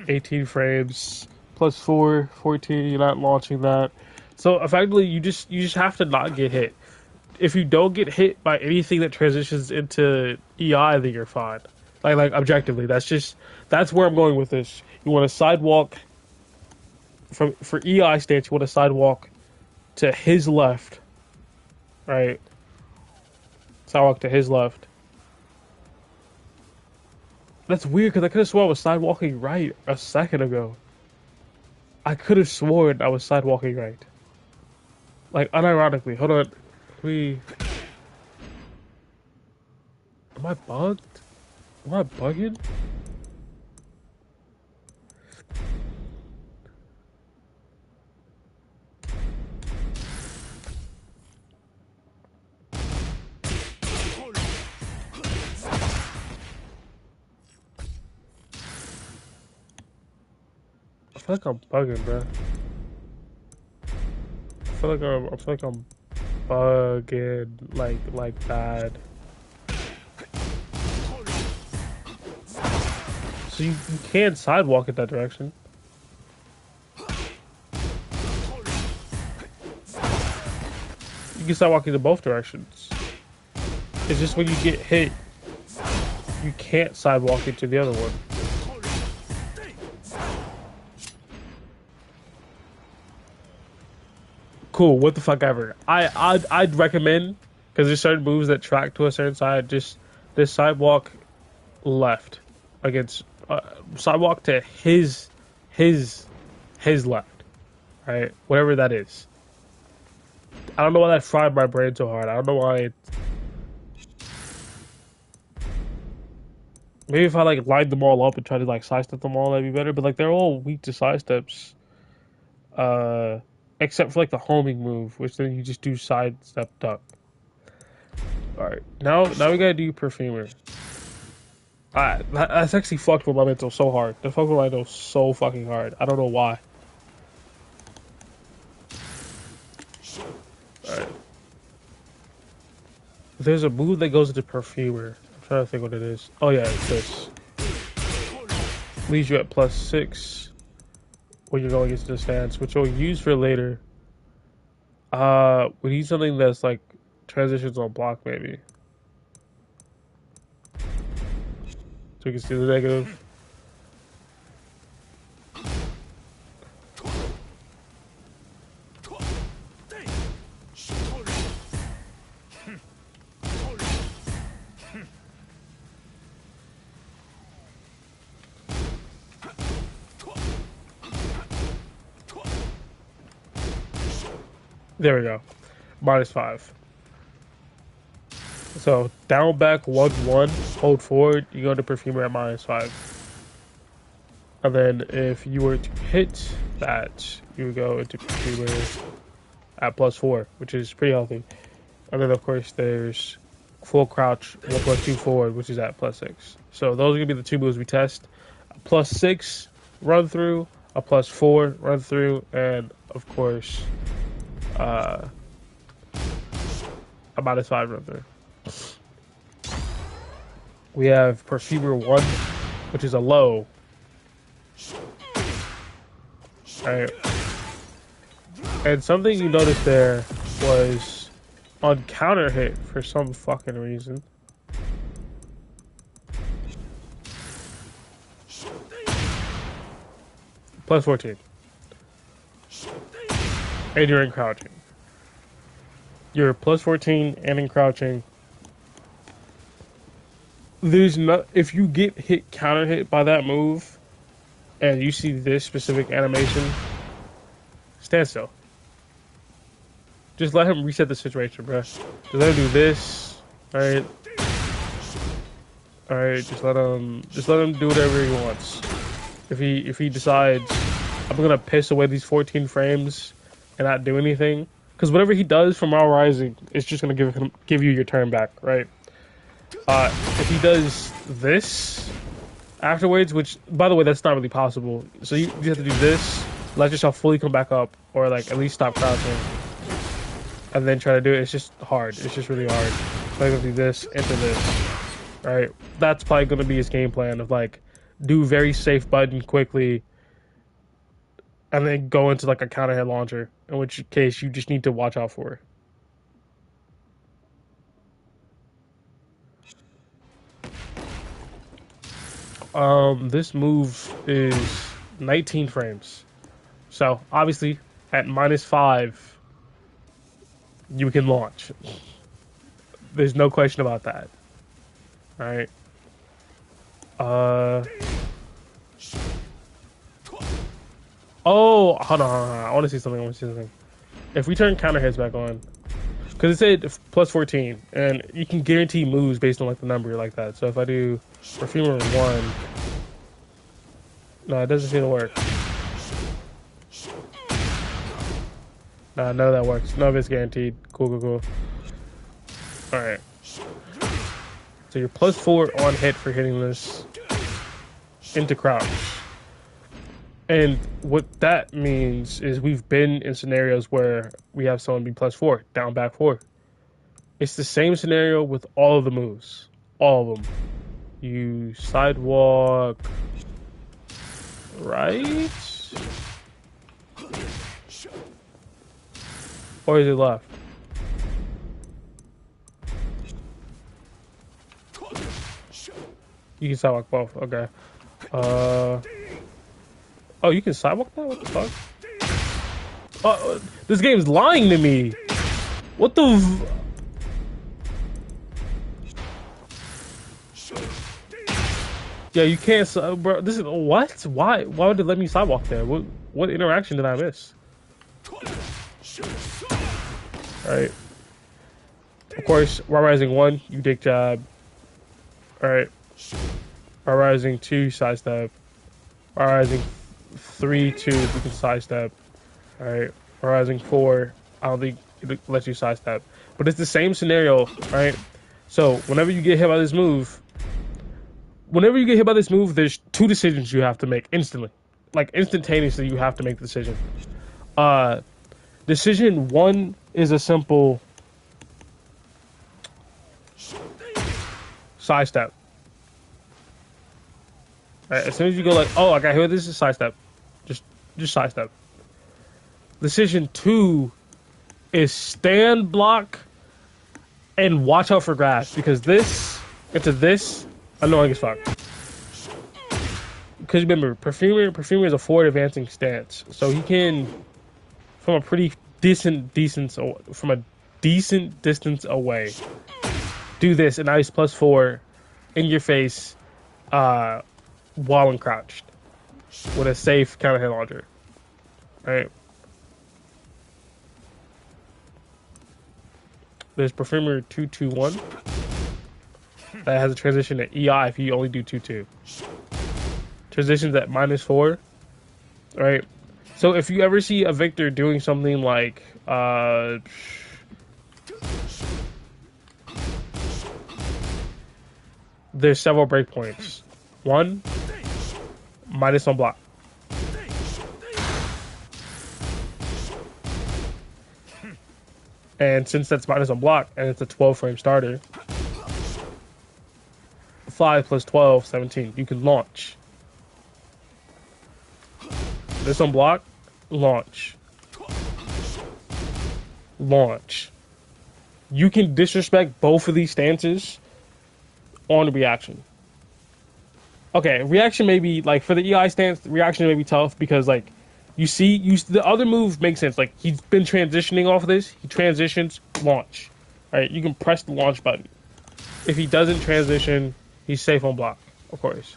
18 frames +4, 14. You're not launching that. So effectively, you just have to not get hit. If you don't get hit by anything that transitions into EI, then you're fine. Like objectively, that's where I'm going with this. You want to sidewalk for EI stance. You want to sidewalk to his left, right? Sidewalk to his left. That's weird because I could have sworn I was sidewalking right a second ago. I could have sworn I was sidewalking right. Like unironically. Hold on. We am I bugged? Am I bugging? I feel like I'm bugging, bro. I feel like I'm bugging like bad. So you can sidewalk in that direction. You can sidewalk in both directions. It's just when you get hit, you can't sidewalk into the other one. Cool. What the fuck ever. I'd recommend because there's certain moves that track to a certain side. Just this sidewalk left against sidewalk to his his left, right? Whatever that is. I don't know why that fried my brain so hard. I don't know why. Maybe if I like lined them all up and tried to like sidestep them all, that'd be better. But like they're all weak to sidesteps, uh, except for like the homing move, which then you just do sidestep duck. All right, now we gotta do perfumer. That's actually fucked with my mental so hard. That fucked with my mental so fucking hard. I don't know why. All right. There's a move that goes into Perfumer. I'm trying to think what it is. Oh yeah, it's this. Leaves you at +6 when you're going into the stance, which you'll use for later. We need something that's like transitions on block, maybe. So we can see the negative. There we go. -5. So down back 1-1, hold forward, you go to Perfumer at -5. And then if you were to hit that, you would go into Perfumer at +4, which is pretty healthy. And then of course there's full crouch 1+2 forward, which is at +6. So those are gonna be the two moves we test. A +6 run through, a +4 run through, and of course a -5 run through. We have Perfumer 1, which is a low. Alright. And something you noticed there was on counter hit for some fucking reason. +14. And you're in crouching. You're +14 and in crouching. There's not, if you get hit counter hit by that move and you see this specific animation, stand still. Just let him reset the situation, bro. Just let him do this. Alright. Alright, just let him do whatever he wants. If he decides I'm gonna piss away these 14 frames and not do anything, because whatever he does from Mile Rising is just gonna give you your turn back, right? If he does this afterwards, which by the way that's not really possible, so you have to do this, let yourself fully come back up, or like at least stop crouching, and then try to do it. It's just hard. It's just really hard. So I'm gonna do this into this, right? That's probably gonna be his game plan of like do very safe button quickly, and then go into like a counter hit launcher, in which case you just need to watch out for. This move is 19 frames. So obviously at -5 you can launch. There's no question about that. Alright. Oh, hold on. I want to see something. If we turn counter hits back on, because it said +14, and you can guarantee moves based on like the number like that. So if I do Perfumer 1, no, it doesn't seem to work. Nah, none of that works. None of it's guaranteed. Cool. Alright. So you're +4 on hit for hitting this into crouch. And what that means is we've been in scenarios where we have someone be +4, down back 4. It's the same scenario with all of the moves. All of them. You sidewalk right? Or is it left? You can sidewalk both. Okay. Oh, you can sidewalk that? What the fuck? This game's lying to me. What the? Yeah, you can't, bro. This is what? Why? Why would it let me sidewalk there? What interaction did I miss? All right. Of course, Mile Rising 1, you dick jab. All right. Mile Rising 2, sidestep. Mile Rising 3, 2, you can sidestep. All right. Mile Rising 4, I don't think it lets you sidestep. But it's the same scenario, right? So whenever you get hit by this move, there's two decisions you have to make instantly. Like instantaneously, you have to make the decision. Decision 1 is a simple sidestep. Right, as soon as you go like, oh, I got here, this is sidestep. Just sidestep. Decision 2 is stand, block, and watch out for grass, because this into this annoying as fuck. Because remember, Perfumer is a forward advancing stance, so he can, from a pretty decent distance away, do this, and now he's +4 in your face, while uncrouched, with a safe counter hit launcher. Right. There's Perfumer 2-2-1 that has a transition to EI if you only do 2-2. Transitions at -4. Right. So if you ever see a Victor doing something like there's several breakpoints. 1, -1 block. And since that's -1 block and it's a 12 frame starter, 5 + 12, 17. You can launch. This on block, launch. Launch. You can disrespect both of these stances on reaction. Okay, reaction may be, like, for the EI stance, reaction may be tough because, like, the other move makes sense. Like, he's been transitioning off of this. He transitions, launch. Right? You can press the launch button. If he doesn't transition, he's safe on block, of course.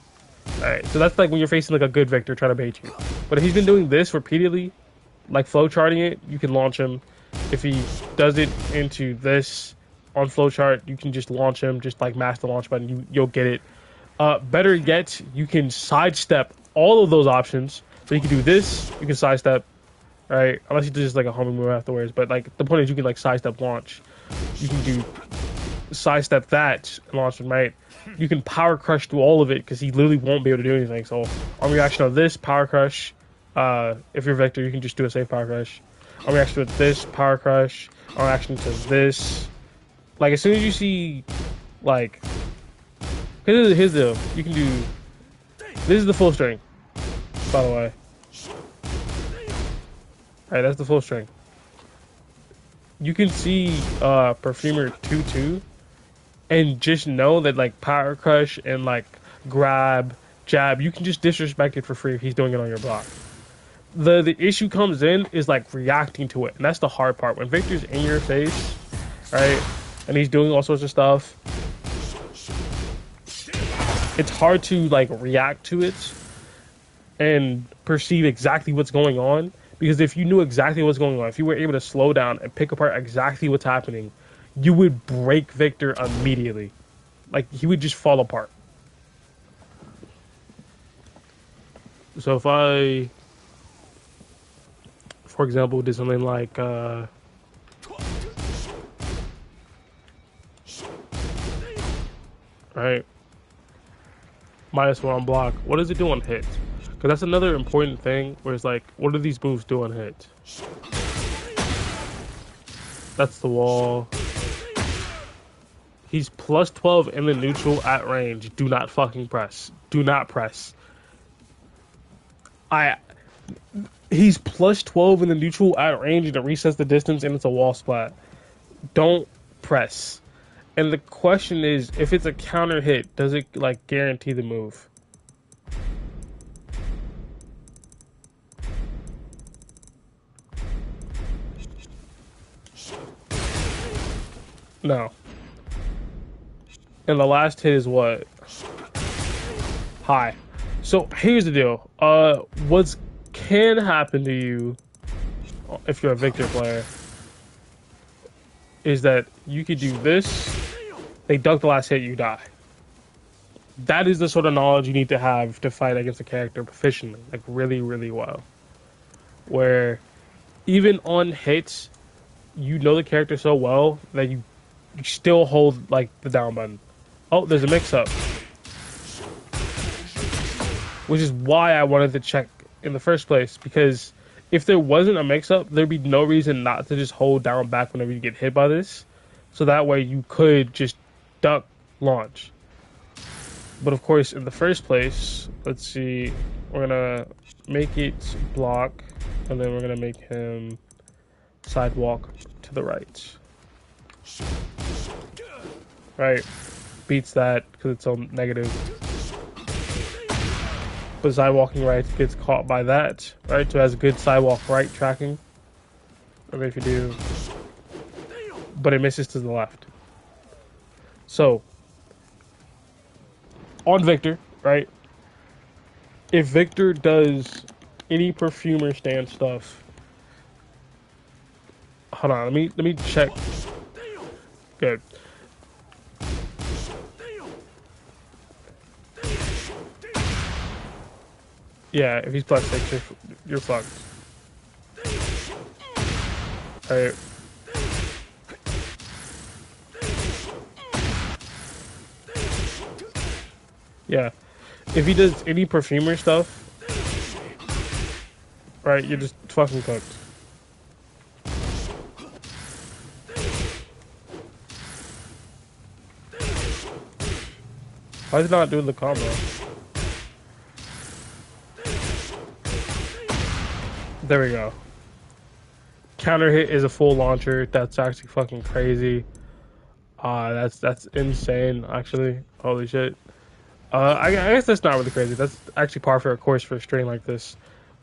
Alright, so that's like when you're facing like a good Victor trying to bait you. But if he's been doing this repeatedly, like flowcharting it, you can launch him. If he does it into this on flowchart, you can just launch him, just like mash the launch button, you'll get it. Better yet, you can sidestep all of those options. So you can do this, you can sidestep, right? Unless you do just like a homing move afterwards. But like the point is you can like sidestep launch. You can do sidestep that and launch him, right? You can power crush through all of it because he literally won't be able to do anything. So on reaction of this, power crush. If you're Victor, you can just do a safe power crush. On reaction to this, power crush. On reaction to this, like as soon as you see, like, here's the deal. You can do. This is the full string, by the way. Alright, that's the full string. You can see Perfumer 2-2. And just know that, like, power crush and, like, grab, jab, you can just disrespect it for free if he's doing it on your block. The issue comes in is, like, reacting to it. And that's the hard part. When Victor's in your face, right, and he's doing all sorts of stuff, it's hard to, like, react to it and perceive exactly what's going on. Because if you knew exactly what's going on, if you were able to slow down and pick apart exactly what's happening, you would break Victor immediately. Like, he would just fall apart. So if I, for example, did something like, right, -1 on block, what does it do on hit? Because that's another important thing, where it's like, what do these moves do on hit? That's the wall. He's +12 in the neutral at range. Do not fucking press. Do not press. He's +12 in the neutral at range and it resets the distance and it's a wall splat. Don't press. And the question is, if it's a counter hit, does it like guarantee the move? No. And the last hit is what? High. So here's the deal. What can happen to you if you're a Victor player is that you could do this, they duck the last hit, you die. That is the sort of knowledge you need to have to fight against a character proficiently, like really, really well. Where even on hits, you know the character so well that you still hold like the down button. Oh, there's a mix-up. Which is why I wanted to check in the first place, because if there wasn't a mix-up, there'd be no reason not to just hold down back whenever you get hit by this. So that way you could just duck, launch. But of course, in the first place, let's see, we're gonna make it block, and then we're gonna make him sidewalk to the right. Right, beats that because it's on negative. But sidewalking right gets caught by that, right? So it has good sidewalk right tracking. And if you do, but it misses to the left. So on Victor, right? If Victor does any perfumer stand stuff, hold on, let me check. Good. Yeah, if he's +6, you're fucked. Alright. Yeah. If he does any perfumer stuff, right, you're just fucking cooked. Why is he not doing the combo? There we go. Counter hit is a full launcher. That's actually fucking crazy. That's insane, actually. Holy shit. I guess that's not really crazy. That's actually par for a course for a string like this.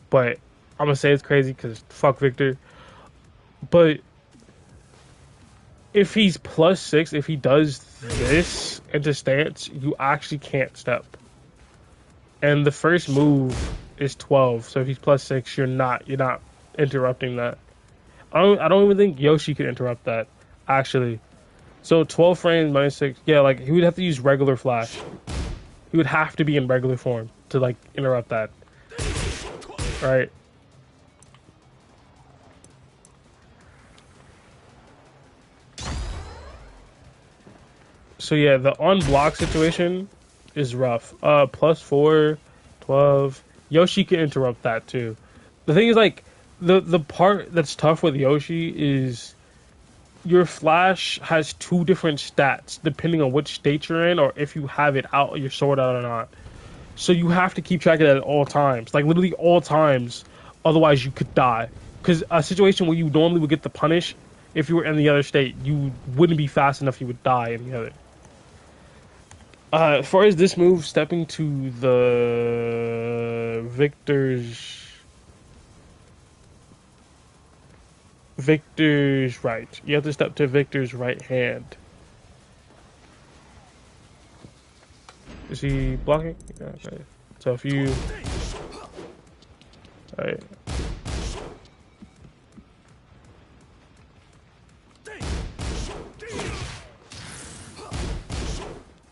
But I'm gonna say it's crazy because fuck Victor. But if he's +6, if he does this into stance, you actually can't step. And the first move is 12. So if he's +6, you're not interrupting that. I don't even think Yoshi could interrupt that, actually. So 12 frames -6, yeah, like he would have to use regular flash. He would have to be in regular form to like interrupt that. Right? So yeah, the on-block situation is rough. +4, 12. Yoshi can interrupt that too. The thing is like the part that's tough with Yoshi is your flash has two different stats depending on which state you're in or if you have it out, your sword out or not. So you have to keep track of that at all times, like literally all times. Otherwise, you could die. Because a situation where you normally would get the punish, if you were in the other state, you wouldn't be fast enough. You would die in the other. As far as this move, stepping to the Victor's right. You have to step to Victor's right hand. Is he blocking? Yeah, okay. So if you... Alright.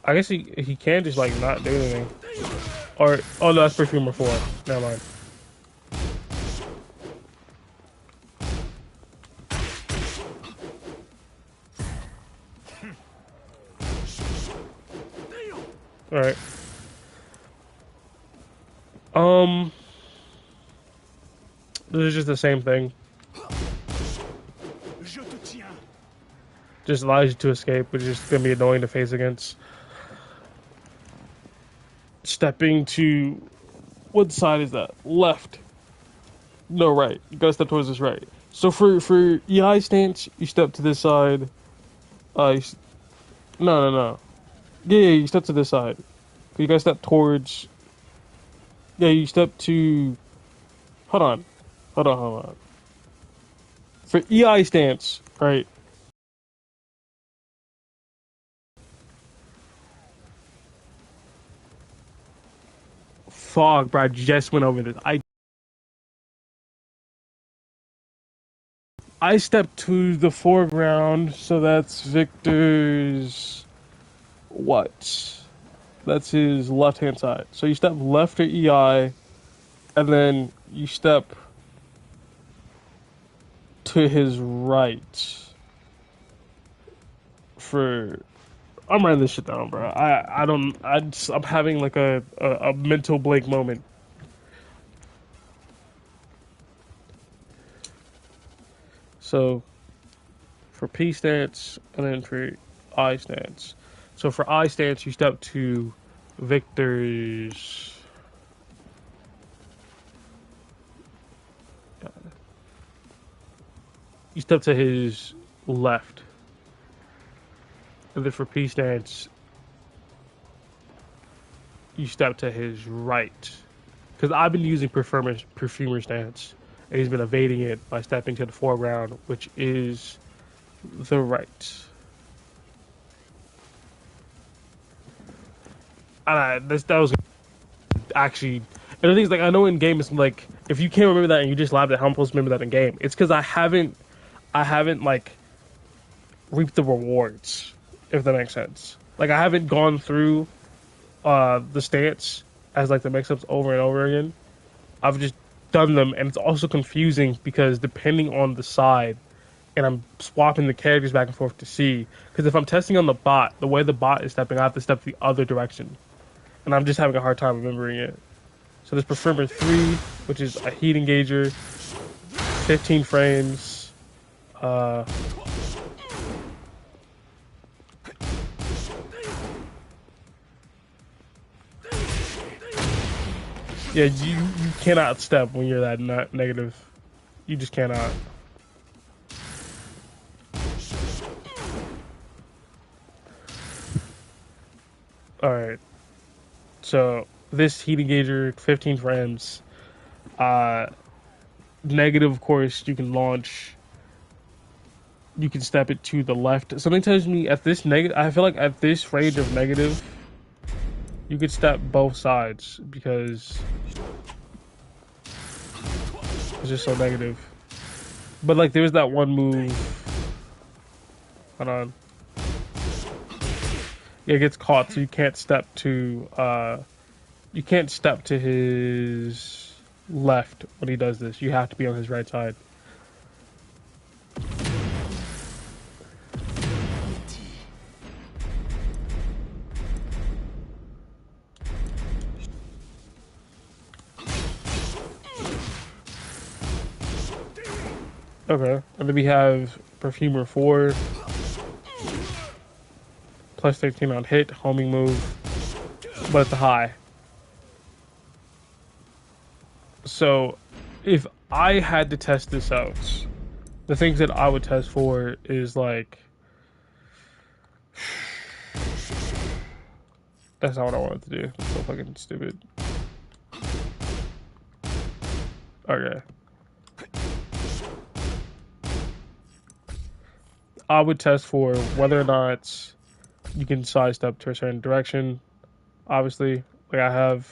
I guess he can just like not do anything. Or, oh no, that's Perfumer 4. Never mind. Alright. This is just the same thing. Just allows you to escape, which is gonna be annoying to face against. Stepping to... What side is that? Left. No, right. You gotta step towards this right. So for EI stance, you step to this side. No. Yeah, you step to this side. You gotta step towards... Yeah, you step to... Hold on. For EI stance, right? Fuck, bro, I just went over this. I stepped to the foreground, so that's Victor's... What? That's his left-hand side. So you step left to EI, and then you step to his right for... I'm writing this shit down, bro. I'm having like a mental blank moment. So for P stance and then for I stance. So for I stance, you step to Victor's. You step to his left, and then for P stance, you step to his right. Because I've been using perfumer stance, and he's been evading it by stepping to the foreground, which is the right. And that was actually. And the thing is, like, I know in game it's like if you can't remember that and you just laughed at how I'm supposed to remember that in game, it's because I haven't like reaped the rewards, if that makes sense. Like I haven't gone through the stance as like the mix-ups over and over again. I've just done them, and it's also confusing because depending on the side, and I'm swapping the characters back and forth to see. Because if I'm testing on the bot, the way the bot is stepping, I have to step the other direction, and I'm just having a hard time remembering it. So there's Performer 3, which is a heat engager, 15 frames. Yeah, you cannot step when you're that negative. You just cannot. Alright. So, this heat engager, 15 frames. Negative, of course, you can launch. You can step it to the left. Something tells me at this negative, I feel like at this range of negative, you could step both sides because it's just so negative. But like, there's that one move. Hold on. Yeah, it gets caught, so you can't step to. You can't step to his left when he does this. You have to be on his right side. Okay, and then we have Perfumer 4, plus 13 on hit, homing move, but it's a high. So, if I had to test this out, the things that I would test for is like... That's not what I wanted to do. It's so fucking stupid. Okay. I would test for whether or not you can sidestep to a certain direction. Obviously, like I have.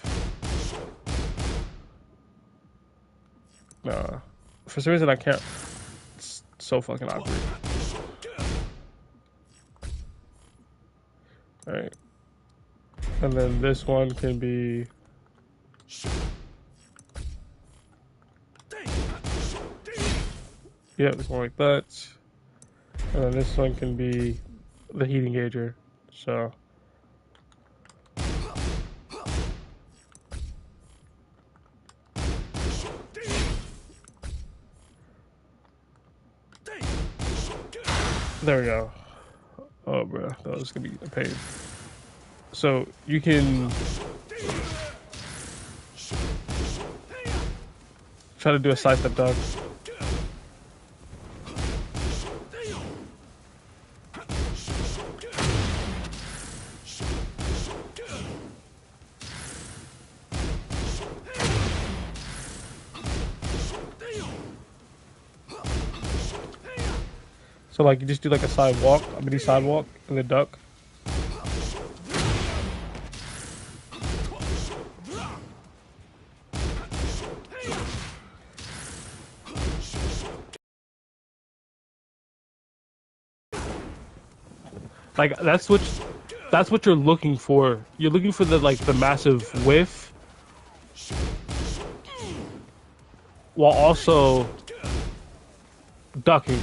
For some reason I can't. It's so fucking awkward. Alright. And then this one can be. Yeah, this one like that. And then this one can be the heat engager. So. There we go. Oh, bro, that was gonna be a pain. So you can try to do a sidestep dodge. So like you just do like a sidewalk, a mini sidewalk, and then duck. Like that's what you're looking for. You're looking for the massive whiff, while also ducking.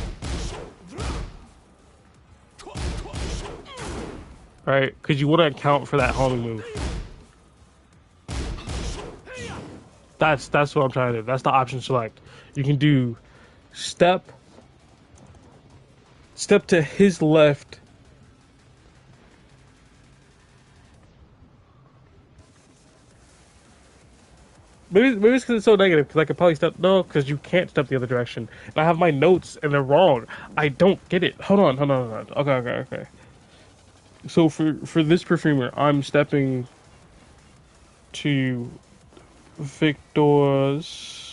Right? Because you wouldn't account for that homing move. That's what I'm trying to do. That's the option select. You can do step to his left. maybe it's because it's so negative. Because I could probably step no, because you can't step the other direction. And I have my notes and they're wrong. I don't get it. Hold on. Okay. So for this perfumer, I'm stepping to Victor's.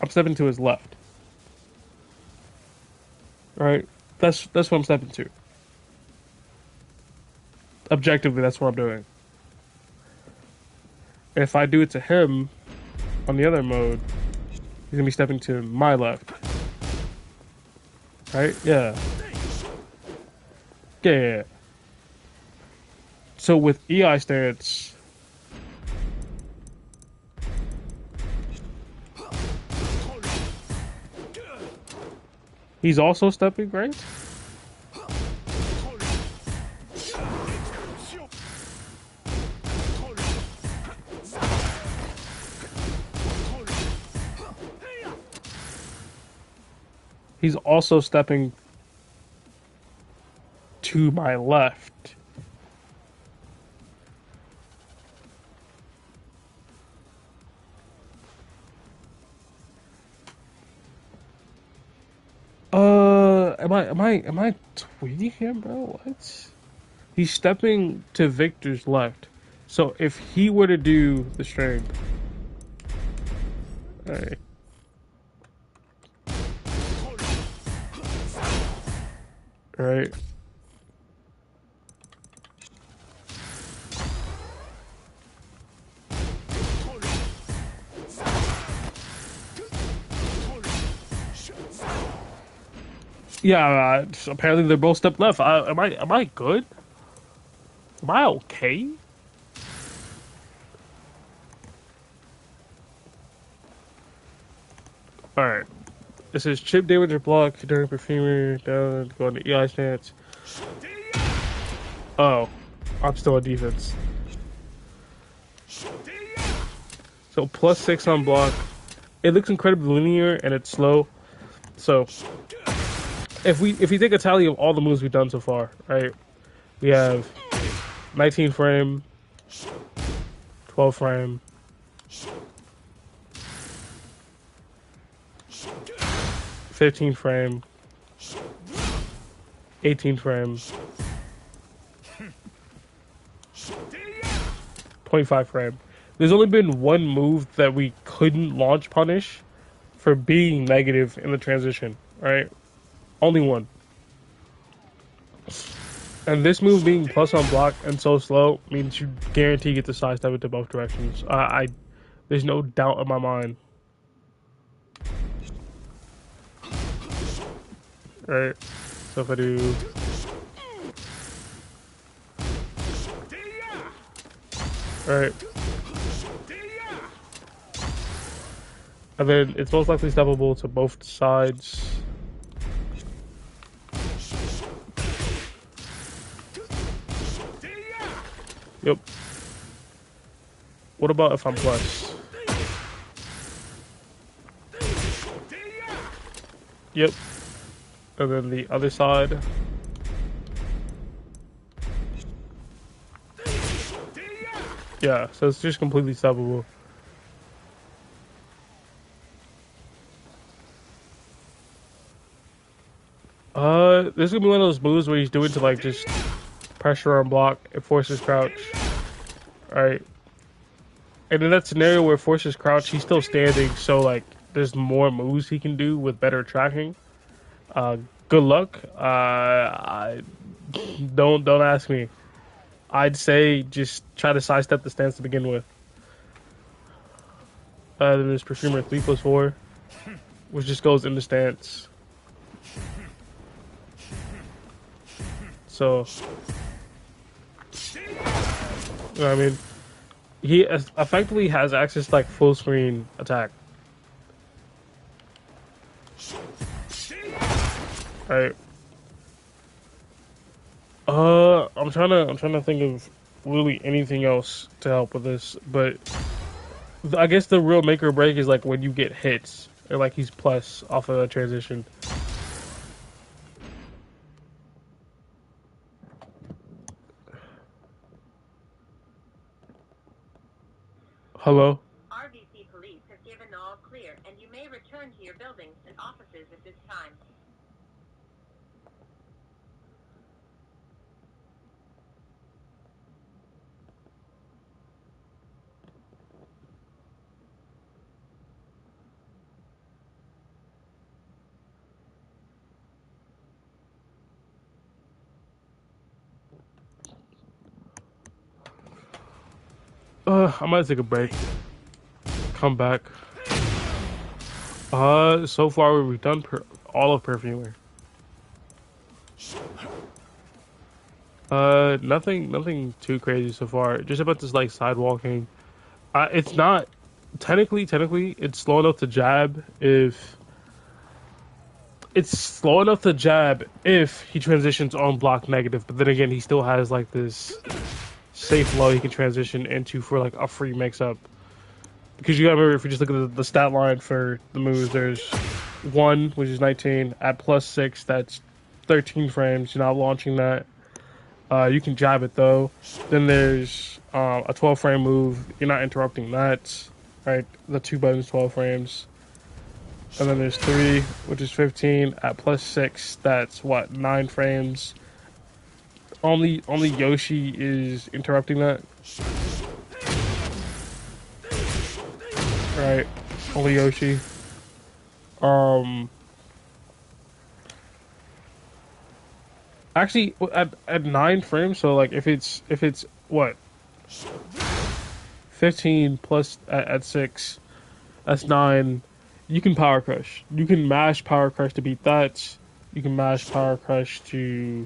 I'm stepping to his left. Right. That's what I'm stepping to. Objectively, that's what I'm doing. And if I do it to him on the other mode, he's gonna be stepping to my left. Right? Yeah. Yeah. So with EI stance, he's also stepping, right? He's also stepping to my left. Am I tweeting him, bro? What? He's stepping to Victor's left. So if he were to do the string, alright, right. Yeah, apparently they're both step left. Am I good? Am I okay? Alright. This is chip damage or block during perfumer down going to EI stance. Oh. I'm still on defense. So +6 on block. It looks incredibly linear and it's slow. So if we take a tally of all the moves we've done so far, right? We have 19 frame, 12 frame, 15 frame, 18 frame, 25 frame. There's only been one move that we couldn't launch punish for being negative in the transition, right? Only one. And this move being plus on block and so slow means you guarantee get the sidestep into both directions. There's no doubt in my mind. Right? So if I do right. And then it's most likely steppable to both sides. Yep. What about if I'm plus? Yep. And then the other side. Yeah, so it's just completely steppable. This is gonna be one of those moves where he's doing to like just pressure on block and forces crouch. Alright. And in that scenario where forces crouch, he's still standing, so like there's more moves he can do with better tracking. Good luck. I don't ask me. I'd say just try to sidestep the stance to begin with. Then there's perfumer 3+4, which just goes in the stance. So, I mean, he effectively has access to like full screen attack. Right. I'm trying to think of really anything else to help with this, but I guess the real make or break is like when you get hits, or like he's plus off of a transition. Hello? RVC police have given the all clear, and you may return to your buildings and offices at this time. I might take a break. Come back. So far we've done all of perfuming. Nothing too crazy so far. Just about this like sidewalking. It's not technically it's slow enough to jab if he transitions on block negative, but then again he still has like this safe low he can transition into for like a free mix up. Because you gotta remember, if you just look at the stat line for the moves, there's 1, which is 19, at +6, that's 13 frames. You're not launching that. You can jab it though. Then there's a 12 frame move. You're not interrupting that. Right, the 2 buttons, 12 frames. And then there's 3, which is 15 at +6. That's what, 9 frames. Only Yoshi is interrupting that. Right, only Yoshi. Actually, at 9 frames, so like if it's what 15 plus at 6, that's 9. You can power crush. You can mash power crush to beat that. You can mash power crush to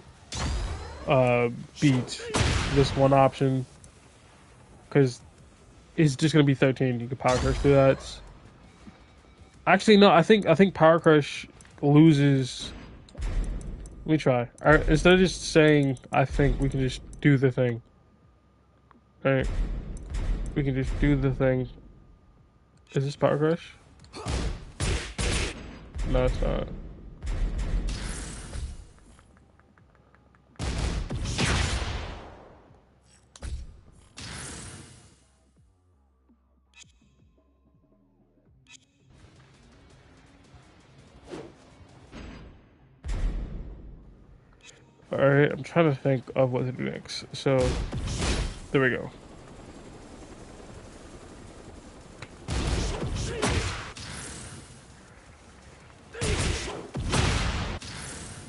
beat this one option, because it's just gonna be 13. You can power crush through that. Actually, no. I think power crush loses. Let me try. Instead of just saying, I think we can just do the thing. Alright. We can just do the thing. Is this power crush? No, it's not. Alright, I'm trying to think of what to do next. So, there we go.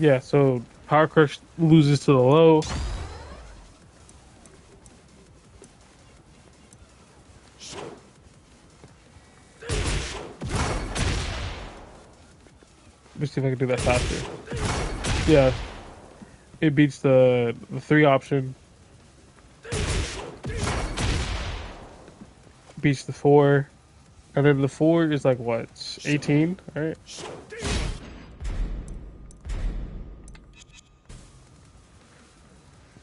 Yeah, so Power Crush loses to the low. Let me see if I can do that faster. Yeah. It beats the 3 option. Beats the 4. And then the 4 is like what? 18? Alright.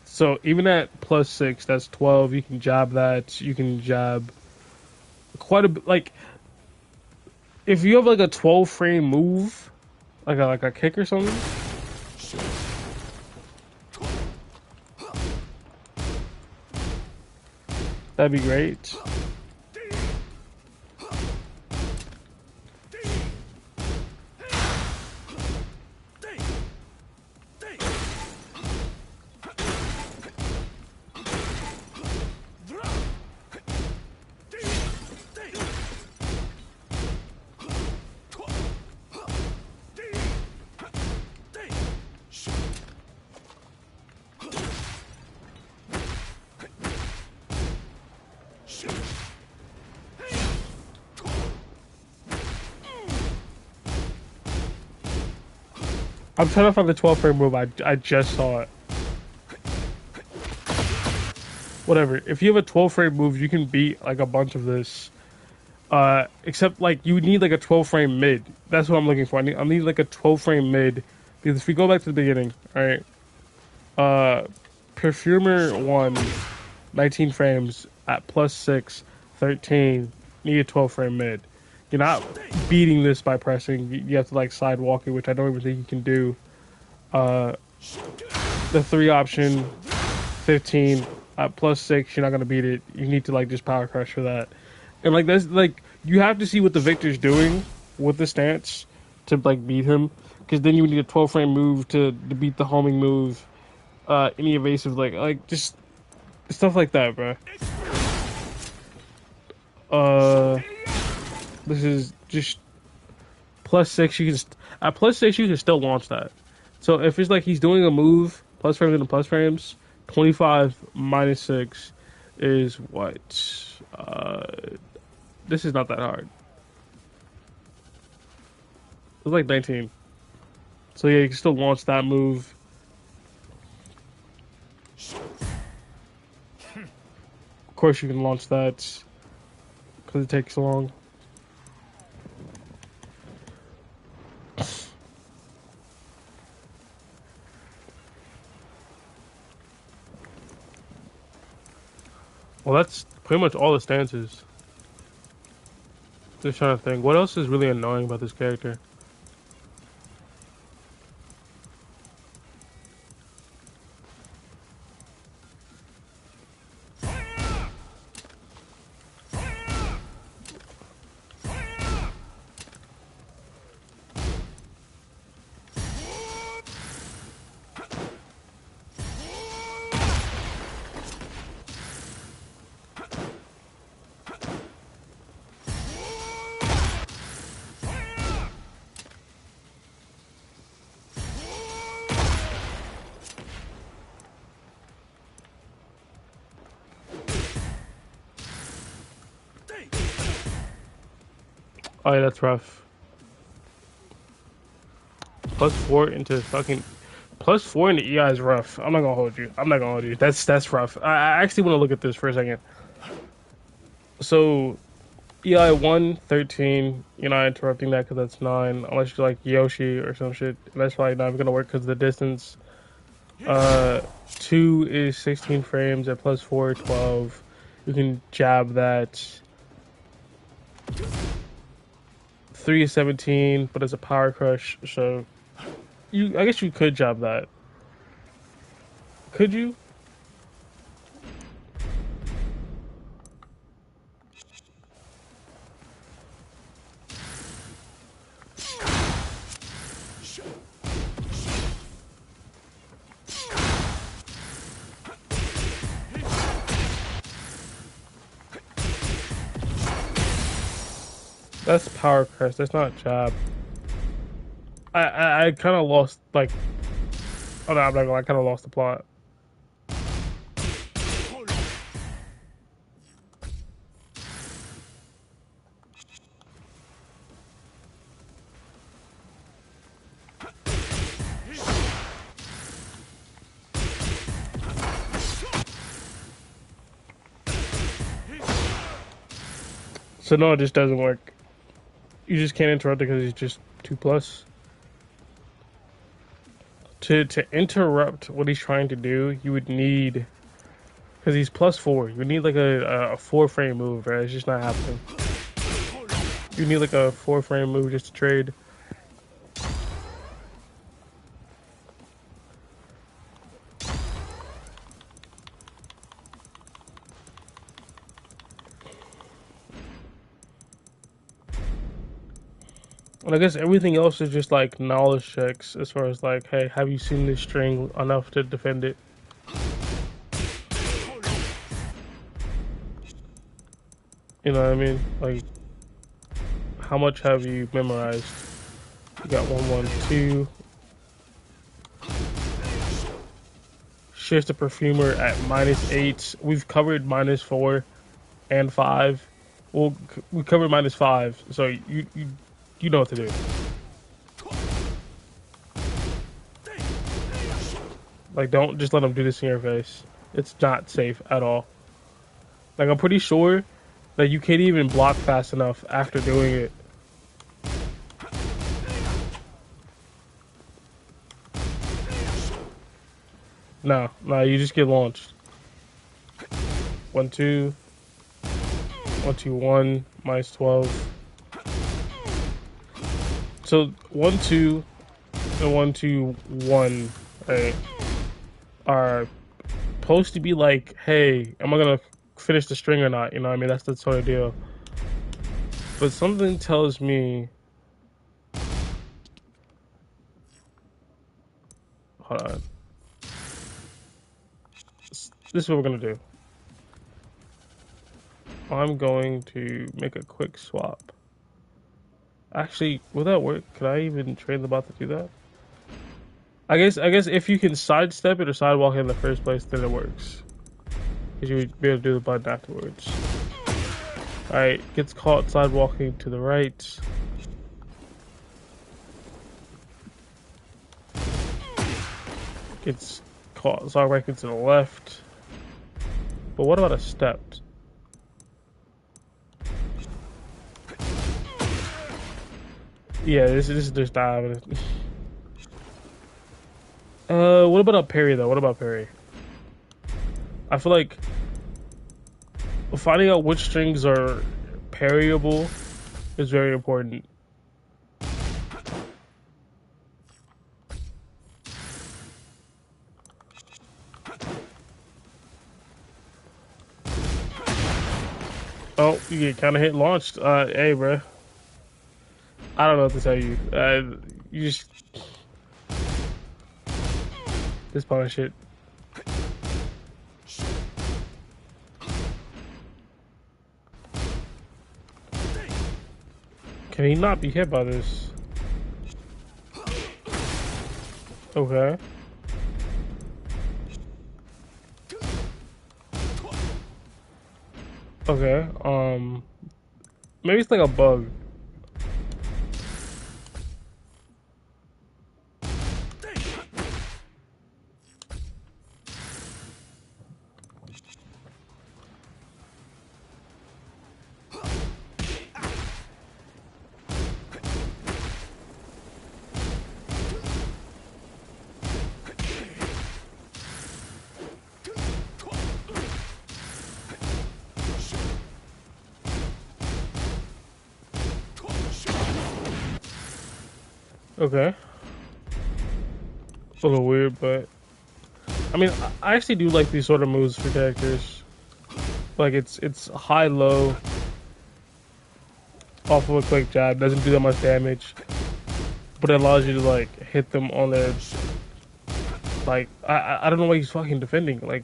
So even at +6, that's 12. You can jab that. You can jab quite a bit. Like, if you have like a 12 frame move, like a kick or something. That'd be great. I'm trying to find the 12 frame move. I just saw it. Whatever. If you have a 12 frame move, you can beat like a bunch of this. Except like you need like a 12 frame mid. That's what I'm looking for. I need like a 12 frame mid. Because if we go back to the beginning, alright. Perfumer 1, 19 frames at +6, 13. Need a 12 frame mid. You're not beating this by pressing. You have to like side walk it, which I don't even think you can do. The 3 option, 15 at +6. You're not gonna beat it. You need to like just power crush for that. And like that's like you have to see what the Victor's doing with the stance to like beat him, because then you need a 12 frame move to beat the homing move, any evasive like just stuff like that, bro. Uh, this is just +6. You can at +6 you can still launch that. So if it's like he's doing a move, plus frames and plus frames, 25 -6 is what? This is not that hard. It's like 19. So yeah, you can still launch that move. Of course, you can launch that because it takes long. Well, that's pretty much all the stances. Just trying to think. What else is really annoying about this character? Oh yeah, that's rough. +4 into fucking +4 into EI is rough. I'm not gonna hold you. I'm not gonna hold you. That's rough. I actually want to look at this for a second. So EI 1, 13. You're not interrupting that because that's 9. Unless you're like Yoshi or some shit. That's probably not gonna work because of the distance. 2 is 16 frames at +4, 12. You can jab that. 3 is 17, but it's a power crush, so I guess you could jab that. Could you? That's power crush. That's not jab. I kind of lost like. Oh no, I'm not gonna. I kind of lost the plot. So no, it just doesn't work. You just can't interrupt it because he's just 2+. To interrupt what he's trying to do, you would need, because he's +4. You would need like a 4 frame move, right? It's just not happening. You need like a 4 frame move just to trade. And I guess everything else is just like knowledge checks as far as like, hey, have you seen this string enough to defend it? You know what I mean? Like, how much have you memorized? You got 1, 1, 2. Shift the perfumer at -8. We've covered -4 and 5. Well, we covered -5, so you know what to do. Like, don't just let them do this in your face. It's not safe at all. Like, I'm pretty sure that you can't even block fast enough after doing it. No, you just get launched. 1, 2. 1, 2, 1. -12. So 1, 2, and 1, 2, 1, right, are supposed to be like, hey, am I gonna finish the string or not? You know what I mean? That's the sort of deal. But something tells me. Hold on. This is what we're gonna do. I'm going to make a quick swap. Actually, will that work? Could I even train the bot to do that? I guess if you can sidestep it or sidewalk it in the first place, then it works. Because you would be able to do the button afterwards. Alright, gets caught sidewalking to the right. Gets caught sidewalking to the left. But what about a step? Yeah, this is just not happening. What about a parry though? What about parry? I feel like finding out which strings are parryable is very important. Oh, you get kind of hit launched. Hey, bro. I don't know what to tell you. You just this punish shit. Can he not be hit by this? Okay. Okay. Maybe it's like a bug. Okay. It's a little weird, but I mean, I actually do like these sort of moves for characters. Like it's high low off of a quick jab, doesn't do that much damage, but it allows you to like hit them on their like I don't know why he's fucking defending. Like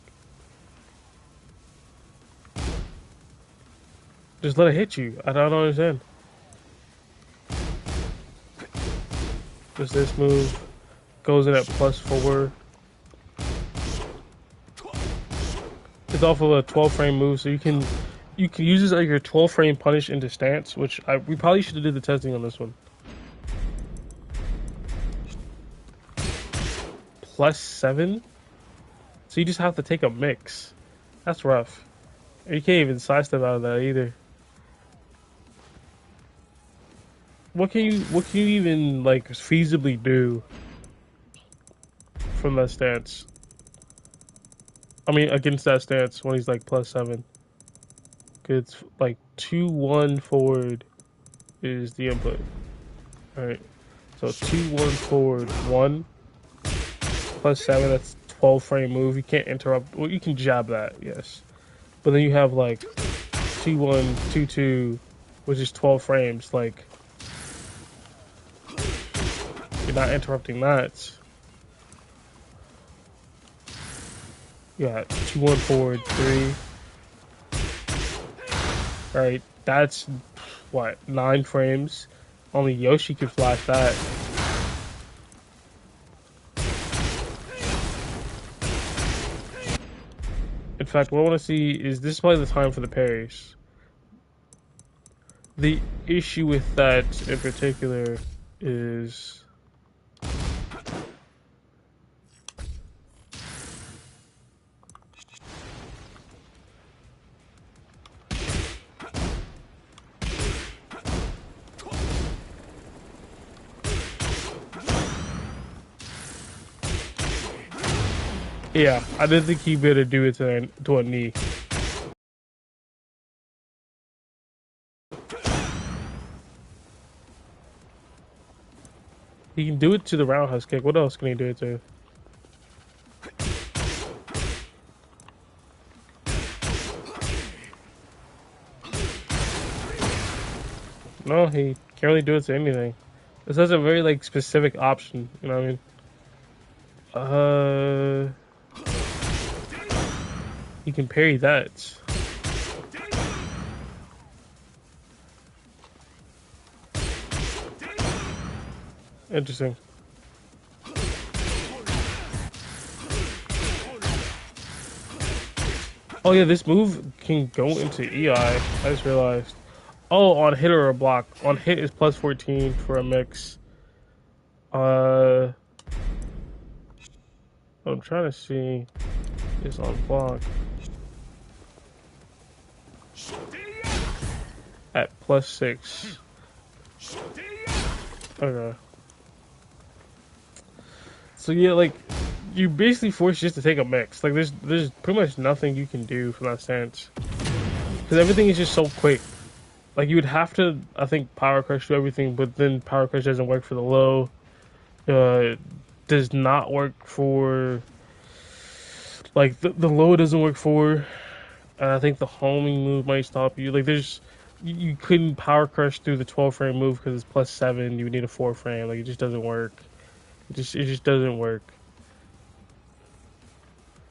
just let it hit you. I don't understand. Just this move goes in at +4. It's off of a 12 frame move, so you can use this as your 12 frame punish into stance, which we probably should have did the testing on this one. +7, so you just have to take a mix. That's rough. And you can't even sidestep out of that either. What can you even like feasibly do from that stance? I mean, against that stance when he's like +7. It's like 2-1 forward is the input. Alright. So 2-1 forward 1 +7, that's 12 frame move. You can't interrupt. Well, you can jab that, yes. But then you have like 2-1, 2-2, which is 12 frames. Like, you're not interrupting that. You got 2-1 forward 3. Alright, that's what, 9 frames? Only Yoshi could flash that. In fact, what I want to see is this is probably the time for the parries. The issue with that in particular is yeah, I didn't think he'd be able to do it to a knee. He can do it to the roundhouse kick. What else can he do it to? No, he can't really do it to anything. This has a very like specific option. You know what I mean? He can parry that. Interesting. Oh yeah, this move can go into EI. I just realized. Oh, on hit or a block. On hit is plus 14 for a mix. I'm trying to see this on block at plus 6. Okay. So yeah, like you basically forced just to take a mix. Like there's pretty much nothing you can do from that stance because everything is just so quick. Like you would have to, I think, power crush do everything, but then power crush doesn't work for the low. Does not work for like the low doesn't work for. And I think the homing move might stop you. Like there's you couldn't power crush through the 12 frame move because it's plus 7. You would need a 4 frame. Like it just doesn't work. It just doesn't work.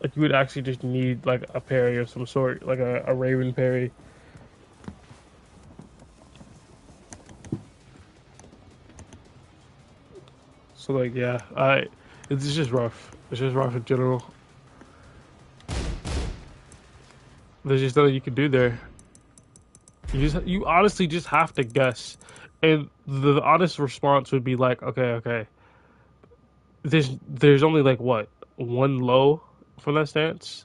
Like you would actually just need like a parry of some sort, like a Raven parry. So like yeah, it's just rough. It's just rough in general. There's just nothing you can do there. You honestly just have to guess, and the honest response would be like, okay. There's only like what one low from that stance,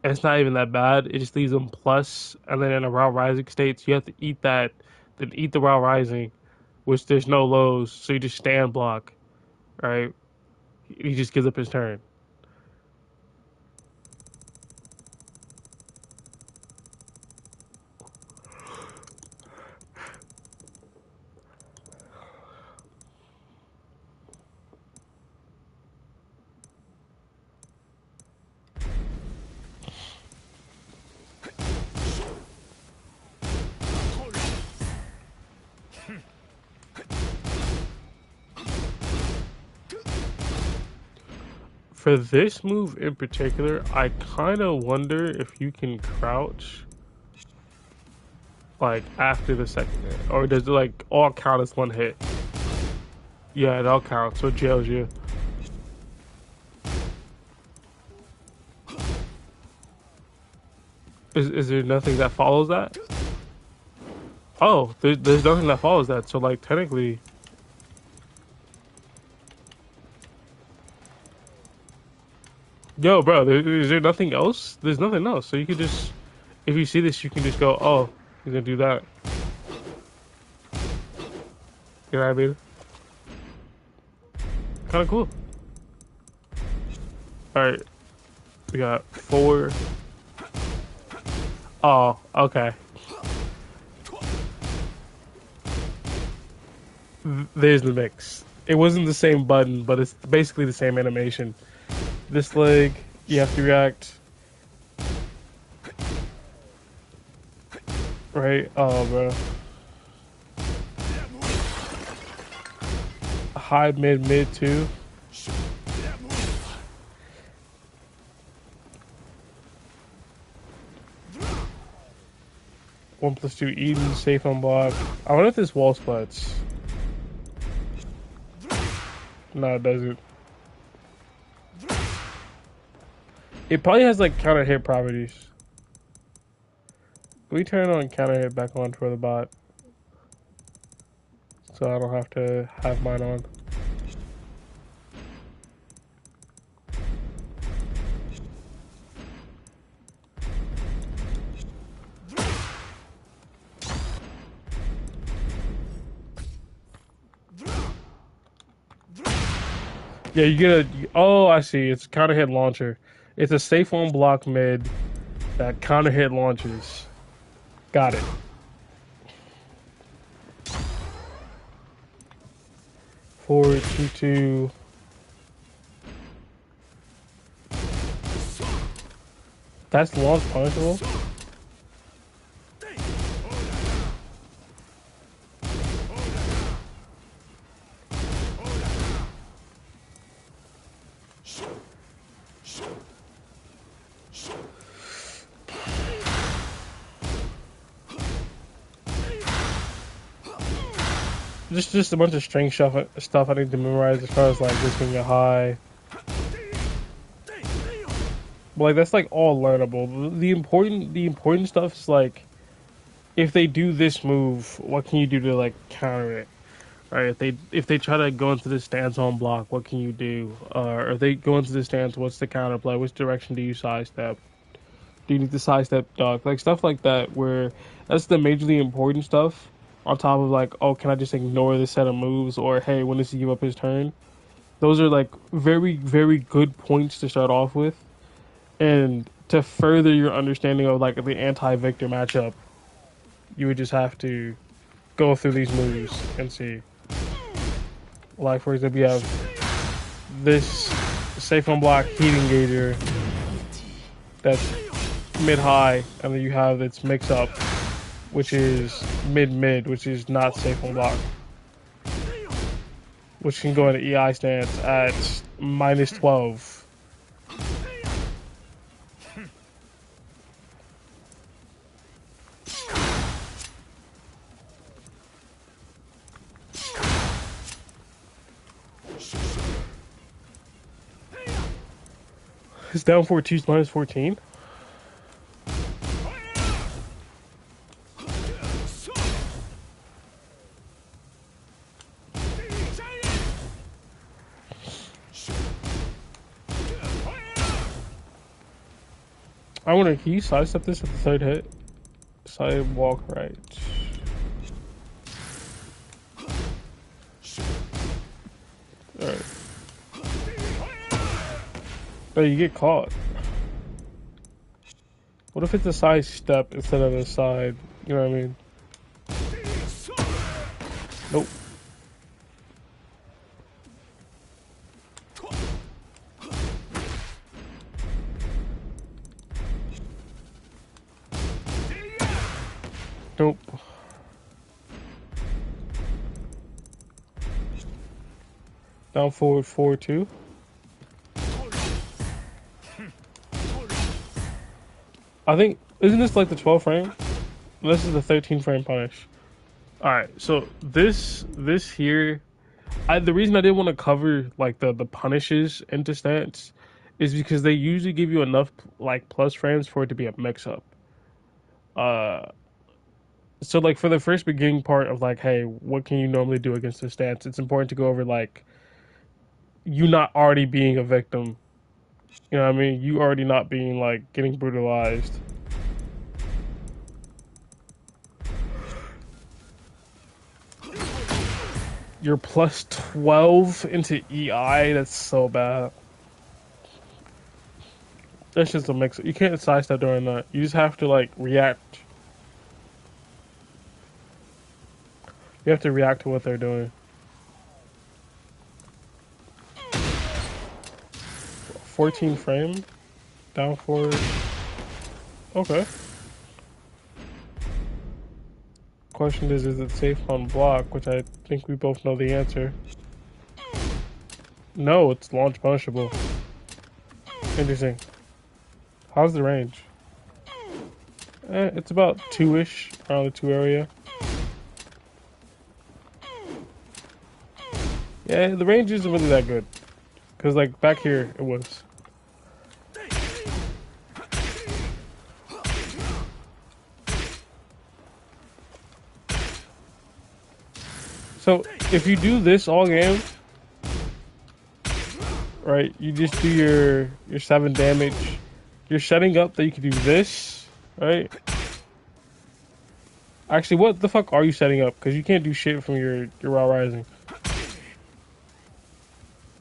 and it's not even that bad. It just leaves them plus, and then in a Raw Rising states, you have to eat that, then eat the Raw Rising, which there's no lows, so you just stand block, right? He just gives up his turn. For this move in particular, I kind of wonder if you can crouch like after the second hit, or does it like all count as one hit? Yeah, it all counts, so it jails you. Is there nothing that follows that? Oh, there's nothing that follows that. So like technically, yo, bro, is there nothing else? There's nothing else. So you could just, if you see this, you can just go, oh, he's gonna do that. You know what I mean? Kind of cool. All right, we got 4. Oh, okay. There's the mix. It wasn't the same button, but it's basically the same animation. This leg, you have to react. Right? Oh, bro. High, mid too. One plus 2 Eden, safe on block. I wonder if this wall splats. No, it doesn't. It probably has like counter hit properties. Can we turn on counter hit back on for the bot? So I don't have to have mine on. Yeah, you get a. Oh, I see. It's counter hit launcher. It's a safe on block mid that counter hit launches. Got it. Forward 2-2. That's launch punishable. just a bunch of string stuff I need to memorize as far as like this being a high. But like that's like all learnable. The important stuff is like if they do this move, what can you do to like counter it? Right? If they try to go into the stance on block, what can you do? Or if they go into the stance, what's the counter play? Which direction do you sidestep? Do you need to sidestep duck? Like stuff like that where that's the majorly important stuff. On top of like, oh, can I just ignore this set of moves? Or hey, when does he give up his turn? Those are like very, very good points to start off with. And to further your understanding of like the anti-Victor matchup, you would just have to go through these moves and see. Like for example, you have this safe on block heat engager that's mid high, and then you have its mix up, which is mid, which is not safe on block, which can go into EI stance at -12. It's down 4-2 -14. I wonder, can you sidestep this at the third hit? Side walk right. Alright. Oh, you get caught. What if it's a side step instead of a side? You know what I mean? Nope. Nope. Down forward 4-2. I think, isn't this like the 12 frame? This is the 13 frame punish. Alright, so this here, the reason I didn't want to cover like the punishes into stance is because they usually give you enough like plus frames for it to be a mix up. So like for the first beginning part of like, hey, what can you normally do against this stance? It's important to go over like you not already being a victim. You know what I mean? You already not being like getting brutalized. You're plus 12 into EI. That's so bad. That's just a mix. You can't sidestep during that. You just have to like react. You have to react to what they're doing. 14 frame. Down forward. Okay. Question is it safe on block? Which I think we both know the answer. No, it's launch punishable. Interesting. How's the range? It's about 2-ish, around the 2 area. Yeah, the range isn't really that good. Because, like, back here, it was. So, if you do this all game, right, you just do your 7 damage. You're setting up that you can do this, right? Actually, what the fuck are you setting up? Because you can't do shit from your Raw Rising.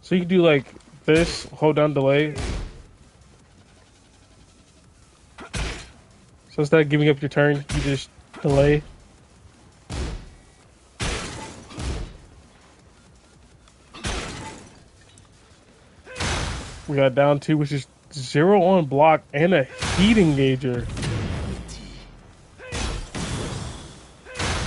So you can do like this, hold down delay. So instead of giving up your turn, you just delay. We got down 2, which is 0 on block and a heat engager.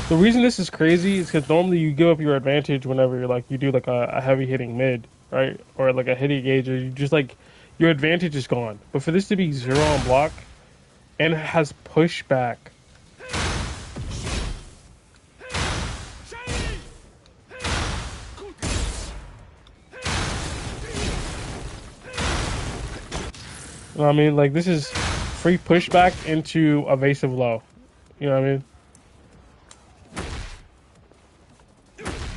The reason this is crazy is because normally you give up your advantage whenever you're like you do like a heavy hitting mid, right? Or like a heat engager. You just like your advantage is gone. But for this to be 0 on block and it has pushback. You know what I mean? Like, this is free pushback into evasive low. You know what I mean?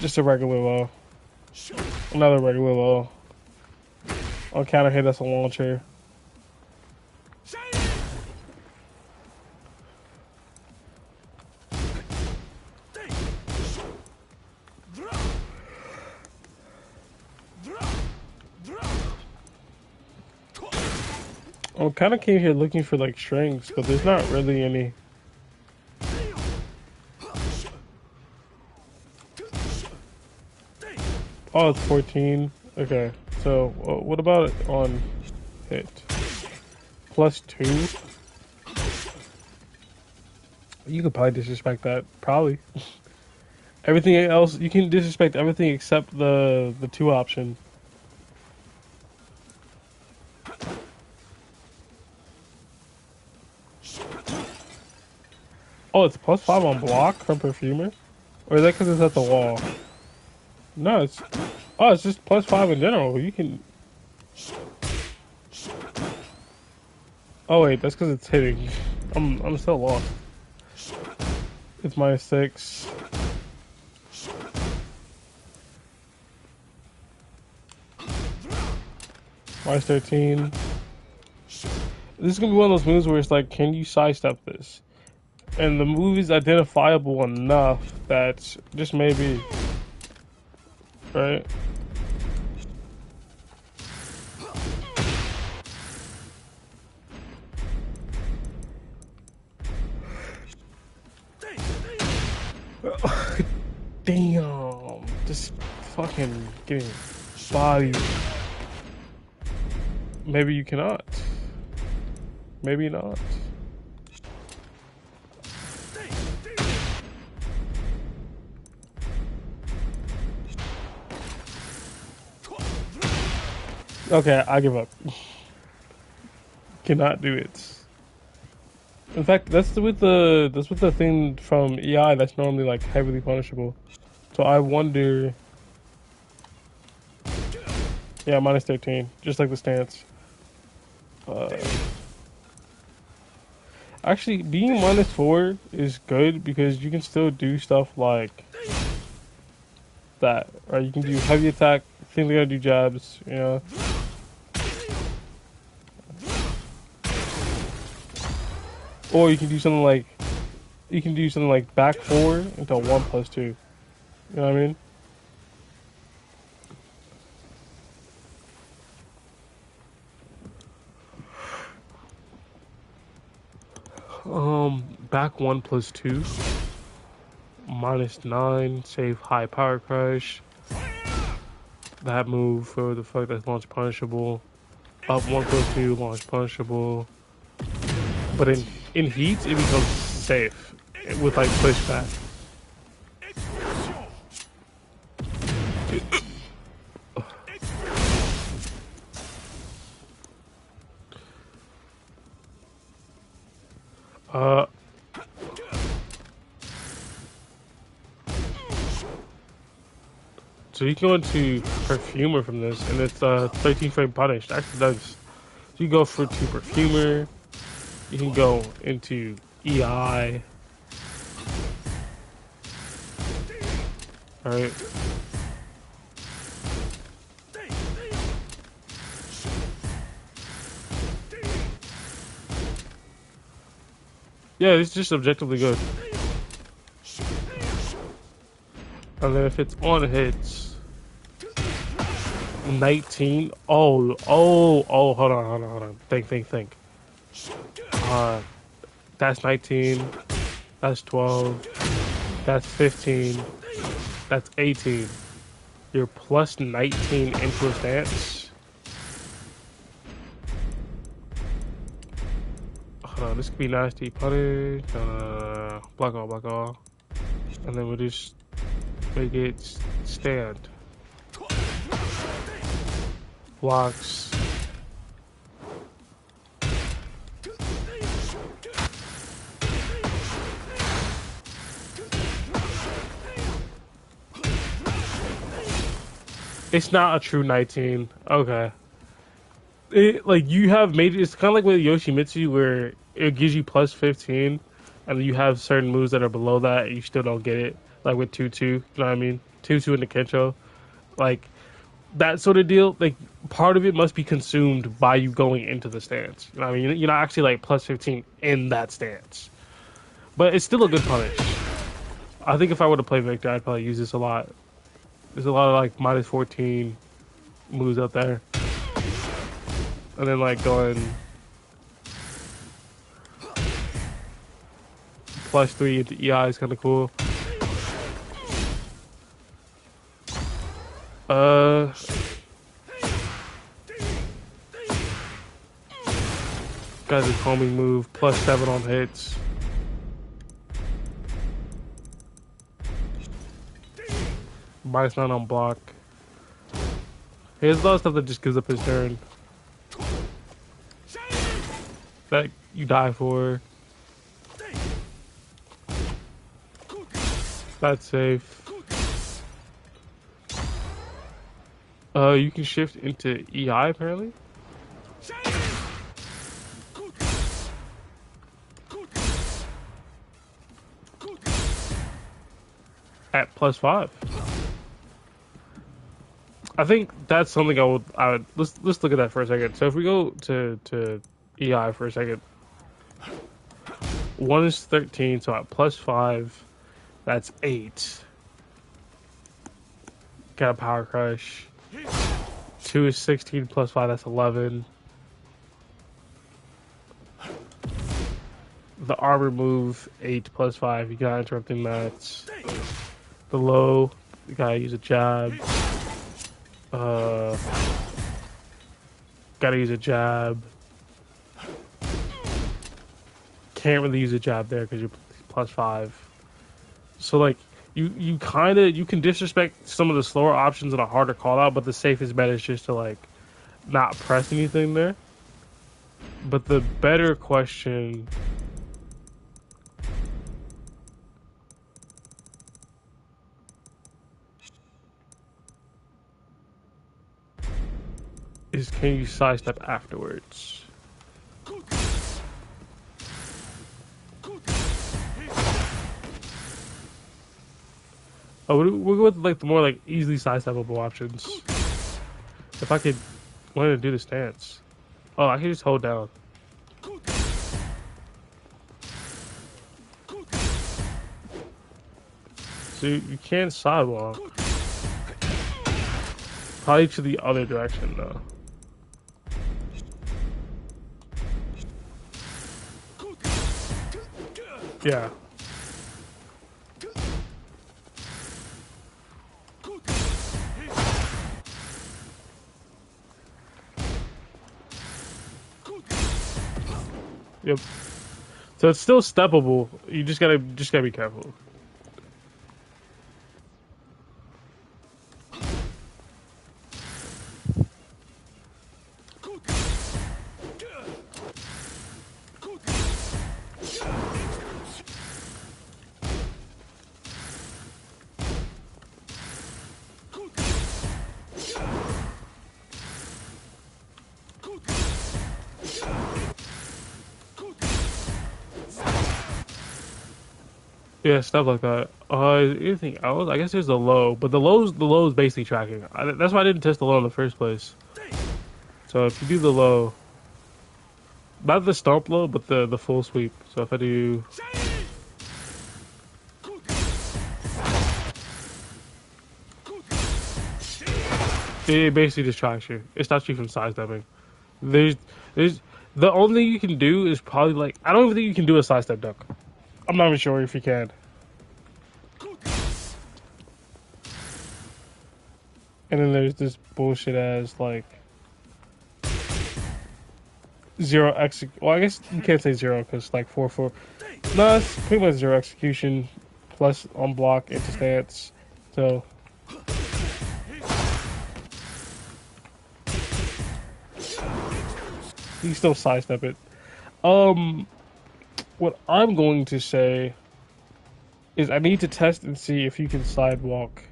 Just a regular low. Another regular low. On counter hit, that's a launcher. I kind of came here looking for like strings, but there's not really any. Oh, it's 14. Okay, so what about it on hit? +2? You could probably disrespect that. Probably. Everything else, you can disrespect everything except the 2 option. Oh, it's +5 on block from Perfumer? Or is that because it's at the wall? No, it's... Oh, it's just +5 in general. You can... Oh wait, that's because it's hitting. I'm still lost. It's -6. -13. This is gonna be one of those moves where it's like, can you sidestep this? And the move is identifiable enough that just maybe, right? Damn, just fucking getting bodied. Maybe you cannot. Maybe not. Okay, I give up. Cannot do it. In fact, that's with the thing from EI that's normally like heavily punishable. So I wonder. Yeah, -13, just like the stance. Actually, being -4 is good because you can still do stuff like that, right? You can do heavy attack, things like gotta do jabs, you know. Or you can do something like back 4 into 1+2. You know what I mean? Back 1+2. -9, save high power crush. That move for the fuck that's launch punishable. Up 1+2, launch punishable. But in heat, it becomes safe with like pushback. So you can go into Perfumer from this, and it's 13 frame punish. Actually, nice. So you go to Perfumer. You can go into EI. Alright. Yeah, it's just objectively good. And then if it's on hits, 19. Oh, hold on. Think. That's 19. That's 12. That's 15. That's 18. You're +19 into a stance. Hold on, this could be nasty. Punish. Block all. And then we'll just make it stand. Blocks. It's not a true 19. Okay. like you have made it's kind of like with Yoshimitsu where it gives you plus 15, and you have certain moves that are below that, and you still don't get it. Like with Tutu, you know what I mean? Tutu and the Kencho, like that sort of deal. Like part of it must be consumed by you going into the stance. You know what I mean? You're not actually like plus 15 in that stance, but it's still a good punish. I think if I were to play Victor, I'd probably use this a lot. There's a lot of like minus 14 moves out there. And then like going +3 into EI is kind of cool. Guys, a homing move, +7 on hits. -9 on block. Here's a lot of stuff that just gives up his turn. That you die for. That's safe. You can shift into EI apparently. At +5. I think that's something I would let's look at that for a second. So if we go to EI for a second. 1 is 13, so at +5, that's 8. Got a Power Crush. 2 is 16 +5, that's 11. The armor move, 8 +5, you got interrupting mats. The low, you gotta use a jab. Gotta use a jab. Can't really use a jab there because you're +5. So like you can disrespect some of the slower options and a harder call out, but the safest bet is just to like not press anything there. But the better question is, can you sidestep afterwards? Oh, we'll go with like the more like easily sidesteppable options. If I could learn to do the stance. Oh, I can just hold down. So you can't sidewalk. Probably to the other direction though. Yeah. Yep. So it's still steppable. You just gotta be careful. Yeah, stuff like that. Anything else? I guess there's the low, but the low is basically tracking. That's why I didn't test the low in the first place. So if you do the low, not the stomp low, but the full sweep. So if I do, it basically just tracks you. It stops you from sidestepping. There's the only thing you can do is probably like, I don't even think you can do a sidestep duck. I'm not even sure if you can. And then there's this bullshit as like 0 well, I guess you can't say 0 because like 4/4. No, it's pretty much 0 execution plus on block into stance. So you can still sidestep it. What I'm going to say is I need to test and see if you can sidewalk.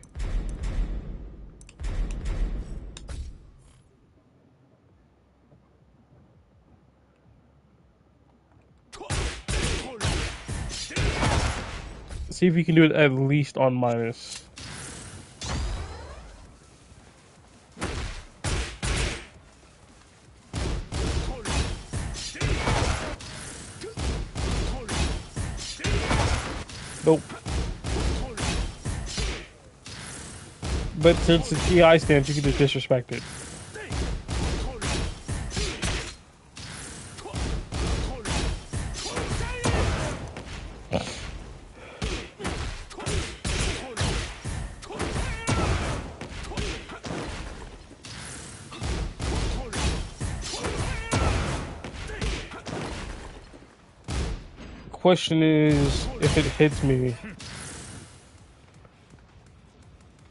see if you can do it at least on minus. Nope. But since it's EI stance, you can just disrespect it. Question is, if it hits me,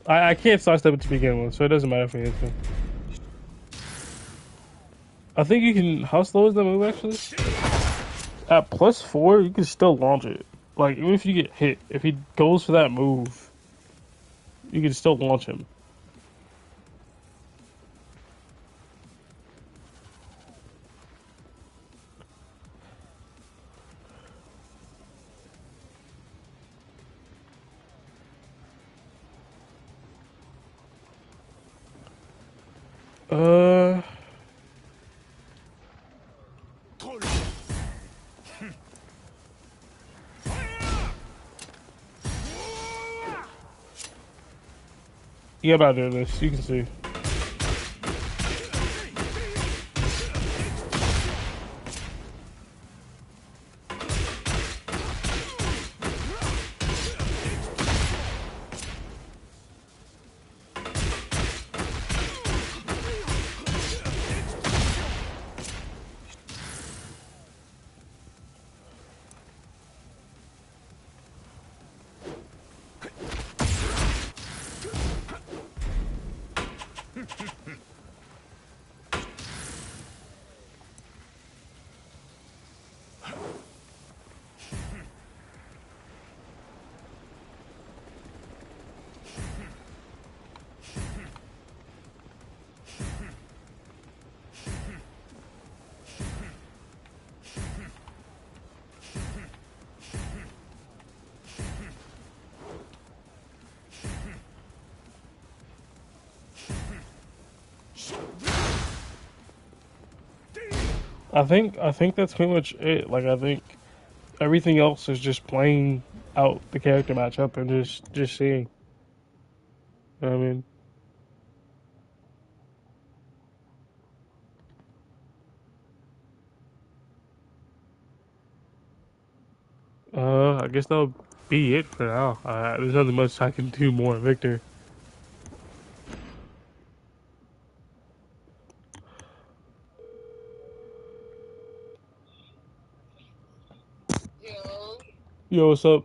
I can't sidestep it to begin with, so it doesn't matter if it hits me. I think you can. How slow is that move actually? At +4, you can still launch it. Like even if you get hit, if he goes for that move, you can still launch him. Uh. Yeah, about doing this. You can see. I think that's pretty much it. Like I think everything else is just playing out the character matchup and just seeing. You know what I mean? I guess that'll be it for now. There's nothing much I can do more, Victor. Yo, Yo, what's up?